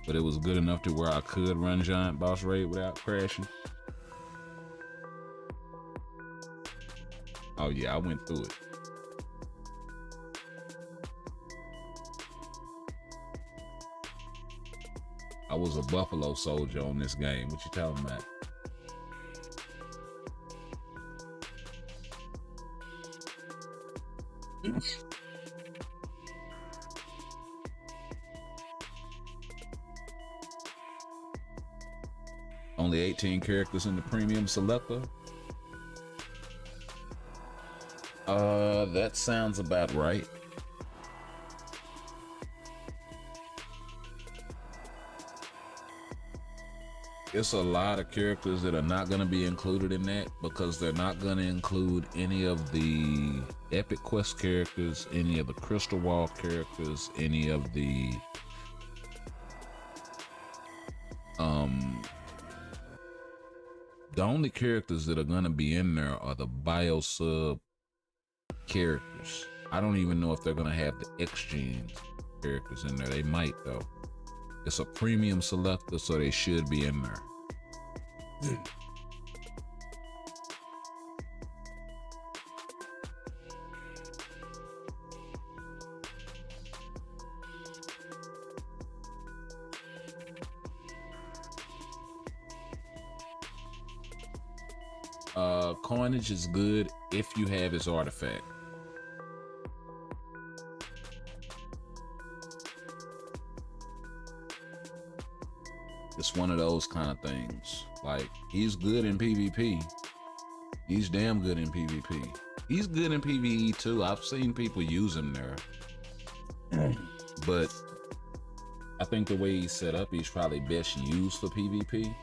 But it was good enough to where I could run Giant Boss Raid without crashing. Oh yeah, I went through it. I was a Buffalo Soldier on this game. What you talking about? Only 18 characters in the premium selector. That sounds about right. It's a lot of characters that are not going to be included in that because they're not going to include any of the Epic Quest characters, any of the Crystal Wall characters, any of the only characters that are going to be in there are the Biosub characters. I don't even know if they're going to have the X-Gene characters in there. They might though. It's a premium selector, so they should be in there. Coinage is good if you have his artifact. It's one of those kind of things. Like, he's good in PvP. He's damn good in PvP. He's good in PvE too. I've seen people use him there. But I think the way he's set up, he's probably best used for PvP.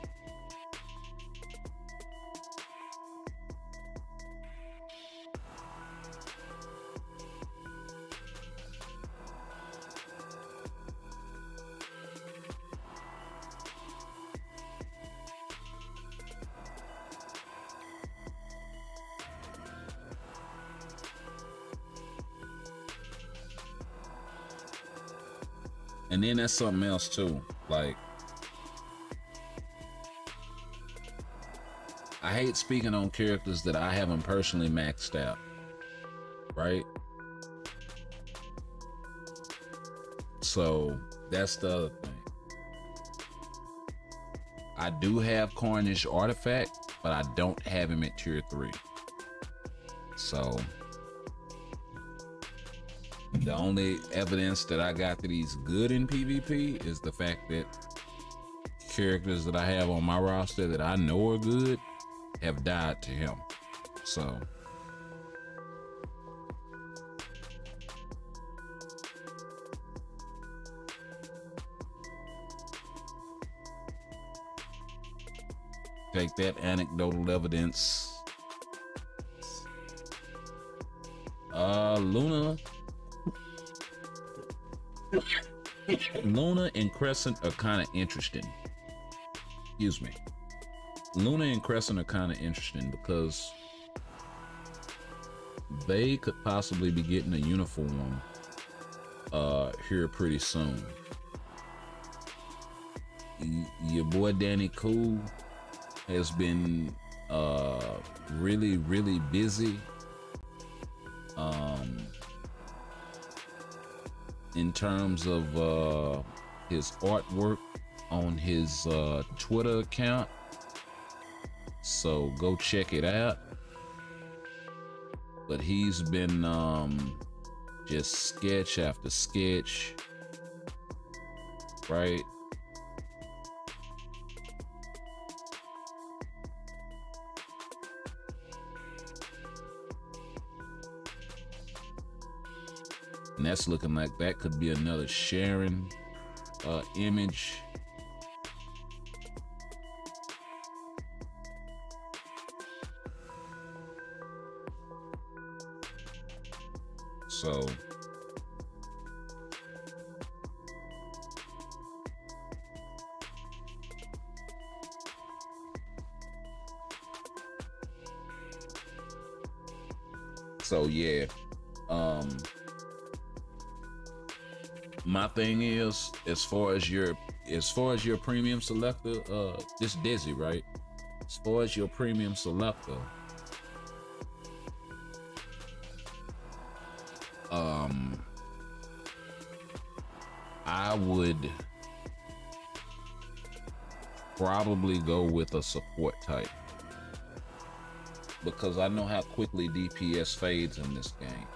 And then that's something else too. Like, I hate speaking on characters that I haven't personally maxed out, right? So that's the other thing. I do have Cornish Artifact, but I don't have him at tier 3. So the only evidence that I got that he's good in PvP is the fact that characters that I have on my roster that I know are good have died to him. So take that anecdotal evidence. Luna and Crescent are kind of interesting. Excuse me. Luna and Crescent are kind of interesting because they could possibly be getting a uniform here pretty soon. Your boy Danny Cool has been really busy in terms of his artwork on his Twitter account, so go check it out. But he's been just sketch after sketch, right? And that's looking like that could be another Sharon image. So yeah, my thing is, as far as your premium selector, this Dizzy, right? As far as your premium selector, I would probably go with a support type because I know how quickly DPS fades in this game.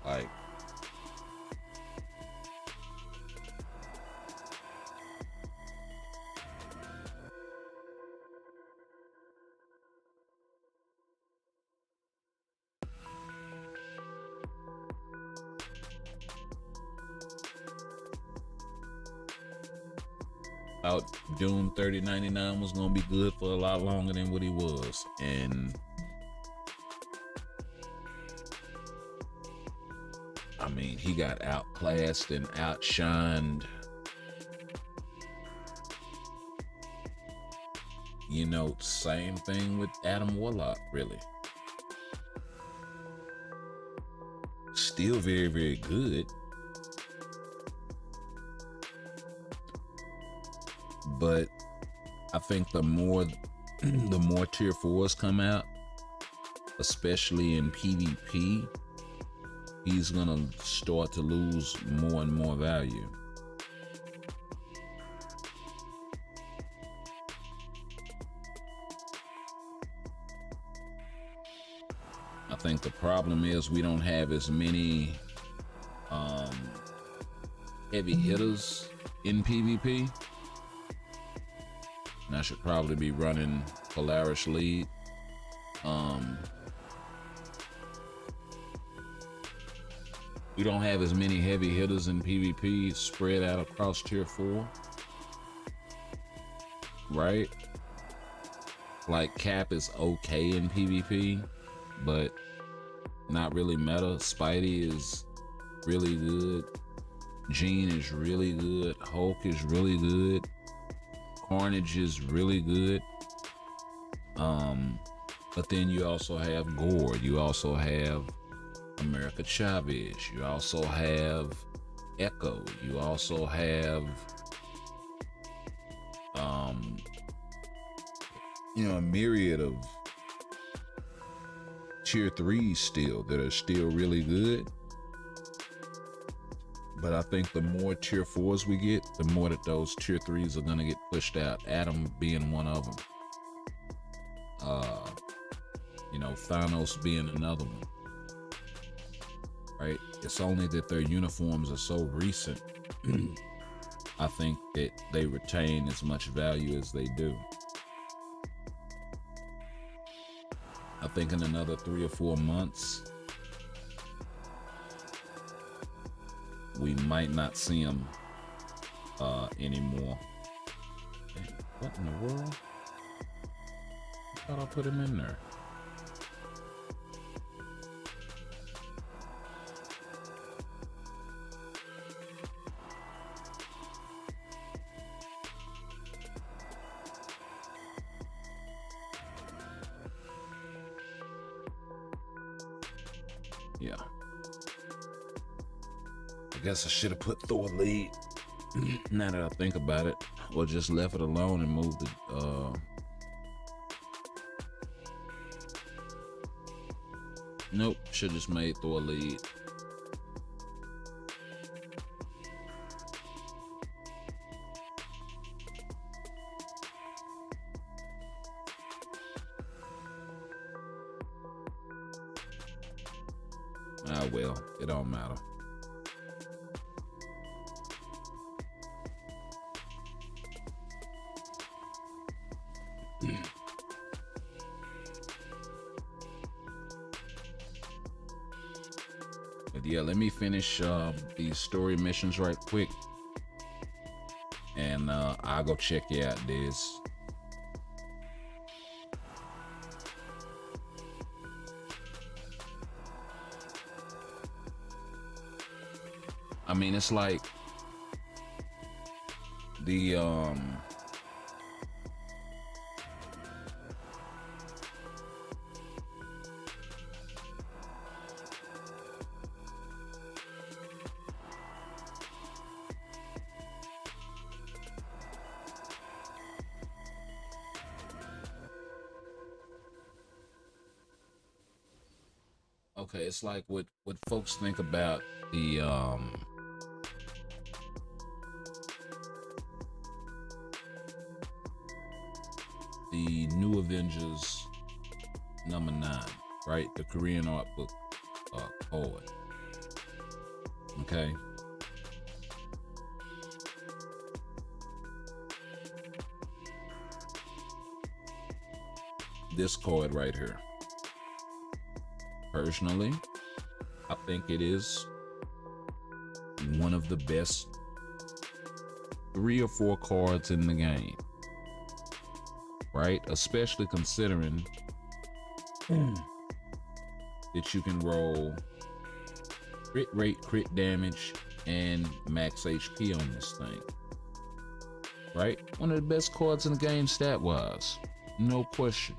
Like, thought Doom 3099 was gonna be good for a lot longer than what he was, and I mean, he got outclassed and outshined. You know, same thing with Adam Warlock, really. Still very, very good. But I think the more tier 4s come out, especially in PvP, he's gonna start to lose more and more value. I think the problem is we don't have as many heavy hitters in PvP. And I should probably be running Polaris lead. We don't have as many heavy hitters in PvP spread out across tier 4. Right? Like Cap is okay in PvP, but not really meta. Spidey is really good. Jean is really good. Hulk is really good. Carnage is really good. But then you also have Gore. You also have America Chavez. You also have Echo. You also have a myriad of tier 3s still that are still really good. But I think the more tier 4s we get, the more that those tier 3s are gonna get pushed out. Adam being one of them. Thanos being another one. Right? It's only that their uniforms are so recent. I think that they retain as much value as they do. I think in another 3 or 4 months, we might not see them anymore. What in the world? I thought I put him in there. Yeah. I guess I should have put Thor lead. Now that I think about it, or just left it alone and moved it. Nope, should just made Thor lead. Ah well, it don't matter. But yeah, let me finish these story missions right quick, and I'll go check you out, Diz. I mean, it's like the okay, it's like what folks think about the New Avengers #9, right? The Korean art book code. Okay. This card right here. Personally, I think it is one of the best 3 or 4 cards in the game, right? Especially considering that you can roll crit rate, crit damage, and max HP on this thing, right? One of the best cards in the game stat-wise, no question.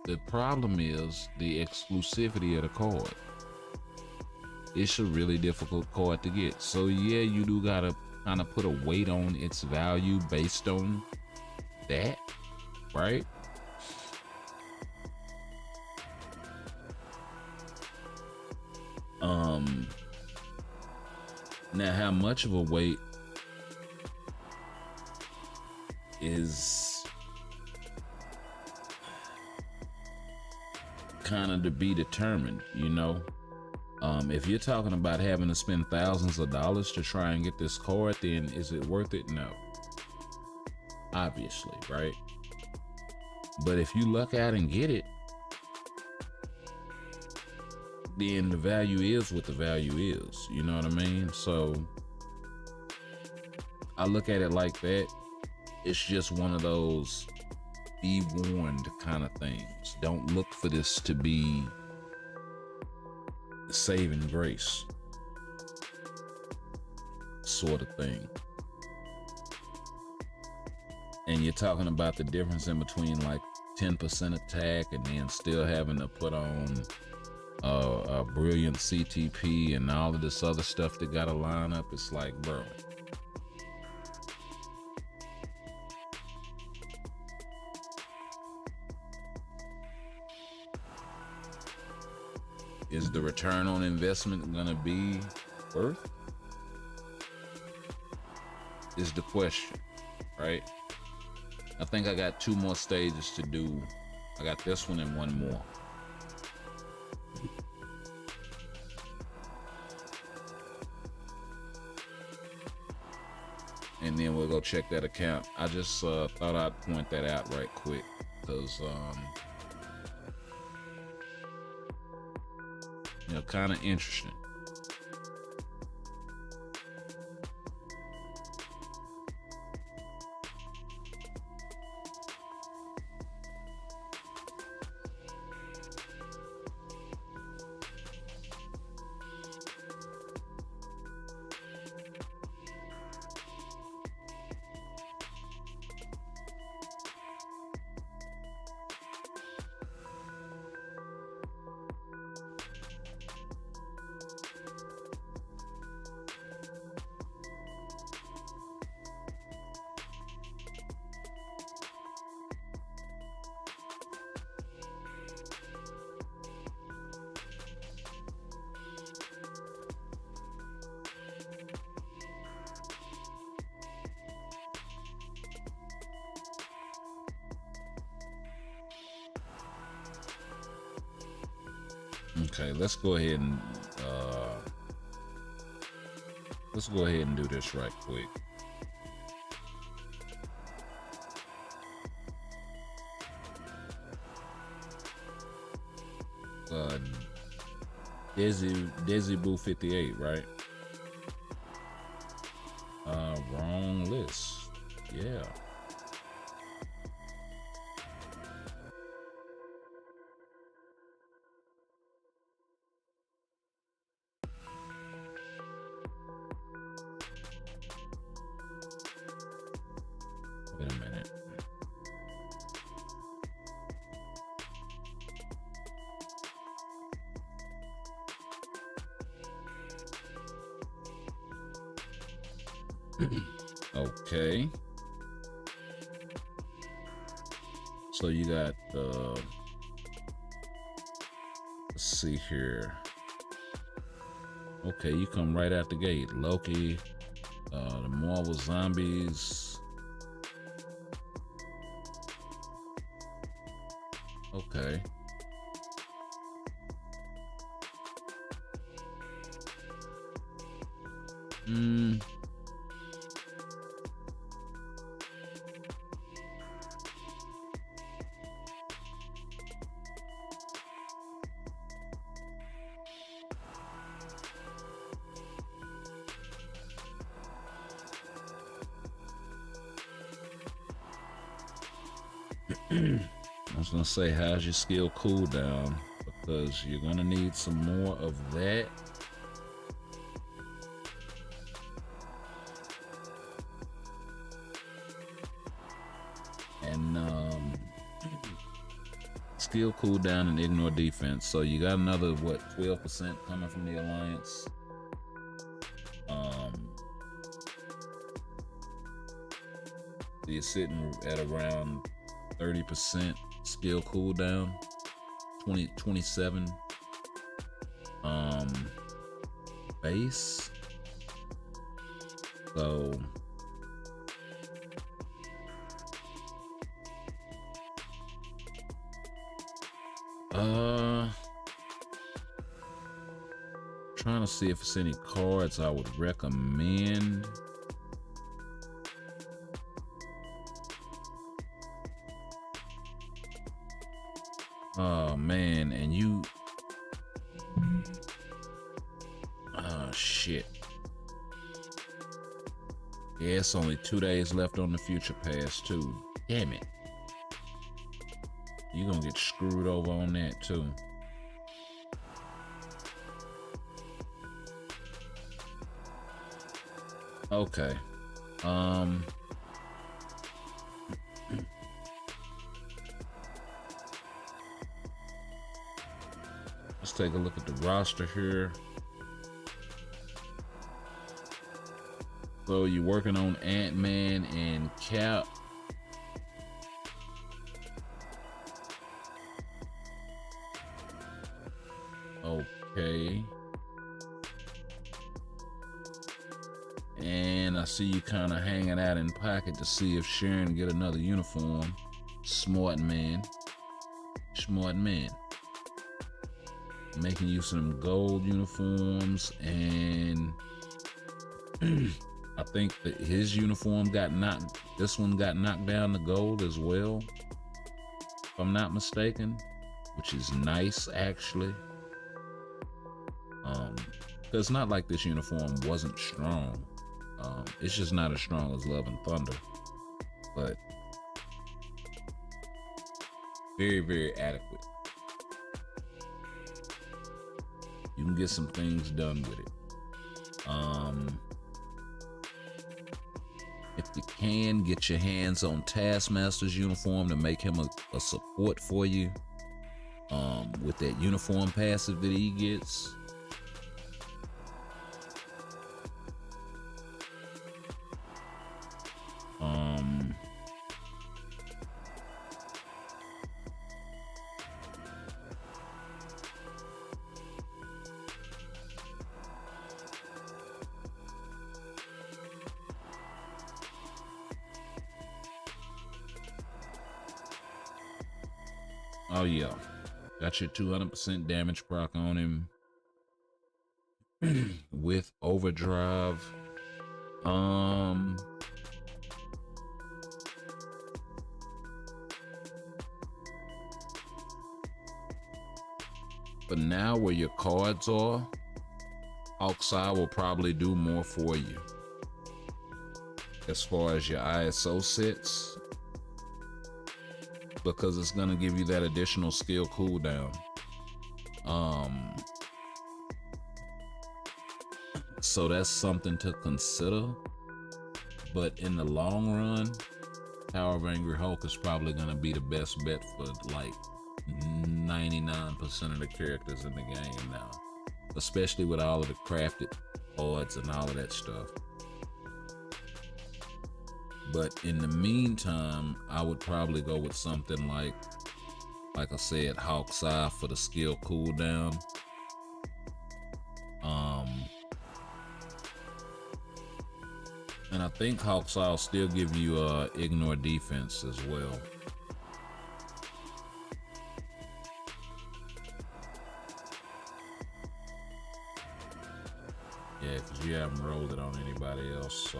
The problem is the exclusivity of the card. It's a really difficult card to get. So yeah, you do gotta kind of put a weight on its value based on that, right? Now how much of a weight is kind of to be determined, you know? If you're talking about having to spend thousands of dollars to try and get this card, then is it worth it? No. Obviously, right? But if you luck out and get it, then the value is what the value is. You know what I mean? So I look at it like that. It's just one of those be warned kind of things. Don't look for this to be saving grace sort of thing. And you're talking about the difference in between like 10% attack and then still having to put on a brilliant CTP and all of this other stuff that gotta line up. It's like, bro, is the return on investment gonna be worth? Is the question, right? I think I got 2 more stages to do. I got this one and 1 more. And then we'll go check that account. I just thought I'd point that out right quick because you know, kind of interesting. Okay, let's go ahead and do this right quick. Desi Boo 58, right? Wrong list. Yeah. Wait a minute. Okay. So you got let's see here. Okay, you come right out the gate. Loki, the Marvel Zombies. Okay. I was gonna say, how's your skill cooldown? Because you're gonna need some more of that. And skill cooldown and ignore defense. So you got another, what, 12% coming from the Alliance. So you're sitting at around 30% skill cooldown, 27 base. So trying to see if there's any cards I would recommend. Oh man, and you shit. Yeah, it's only 2 days left on the Future Pass too. Damn it. You're gonna get screwed over on that too. Okay. Let's take a look at the roster here. So you're working on Ant-Man and Cap. Okay. And I see you kind of hanging out in pocket to see if Sharon get another uniform. Smart man. Smart man. Making use of them gold uniforms, and I think that his uniform got knocked, this one got knocked down to gold as well, if I'm not mistaken, which is nice actually. It's not like this uniform wasn't strong. It's just not as strong as Love and Thunder, but very, very adequate. You can get some things done with it. If you can, get your hands on Taskmaster's uniform to make him a support for you. With that uniform passive that he gets. Oh yeah, got your 200% damage proc on him with overdrive. But now where your cards are, Hawkeye will probably do more for you. As far as your ISO sets, because it's gonna give you that additional skill cooldown. So that's something to consider. But in the long run, Power of Angry Hulk is probably gonna be the best bet for like 99% of the characters in the game now, especially with all of the crafted cards and all of that stuff. But in the meantime, I would probably go with something like I said, Hawkeye for the skill cooldown. And I think Hawkeye will still give you ignore defense as well. Yeah, because you haven't rolled it on anybody else,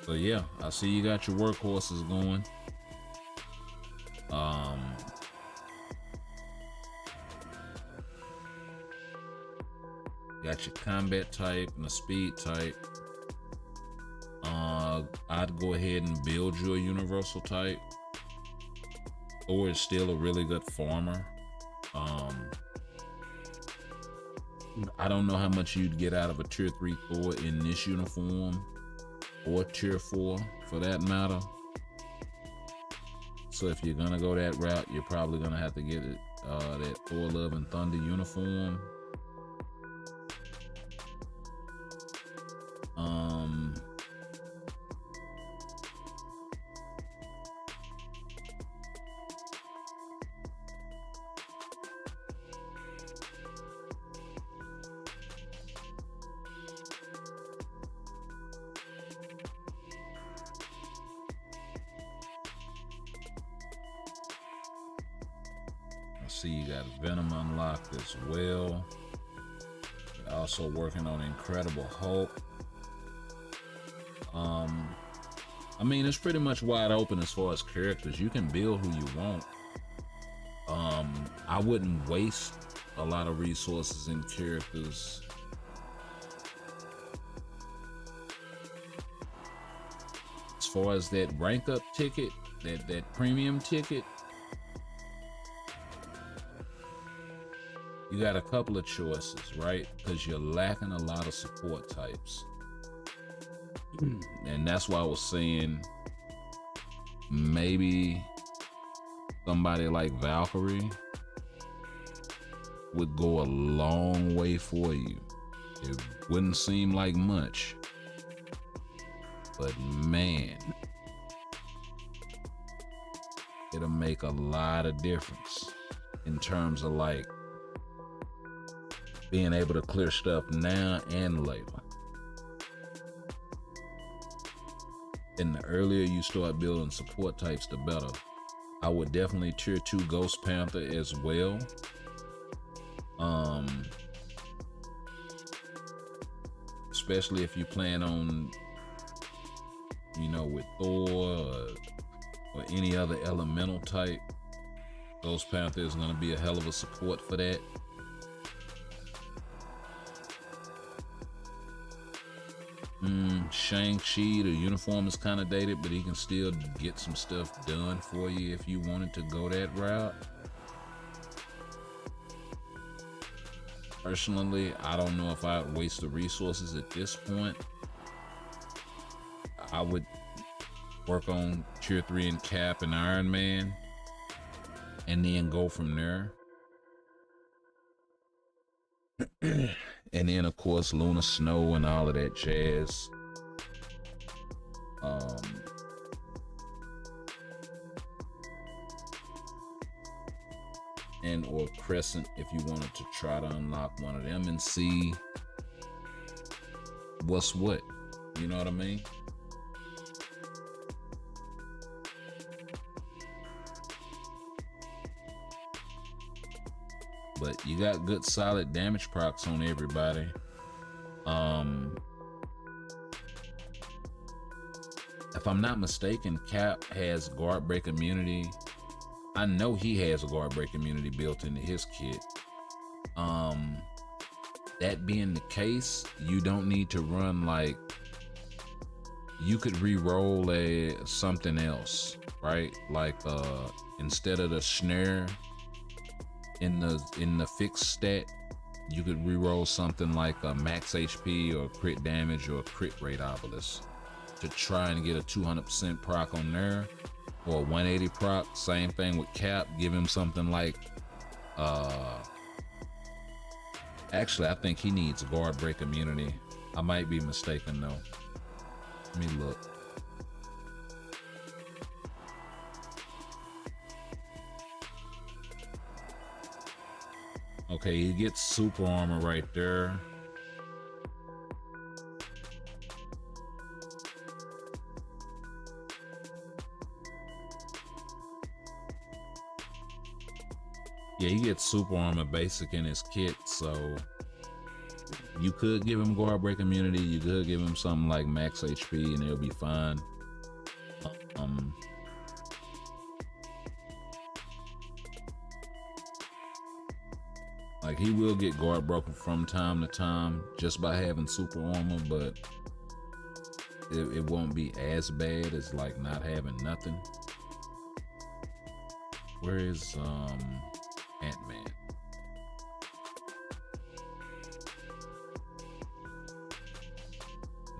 so yeah, I see you got your workhorses going. Got your combat type and a speed type. I'd go ahead and build you a universal type. Thor is still a really good farmer. I don't know how much you'd get out of a tier 3 Thor in this uniform, or tier 4 for that matter. So if you're gonna go that route, you're probably gonna have to get it, that Thor Love and Thunder uniform. I see you got Venom unlocked as well. You're also working on Incredible Hulk. I mean, it's pretty much wide open as far as characters. You can build who you want. I wouldn't waste a lot of resources in characters. As far as that rank up ticket, that premium ticket, you got a couple of choices, right? Because you're lacking a lot of support types. And that's why I was saying maybe somebody like Valkyrie would go a long way for you. It wouldn't seem like much, but man, it'll make a lot of difference in terms of like being able to clear stuff now and later. And the earlier you start building support types, the better. I would definitely tier 2 Ghost Panther as well. Especially if you plan on, you know, with Thor or any other elemental type, Ghost Panther is going to be a hell of a support for that. Shang-Chi, the uniform is kind of dated, but he can still get some stuff done for you if you wanted to go that route. Personally, I don't know if I'd waste the resources at this point. I would work on tier 3 and Cap and Iron Man, and then go from there. And then of course Luna Snow and all of that jazz. And or Crescent if you wanted to try to unlock one of them and see what's what. You know what I mean? But you got good solid damage procs on everybody. If I'm not mistaken, Cap has guard break immunity. I know he has a guard break immunity built into his kit. That being the case, you don't need to run like, you could re-roll something else, right? Like instead of the snare in the fixed stat, you could re-roll something like a max HP or crit damage or crit rate obelisk to try and get a 200% proc on there, or a 180 proc. Same thing with Cap. Give him something like actually I think he needs guard break immunity. I might be mistaken though. Let me look. Okay, he gets super armor right there. Yeah, he gets super armor basic in his kit, so you could give him guard break immunity. You could give him something like max HP and it'll be fine. Like he will get guard broken from time to time just by having super armor, but it won't be as bad as like not having nothing. Where is Ant-Man?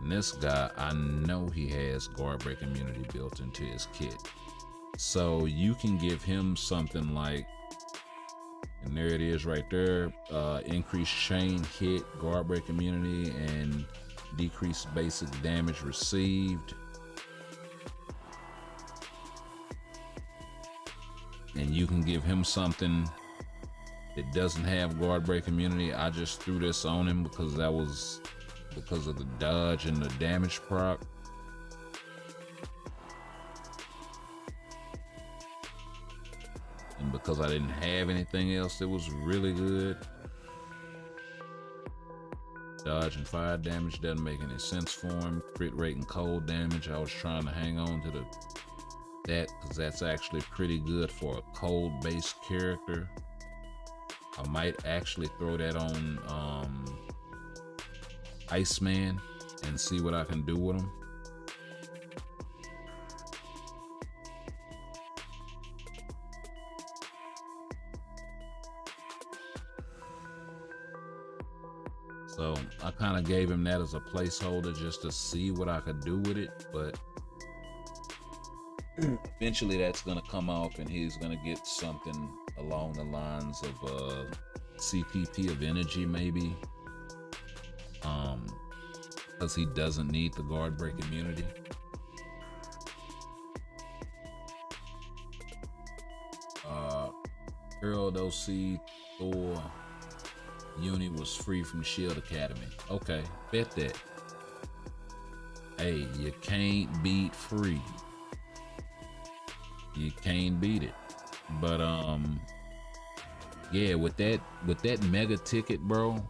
And this guy, I know he has guard break immunity built into his kit. So you can give him something like, and there it is right there, increased chain hit, guard break immunity, and decreased basic damage received. And you can give him something that doesn't have guard break immunity. I just threw this on him because that was because of the dodge and the damage proc. And because I didn't have anything else that was really good. Dodge and fire damage doesn't make any sense for him. Crit rate and cold damage, I was trying to hang on to that because that's actually pretty good for a cold based character. I might actually throw that on Iceman and see what I can do with him. So I kind of gave him that as a placeholder just to see what I could do with it, but eventually that's gonna come off and he's gonna get something along the lines of CPP of energy maybe, because he doesn't need the guard break immunity. Harold OC Thor Uni was free from Shield Academy. Okay, bet that. Hey, you can't beat free. You can't beat it. But yeah, with that mega ticket, bro,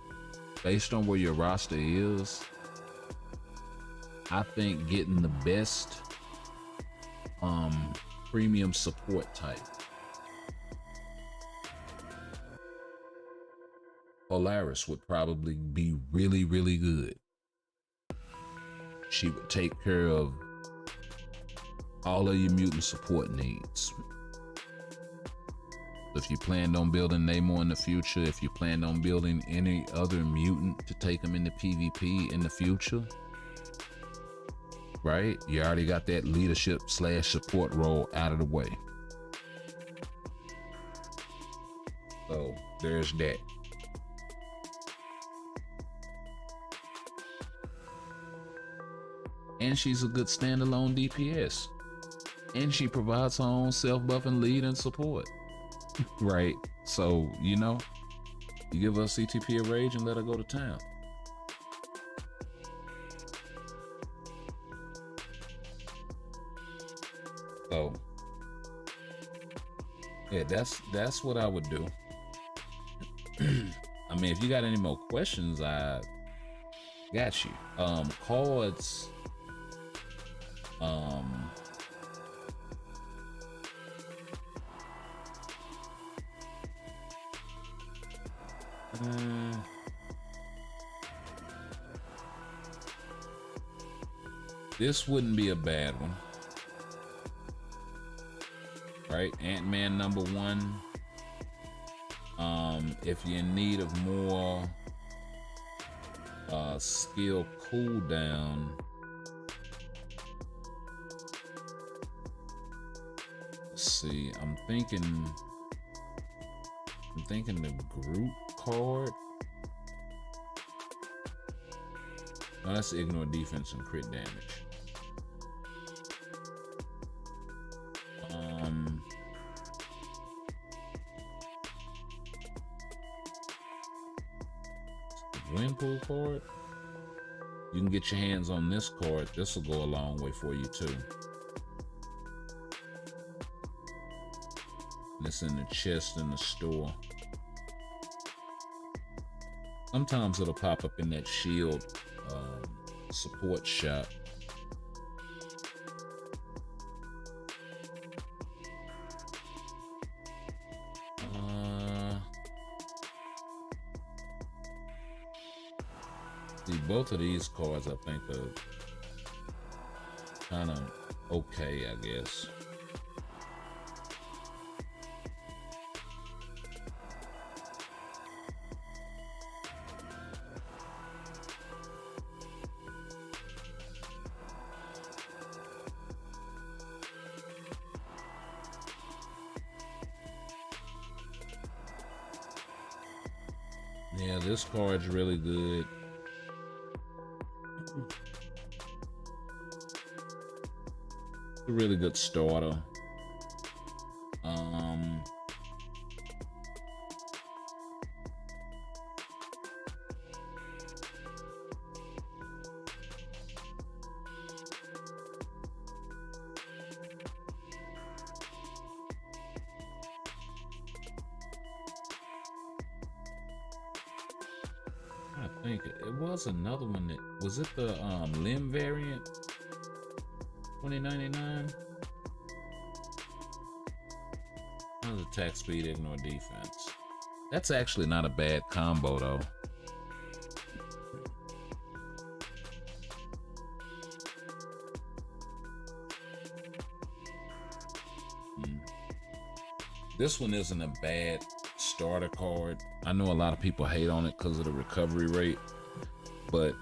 based on where your roster is, I think getting the best premium support type, Polaris, would probably be really, really good. She would take care of all of your mutant support needs. If you planned on building Namor in the future, if you planned on building any other mutant to take them into PvP in the future, right? You already got that leadership / support role out of the way. So there's that. And she's a good standalone DPS. And she provides her own self-buffing lead and support. Right? So, you know, you give her CTP a rage and let her go to town. So, yeah, that's what I would do. I mean, if you got any more questions, I got you. Cards. This wouldn't be a bad one, right? Ant-Man #1. If you're in need of more skill cooldown, let's see. I'm thinking the group card. No, that's ignore defense and crit damage. Win pool card. You can get your hands on this card. This will go a long way for you too. And it's in the chest in the store. Sometimes it'll pop up in that shield support shop. See, both of these cards I think are kind of okay, I guess. Yeah, this card's really good. It's a really good starter. I think it was another one that was it the limb variant 2099. That was attack speed, ignore defense. That's actually not a bad combo though. This one isn't a bad starter card. I know a lot of people hate on it because of the recovery rate, but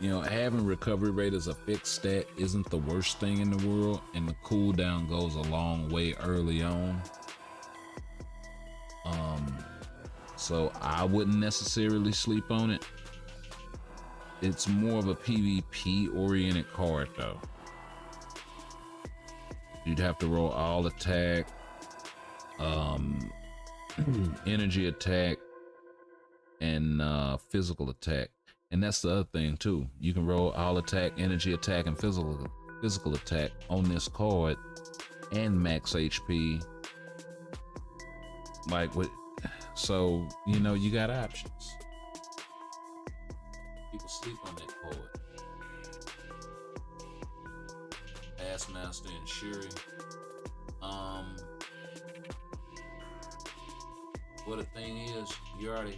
you know, having recovery rate as a fixed stat isn't the worst thing in the world, and the cooldown goes a long way early on. So I wouldn't necessarily sleep on it. It's more of a PvP oriented card though. You'd have to roll all attack, energy attack, and physical attack. And that's the other thing too. You can roll all attack, energy attack, and physical attack on this card and max HP. Like what? So you know you got options. People sleep on that card. Taskmaster and Shuri. Well, the thing is, you already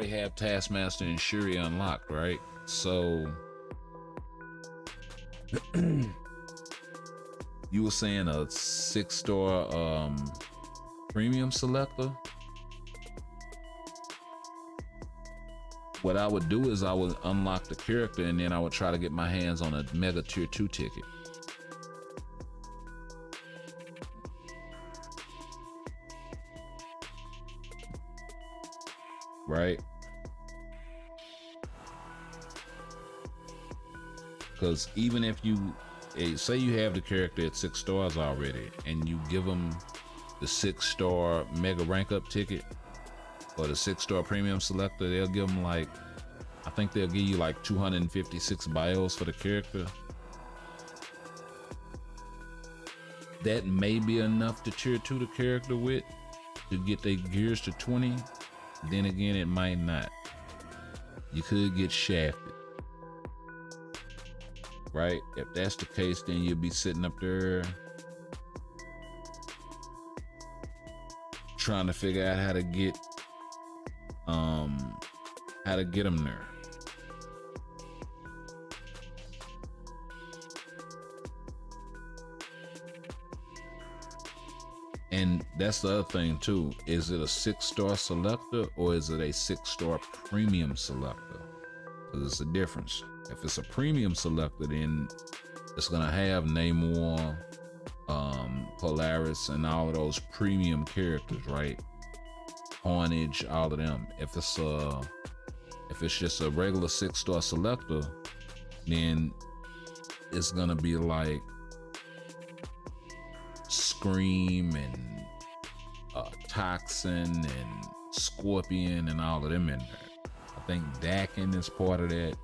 have Taskmaster and Shuri unlocked, right? So you were saying a 6-star premium selector. What I would do is I would unlock the character and then I would try to get my hands on a mega tier 2 ticket. Right? Because even if you say you have the character at 6 stars already and you give them the 6-star mega rank up ticket or the 6-star premium selector, they'll give them like, I think they'll give you like 256 bios for the character. That may be enough to tier 2 the character with to get their gears to 20. Then again, it might not. You could get shafted. Right? If that's the case, then you'll be sitting up there trying to figure out how to get them there. And that's the other thing too. Is it a 6-star selector or is it a 6-star premium selector? Because it's a difference. If it's a premium selector, then it's gonna have Namor, Polaris, and all of those premium characters, right? Carnage, all of them. If it's just a regular 6-star selector, then it's gonna be like Scream and Toxin and Scorpion and all of them in there. I think Dakin is part of that.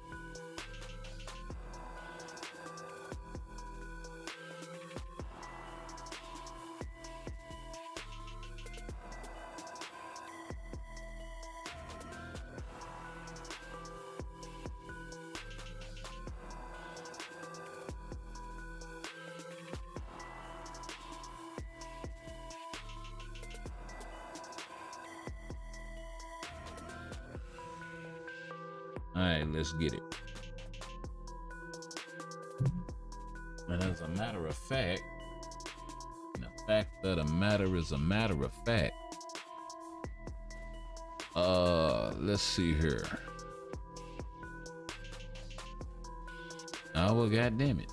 All right, let's get it. a matter of fact, and the fact that a matter is a matter of fact. Let's see here. Oh well, goddamn it.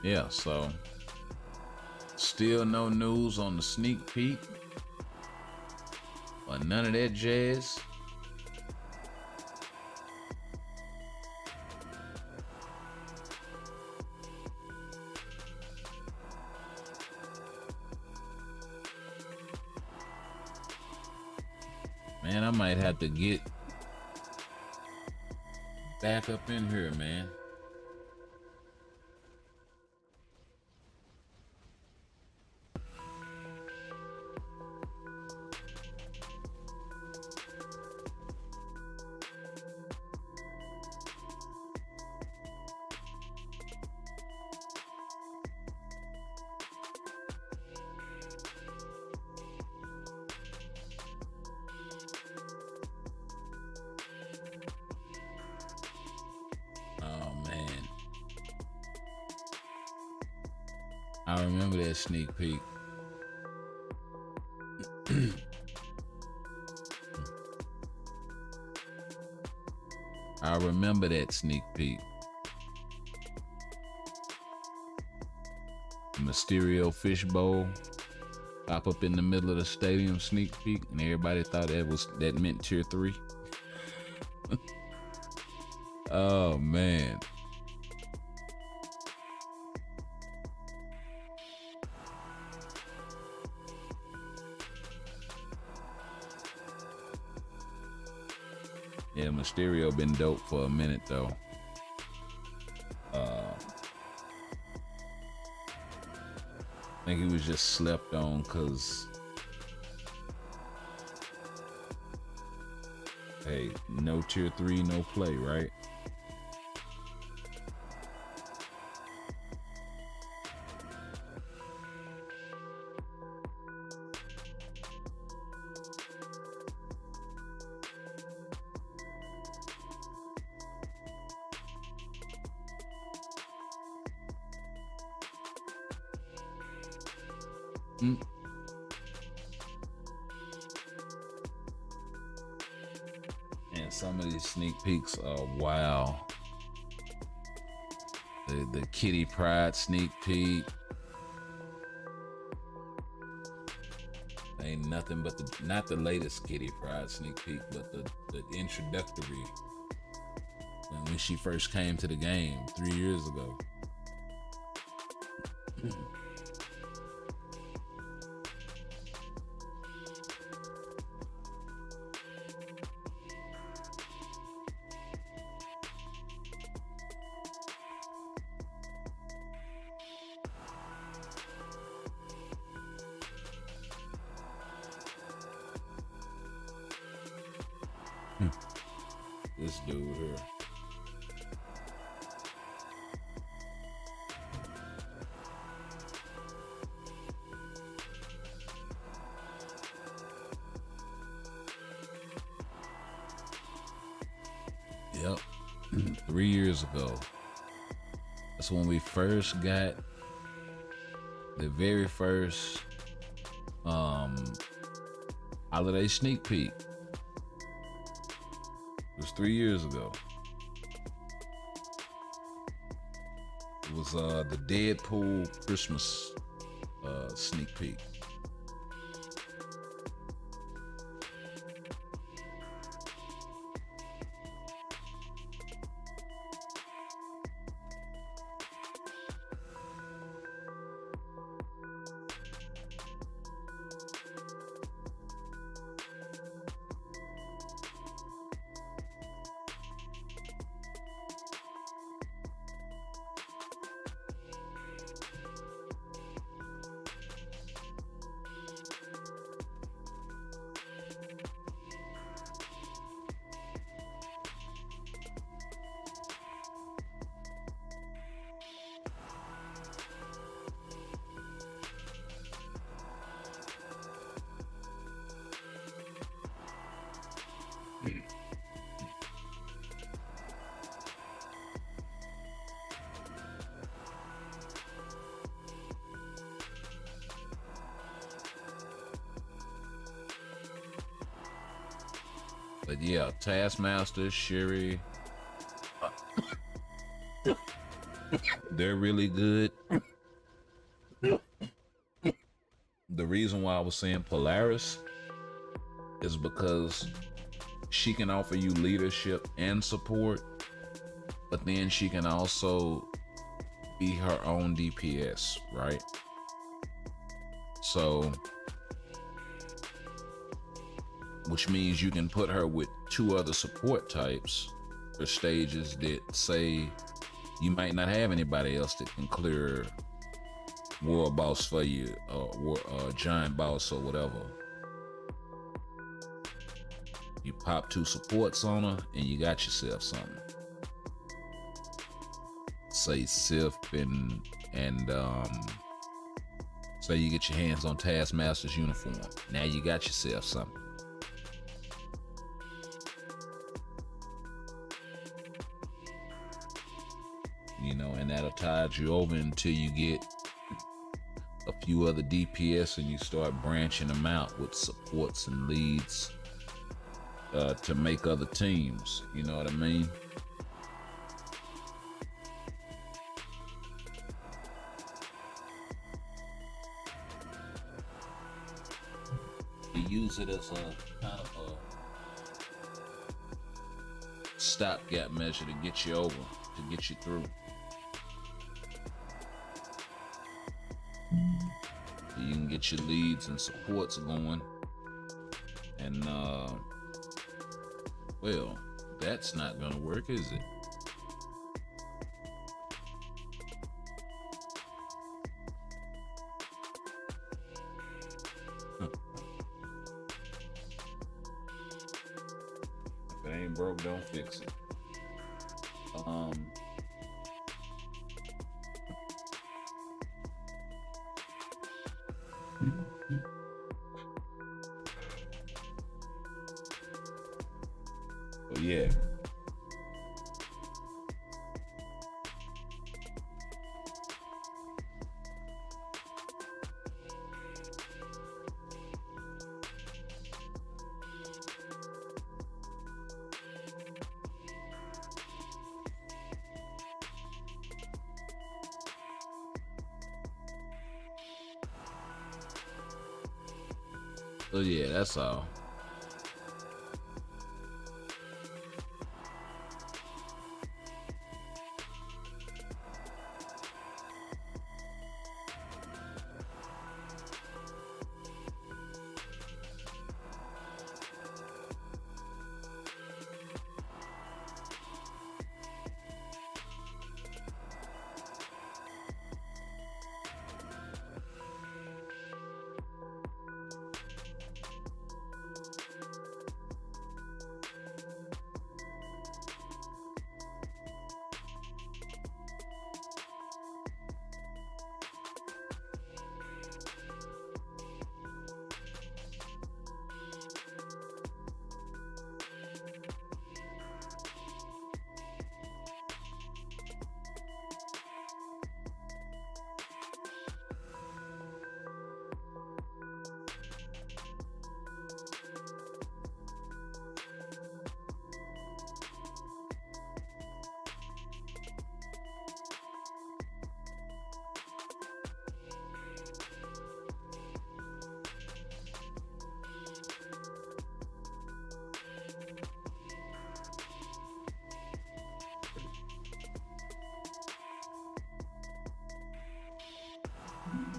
Yeah, so still no news on the sneak peek or none of that jazz. Man, I might have to get back up in here, man. I remember that sneak peek. I remember that sneak peek. Mysterio fishbowl pop up in the middle of the stadium sneak peek, and everybody thought that meant tier 3. Oh man. Yeah, Mysterio been dope for a minute though. I think he was just slept on because, hey, no tier 3, no play, right? And some of these sneak peeks are wow. The Kitty Pryde sneak peek ain't nothing but not the latest Kitty Pryde sneak peek, but the introductory when she first came to the game 3 years ago. This dude here. Yep. 3 years ago. That's when we first got the very first holiday sneak peek. It was 3 years ago. It was the Deadpool Christmas sneak peek. But yeah, Taskmaster, Shuri, they're really good. The reason why I was saying Polaris is because she can offer you leadership and support, but then she can also be her own DPS, right? So, which means you can put her with 2 other support types or stages that say you might not have anybody else that can clear World Boss for you, or Giant Boss or whatever. You pop 2 supports on her and you got yourself something. Say Sif and say you get your hands on Taskmaster's uniform. Now you got yourself something. You know, and that'll tide you over until you get a few other DPS and you start branching them out with supports and leads to make other teams. You know what I mean? You use it as a kind of a stopgap measure to get you over, to get you through. You can get your leads and supports going, and well, that's not gonna work, is it? If it ain't broke, don't fix it. But yeah. So yeah, that's all.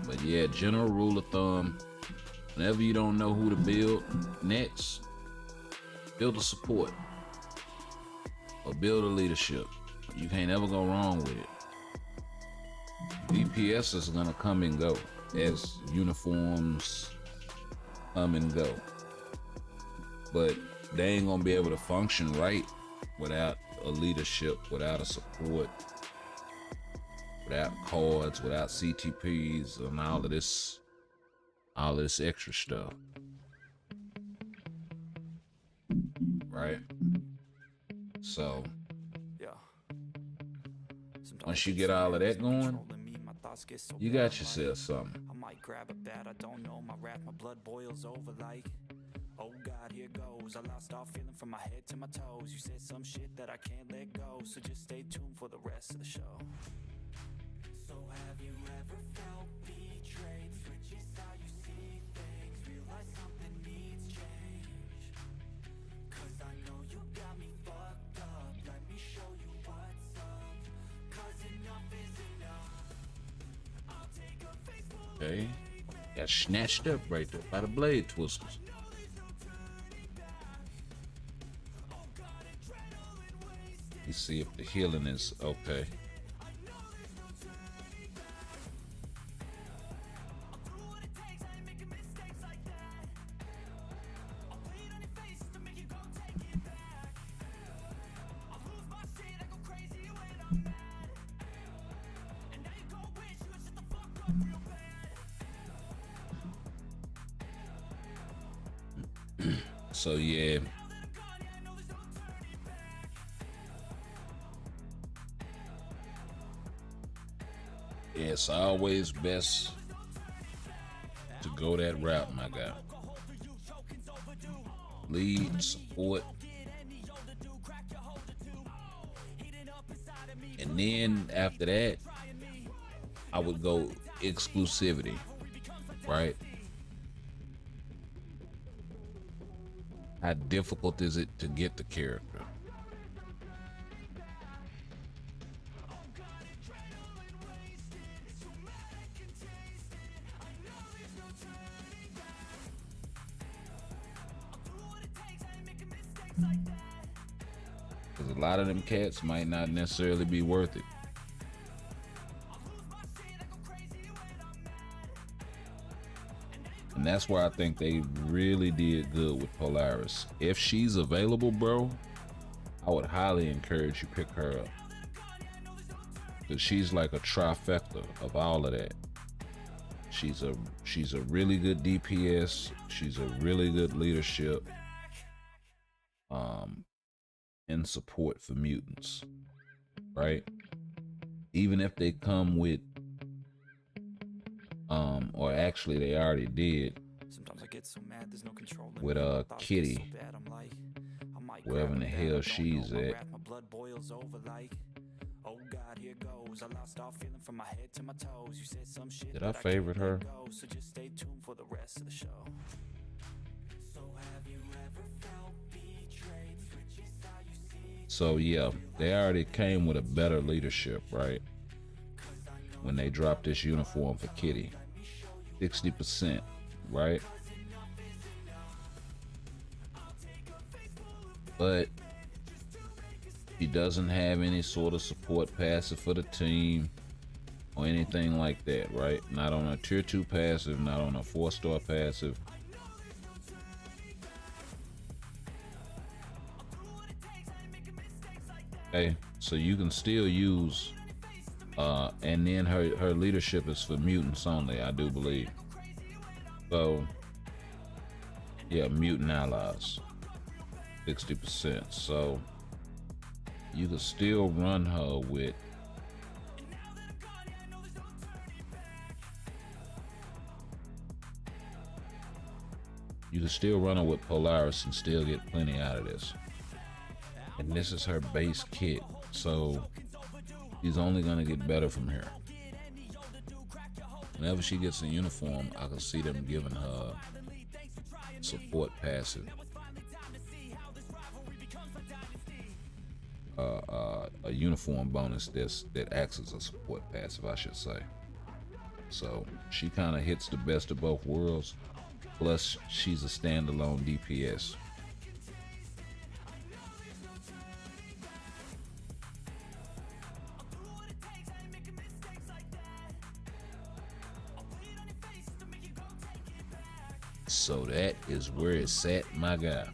But yeah, general rule of thumb, whenever you don't know who to build next, build a support or build a leadership. You can't ever go wrong with it. DPS is gonna come and go as uniforms come and go. But they ain't gonna be able to function right without a leadership, without a support, without cards, without CTPs, and all of this extra stuff. Right? So, once you get all of that going, you got yourself something. I might grab a bat, I don't know, my wrath, my blood boils over like, Oh God, here goes. I lost all feeling from my head to my toes. You said some shit that I can't let go, so just stay tuned for the rest of the show. So have you ever felt betrayed? Switches how you see things. Realize something needs change. Cause I know you got me fucked up. Let me show you what's up. Cause enough is enough. I'll take a face full. Okay. Got snatched up right there by the blade twisters. You see if the healing is okay. So yeah. It's always best to go that route, my guy. Lead, support, and then after that, I would go exclusivity, right? How difficult is it to get the character? Because a lot of them cats might not necessarily be worth it. And that's why I think they really did good with Polaris. If she's available, bro, I would highly encourage you pick her up. Because she's like a trifecta of all of that. She's a really good DPS. She's a really good leadership. And support for mutants, right? Even if they come with or actually they already did. Sometimes I get so mad there's no control with Kitty, wherever in the hell she's at. My blood boils over like, oh God, here goes. I lost all feeling from my head to my toes. You said some shit. Did I favorite her? So just stay tuned for the rest of the show. So have you ever felt betrayed? Switches how you see. So yeah, they already came with a better leadership, right? When they dropped this uniform for Kitty. 60%, right? But he doesn't have any sort of support passive for the team or anything like that, right? Not on a tier 2 passive, not on a 4-star passive. Okay, so you can still use and then her leadership is for mutants only, I do believe. So yeah, mutant allies, 60%. So you can still run her with Polaris and still get plenty out of this. And this is her base kit, so she's only gonna get better from here. Whenever she gets a uniform, I can see them giving her support passive. A uniform bonus that acts as a support passive, I should say. So she kind of hits the best of both worlds. Plus, she's a standalone DPS. So that is where it's at, my guy.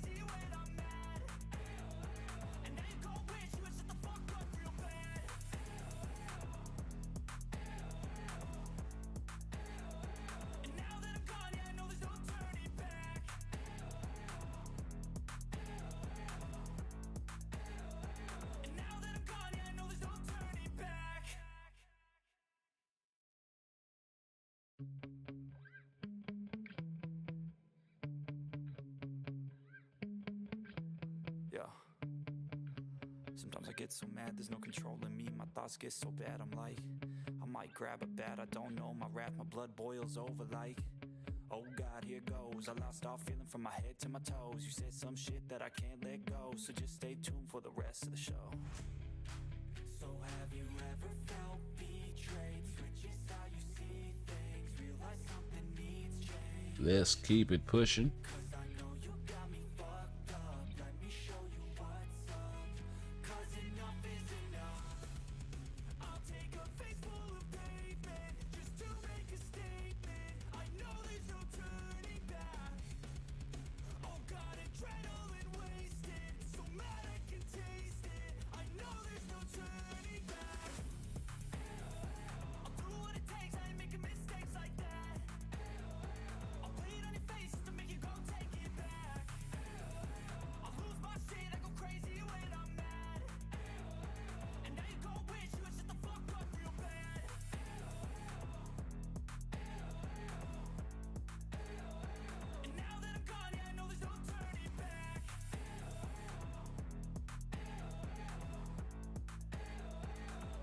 Sometimes I get so mad, there's no control in me. My thoughts get so bad, I'm like, I might grab a bat, I don't know. My wrath, my blood boils over like, oh God, here goes. I lost all feeling from my head to my toes. You said some shit that I can't let go, so just stay tuned for the rest of the show. So have you ever felt betrayed? Switches how you see things, realize something needs change. Let's keep it pushing. Cause I know you got me fucked up. Let me show you what's up. Cause enough is enough. I'll take a face full of pavement just to make a statement. I know there's no turning back. Oh God, adrenaline wasted, so mad I can taste it. I know there's no turning back. I'll do what it takes, I ain't making mistakes like that. I'll play it on your face to make you go take it back. I'll lose my shit, I go crazy when I'm mad. And now you gon' wish you would shut the fuck up real bad. And now that I'm gone, yeah, I know there's no turning back.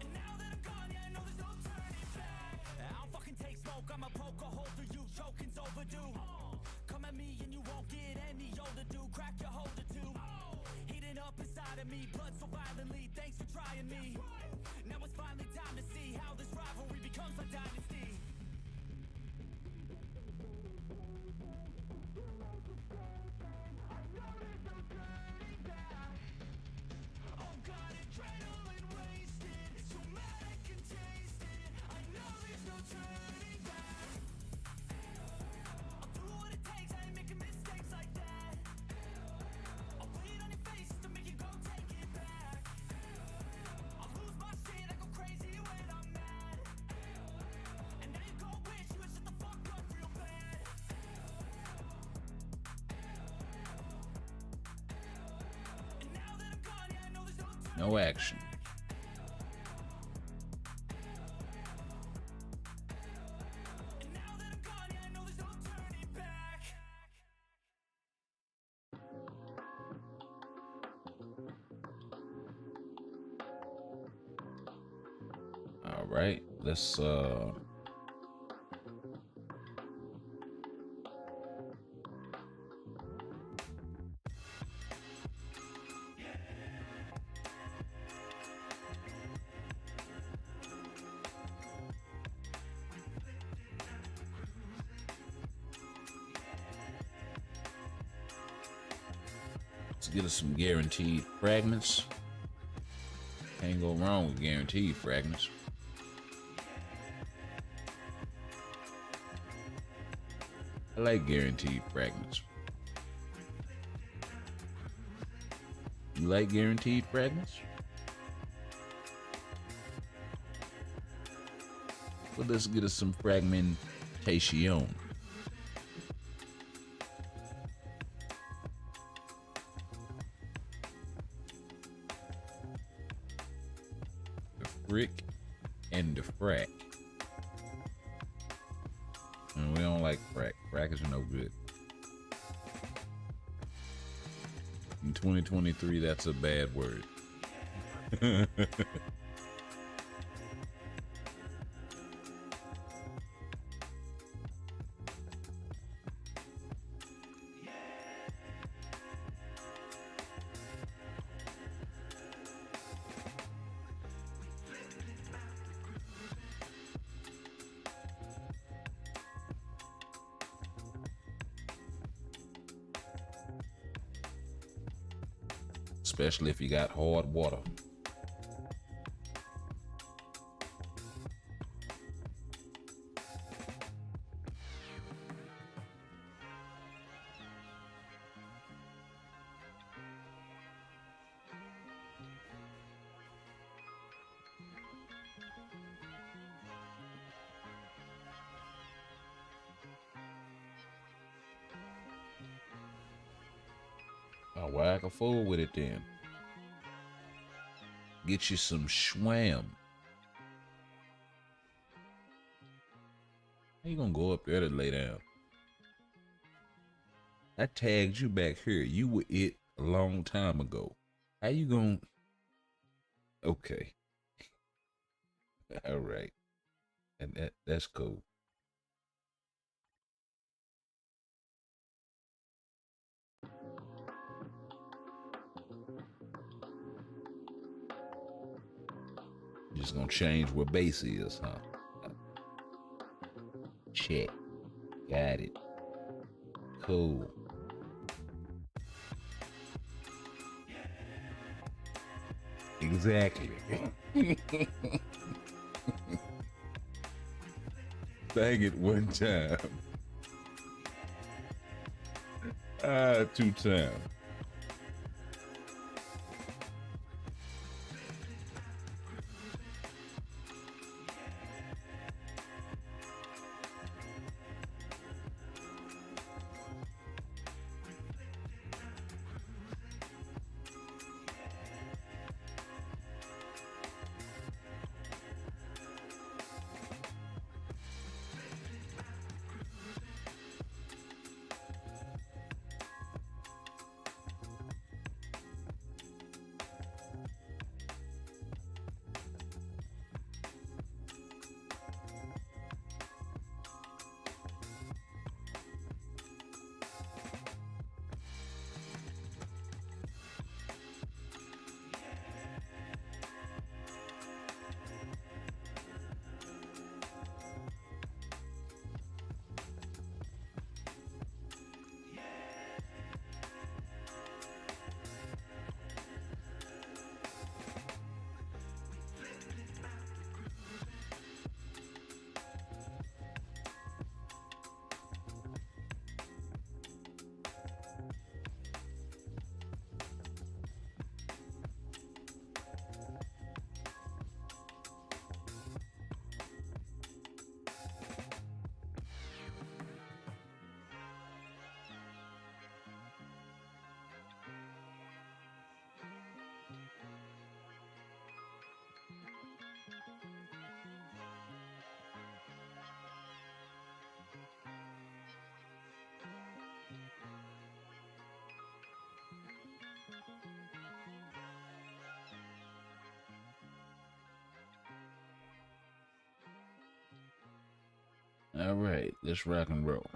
And now that I'm gone, yeah, I know there's no turning back. I don't fucking take smoke, I'm a poker holder, you choking's overdue. Come at me and you won't get any older, dude. Crack your holder too. Heating up inside of me, blood so violently. Thanks for trying me. Now it's finally time to see how this rivalry becomes a dynasty. Oh God, adrenaline wasted, so mad I can taste it. I know there's no turning back. I'll do what it takes, I ain't making mistakes like that. I'll play it on your face to make you go take it back. I'll lose my shit, I go crazy when I'm mad. And now you gon' wish you would shut the fuck up real bad. And now that I'm gone, yeah, I know there's no turning No action. And now that I'm gone, yeah, I know there's no turning back. All right, let's get us some guaranteed fragments. Can't go wrong with guaranteed fragments. I like guaranteed fragments. You like guaranteed fragments? Well, let's get us some fragmentation. The frick and the frack. And we don't like frack. Frack is no good. In 2023, that's a bad word. Especially if you got hard water. I'll whack a fool with it then. Get you some schwam. How you gonna go up there to lay down? I tagged you back here. You were it a long time ago. How you gonna Okay. All right. And that's cool. Just gonna change where base is, huh? Check. Got it. Cool. Exactly. Bang it one time. Two times. All right, let's rock and roll.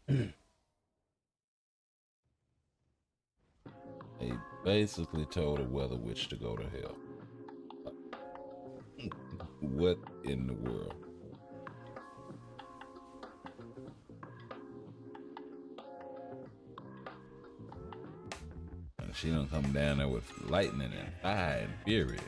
They basically told a weather witch to go to hell. What in the world? And she done come down there with lightning and fire and fury.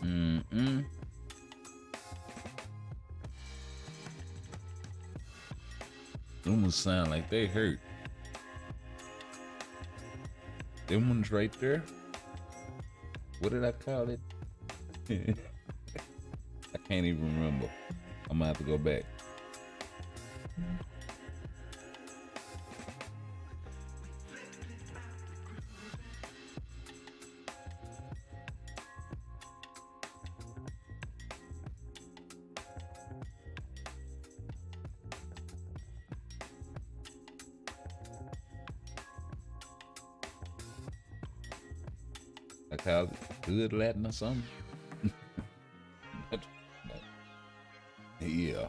Mm-mm. Them ones sound like they hurt. Them ones right there. What did I call it? I can't even remember. I'm gonna have to go back. I called it good Latin or something. But yeah.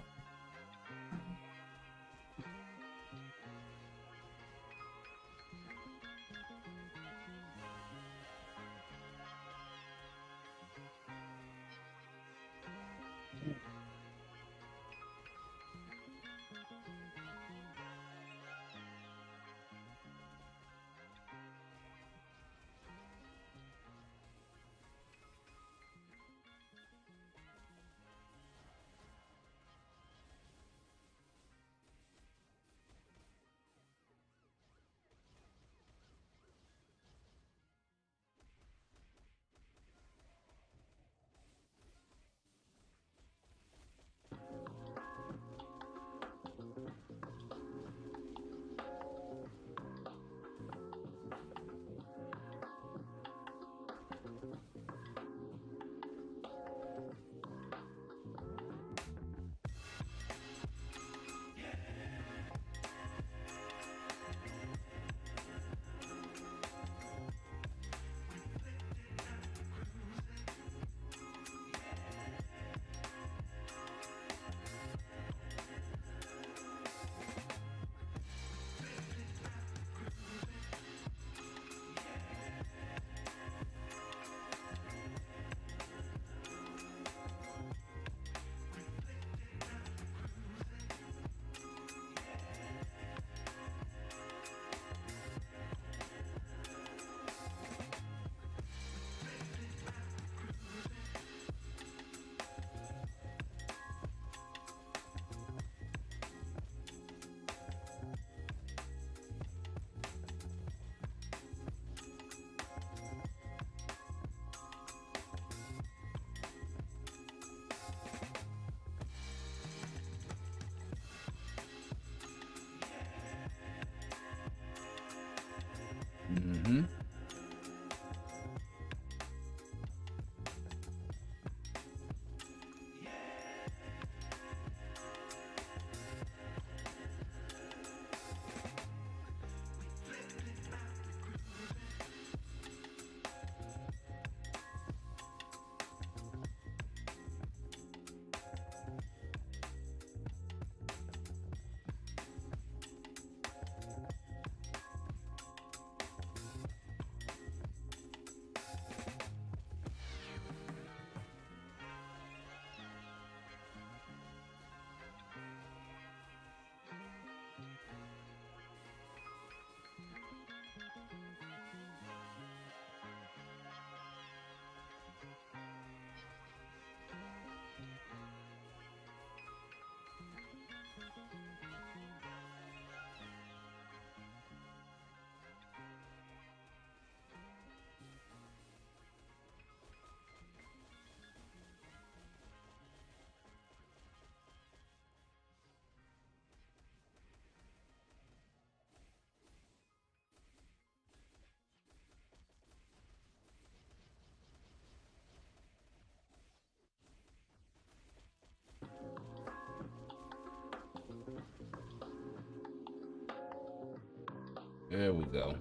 There we go.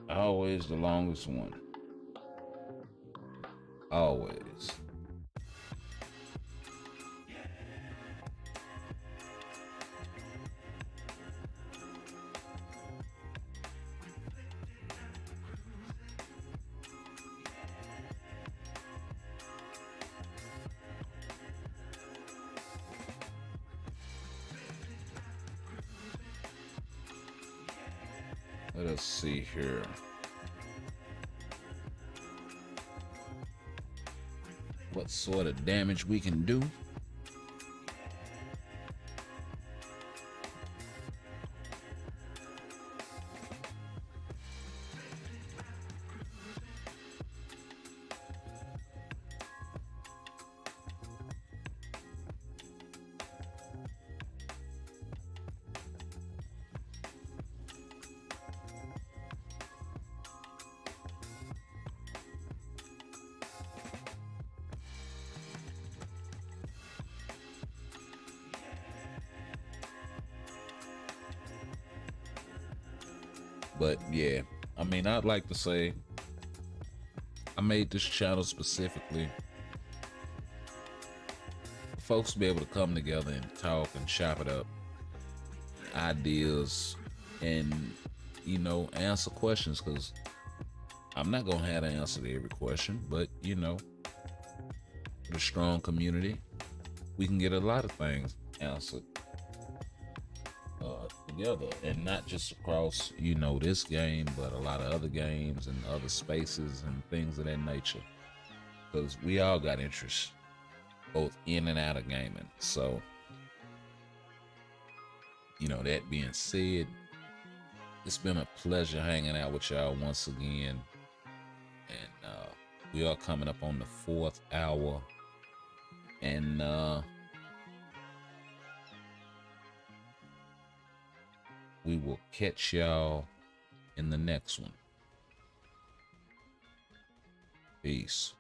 Always the longest one. Always. Let us see here. What sort of damage we can do. But yeah, I mean, I'd like to say I made this channel specifically for folks to be able to come together and talk and chop it up, ideas, and, you know, answer questions, because I'm not going to have an answer to every question, but, you know, with a strong community, we can get a lot of things answered together, and not just across, you know, this game, but a lot of other games and other spaces and things of that nature, because we all got interests both in and out of gaming. So, you know, that being said, it's been a pleasure hanging out with y'all once again, and we are coming up on the 4th hour, and we will catch y'all in the next one. Peace.